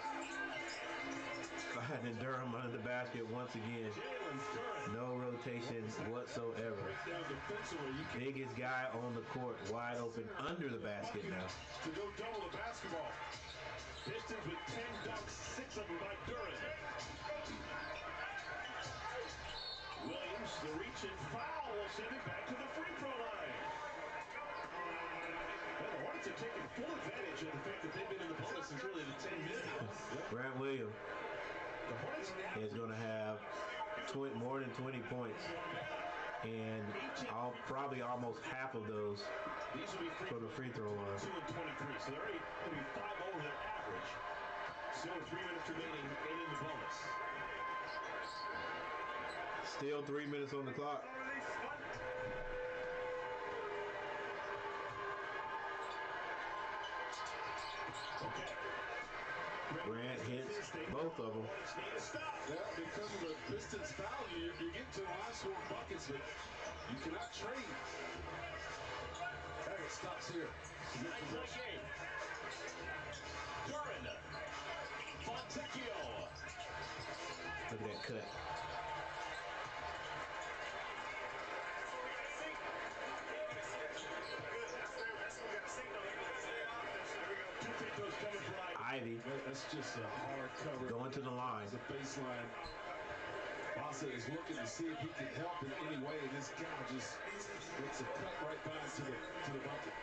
And Durham under the basket once again. No rotation whatsoever. Biggest guy on the court, wide open under the basket now. To go double the basketball. Pistons with 10 dunks, 6 of them by Durham. Williams, the reach and foul will send it back to the free throw line. Well, the Hornets have taken full advantage of the fact that they've been in the bonus since really the 10 minutes. Grant Williams is going to have more than 20 points, and probably almost half of those for the free throw line. 2 and 23, so they're already going to be 5 over their average. Still 3 minutes remaining, 8 in the bonus. Still 3 minutes on the clock. Grant hits both of them. Yeah, because of the Pistons foul, you get to the line scoring buckets, but you cannot trade. That stops here. 9-point game. Duran. Fontecchio. Look at that cut. Ivy. That's just a hard cover. Going to the line. It's a baseline. Bossa is looking to see if he can help in any way. This guy just gets a cut right by to the bucket.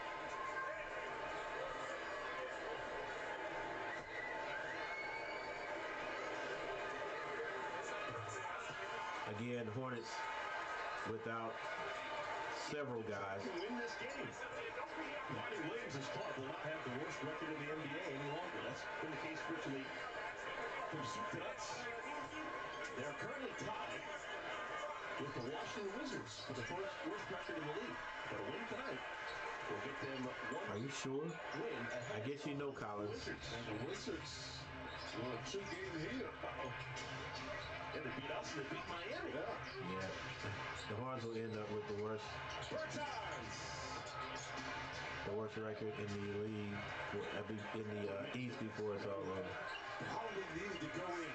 Again, Hornets without several guys. Win this game. Monty Williams' club will not have the worst record in the NBA any longer. That's been the case virtually from soup to nuts. They're currently tied with the Washington Wizards for the worst record in the league. But a win tonight will get them one. Are you sure? Win. I guess you know, Collins. And the Wizards won a 2-game here. And they beat us and they beat Miami. Yeah. The Hornets will end up with the worst record in the league, in the East before it's all over. How they needed to go in.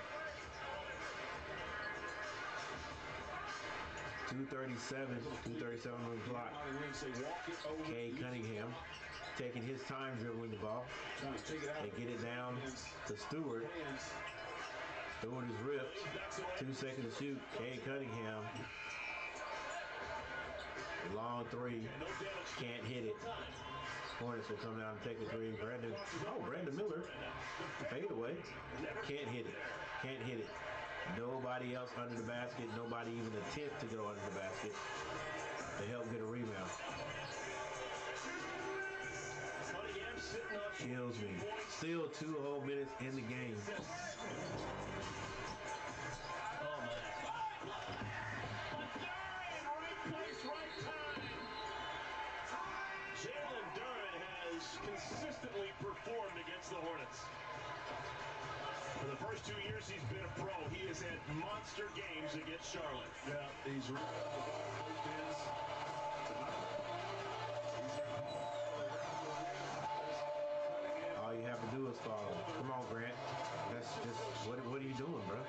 2:37 on the clock. Cade Cunningham taking his time dribbling the ball. They get it down to Stewart. Stewart is ripped. 2 seconds to shoot. Cade Cunningham. Long three. Can't hit it. Hornets will come down and take the three. Brandon Miller. Fade away. Can't hit it. Can't hit it. Nobody else under the basket. Nobody even attempt to go under the basket to help get a rebound. Kills me. Still 2 whole minutes in the game. Jalen Duren has consistently performed against the Hornets. For the first 2 years he's been a pro, he has had monster games against Charlotte. Yeah, he's really All you have to do is follow. Come on, Grant. That's just what are you doing, bro?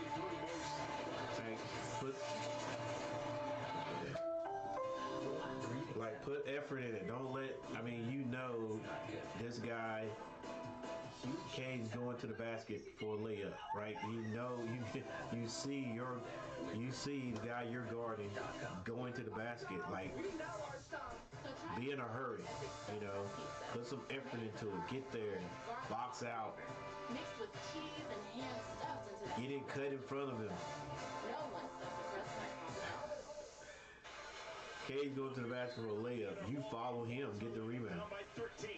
Put effort in it. Don't let. This guy. Cade's going to the basket for a layup, right? You see the guy you're guarding going to the basket. Like, be in a hurry, put some effort into it. Get there, box out. Mixed with cheese and ham stuffed into that. You didn't cut in front of him. No one stuffed the rest of my coffee. Cade's going to the basket for a layup. You follow him, get the rebound. Down by 13.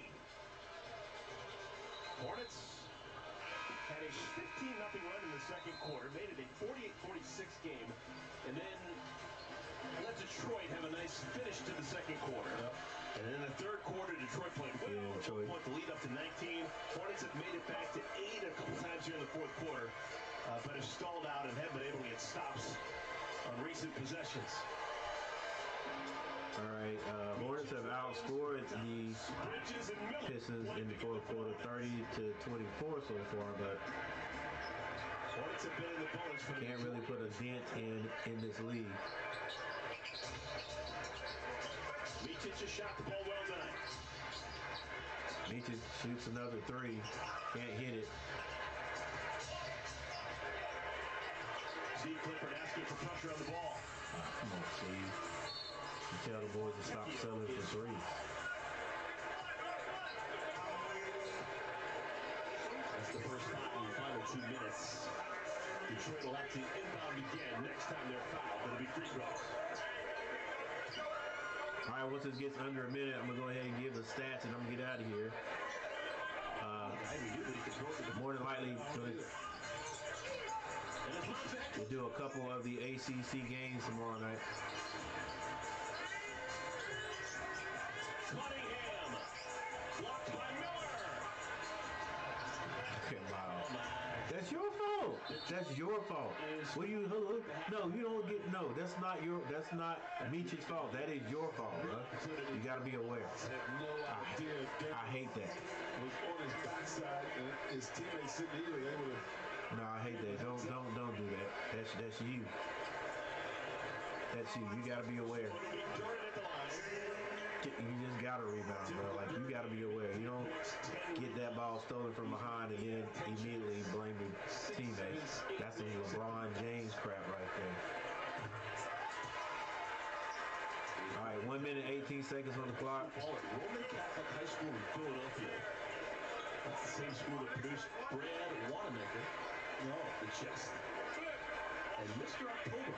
Hornets had a 15-0 run in the second quarter, made it a 48-46 game, and then let Detroit have a nice finish to the second quarter. And then in the third quarter, Detroit played well. Point the lead up to 19. Hornets have made it back to 8 a couple times here in the fourth quarter, but have stalled out and have been able to get stops on recent possessions. All right, Hornets have outscored the Pistons in the fourth quarter, 30-24 so far, but Hornets have been in the bonus for can't really put a dent in this league. Micic has shot the ball well tonight. Micic shoots another three, can't hit it. Steve Clifford asking for pressure on the ball. Come on, Steve. You tell the boys to stop selling for three. That's the first foul in the final 2 minutes. Detroit will have to inbound again. Next time they're fouled, it'll be free throws. All right, once this gets under a minute, I'm going to go ahead and give the stats and I'm going to get out of here. More than likely, we'll do a couple of the ACC games tomorrow night. Cunningham, blocked by Miller. Wow. That's your fault. That's your fault. What do you? No, you don't get. No, that's not Micic's fault. That is your fault, bro. You got to be aware. I hate that. Was on his backside and his teammates sitting here able to. No, I hate that. Don't do that. That's you. That's you. You got to be aware. You just got to rebound, bro. Like, you got to be aware. You don't get that ball stolen from behind and then immediately blame your teammates. That's some LeBron James crap right there. All right, 1 minute, 18 seconds on the clock. Roman Catholic High School in Philadelphia. That's the same school that produced Brad Wanamaker. No, the chest. And Mr. October.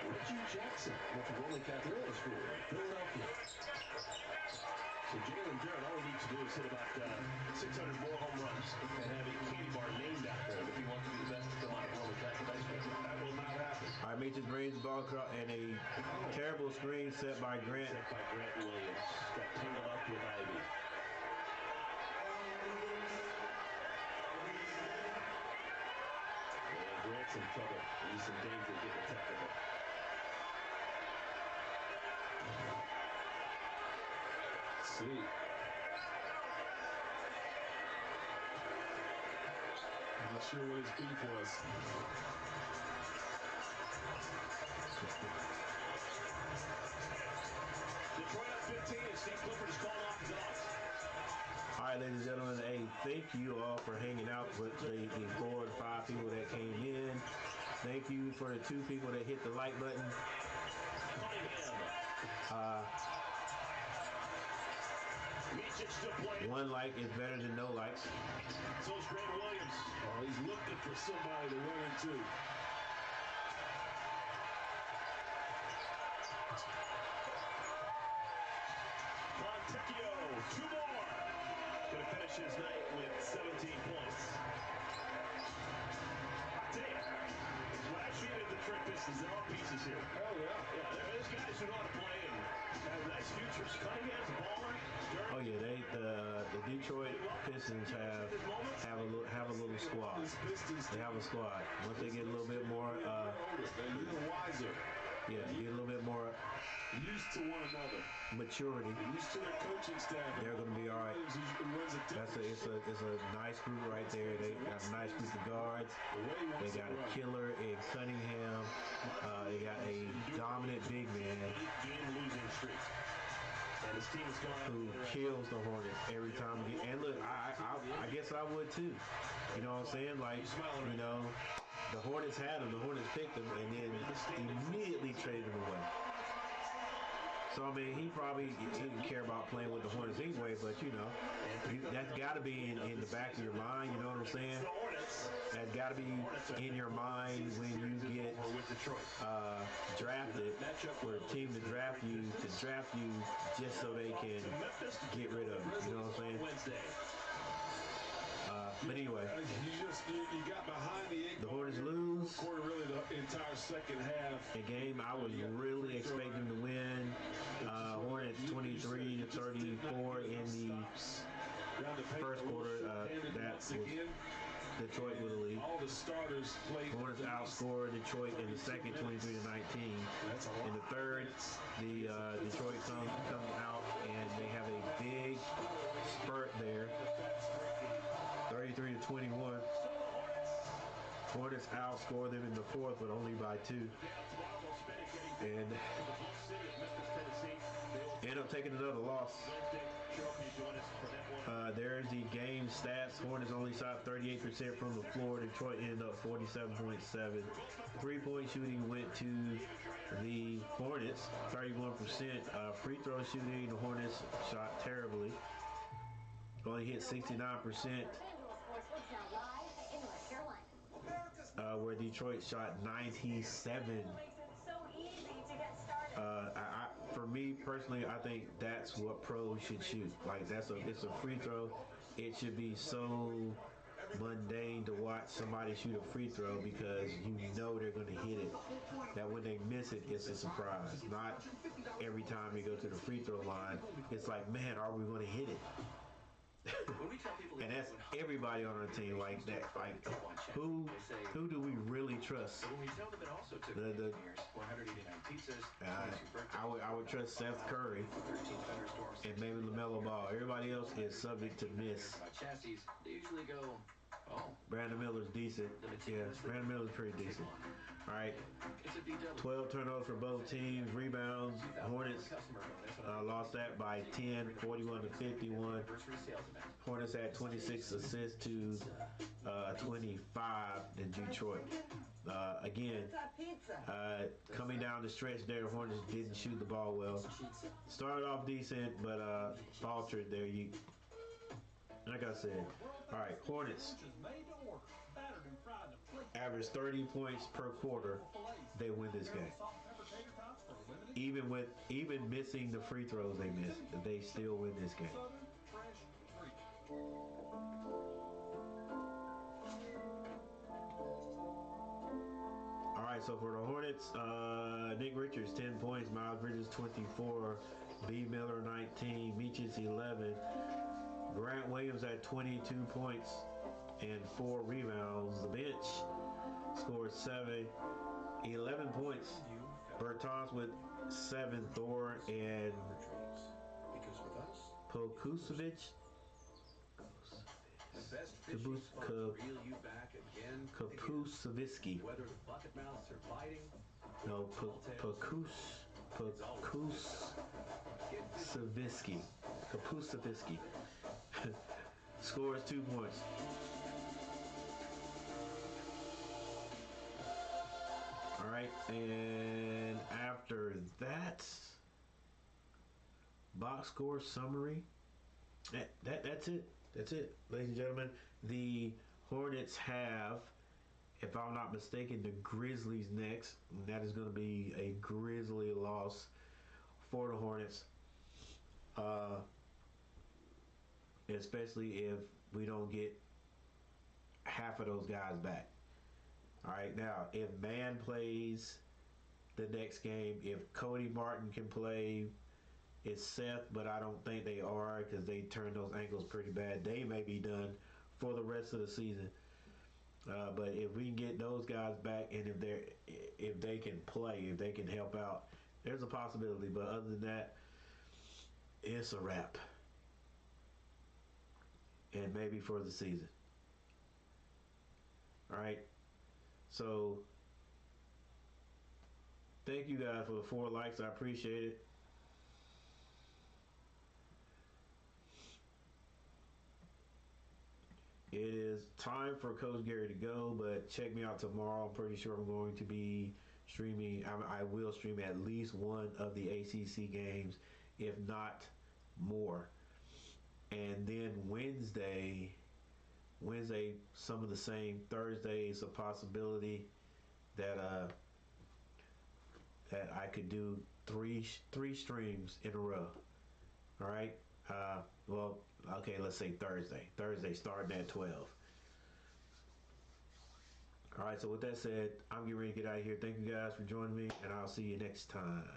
Reggie Jackson went to Roman Catholic School in Philadelphia. So Jalen Jarrett, all he needs to do is hit about 600 more home runs and have a candy bar named after him if he wants to be the best to come out of Roman Catholic High School. That will not happen. All right, Mitchell brings the ball across, and a terrible screen set by Grant. Set by Grant Williams. Got tangled up with Ivy. And Grant's in trouble. He's in danger of getting technical. See. I'm not sure what his beef was. Detroit up 15, and Steve Clifford is called off his off. All right, ladies and gentlemen, hey, thank you all for hanging out with the 4 or 5 people that came in. Thank you for the 2 people that hit the like button. One like is better than no likes. So is Grant Williams. Oh, he's looking for somebody to run into. Fontecchio, 2 more. Gonna finish his night with 17 points. I tell you, when I see the Detroit Pistons, there are pieces here. Oh, yeah. Yeah, there's guys who know how to play and have nice futures. Cunningham's a baller. Oh yeah, the Detroit Pistons have a little squad. They have a squad. Once they get a little bit more, they're a little wiser. yeah, get a little bit more Used to one another. maturity, Used to their coaching staff. they're gonna be all right. It's a nice group right there. They got a nice group of guards. They got a killer in Cunningham. They got a dominant big man Game losing streak. And his team is going who kills the Hornets every time. And look, I guess I would too. You know what I'm saying? Like, you know, the Hornets had him. The Hornets picked him, and then immediately traded him away. So, I mean, he didn't care about playing with the Hornets anyway, but, you know, that's got to be in the back of your mind, you know what I'm saying? That's got to be in your mind when you get drafted, for a team to draft you just so they can get rid of you, you know what I'm saying? But anyway, you got behind the Hornets lose. Quarter, really the entire second half. A game I was really expecting to win. Hornets 23-34 in the first quarter. That was Detroit with the lead. All the starters played. Hornets outscored Detroit in the second 23-19. In the third, the Detroit comes out and they have a big spurt there. 33-21. Hornets outscored them in the fourth, but only by 2. And end up taking another loss. There's the game stats. Hornets only shot 38% from the floor. Detroit ended up 47.7. 3-point shooting went to the Hornets, 31%. Free throw shooting, the Hornets shot terribly. Only hit 69%. Where Detroit shot 97. For me personally, I think that's what pros should shoot. Like it's a free throw. It should be so mundane to watch somebody shoot a free throw because you know they're going to hit it. That when they miss it, it's a surprise. Not every time you go to the free throw line, it's like, man, are we going to hit it? And that's everybody on our team like that. Like, who do we really trust? I would trust Seth Curry and maybe LaMelo Ball. Everybody else is subject to miss. Brandon Miller's decent. Yeah, Brandon Miller's pretty decent. All right, 12 turnovers for both teams. Rebounds, Hornets lost that by 10, 41-51. Hornets had 26 assists to 25 in Detroit. Again, coming down the stretch there, Hornets didn't shoot the ball well. Started off decent, but faltered there. Like I said, all right, Hornets average 30 points per quarter. They win this game. even missing the free throws they missed, they still win this game. All right, so for the Hornets, Nick Richards 10 points, Miles Bridges 24, B. Miller 19, Meaches 11, Grant Williams at 22 points and 4 rebounds. The bench scored 11 points. Bertans with 7, Thor and Pokusevich. Kapusevsky. No, Pokusevsky. Kapusevsky. Scores 2 points. All right, and after that, box score summary. That's it. That's it, ladies and gentlemen. The Hornets have, if I'm not mistaken, the Grizzlies next. And that is going to be a grisly loss for the Hornets, especially if we don't get half of those guys back. All right, now, if Mann plays the next game, if Cody Martin can play, it's Seth, but I don't think they are because they turned those ankles pretty bad. They may be done for the rest of the season. But if we can get those guys back, and if they can play, if they can help out, there's a possibility. But other than that, it's a wrap. And maybe for the season. All right. So, thank you guys for the 4 likes. I appreciate it. It is time for Coach Gary to go, but check me out tomorrow. I'm pretty sure I'm going to be streaming. I will stream at least one of the ACC games, if not more. And then Wednesday, some of the same. Thursday is a possibility that I could do three streams in a row. All right. Well, okay. Let's say Thursday. Thursday starting at 12. All right. So with that said, I'm getting ready to get out of here. Thank you guys for joining me, and I'll see you next time.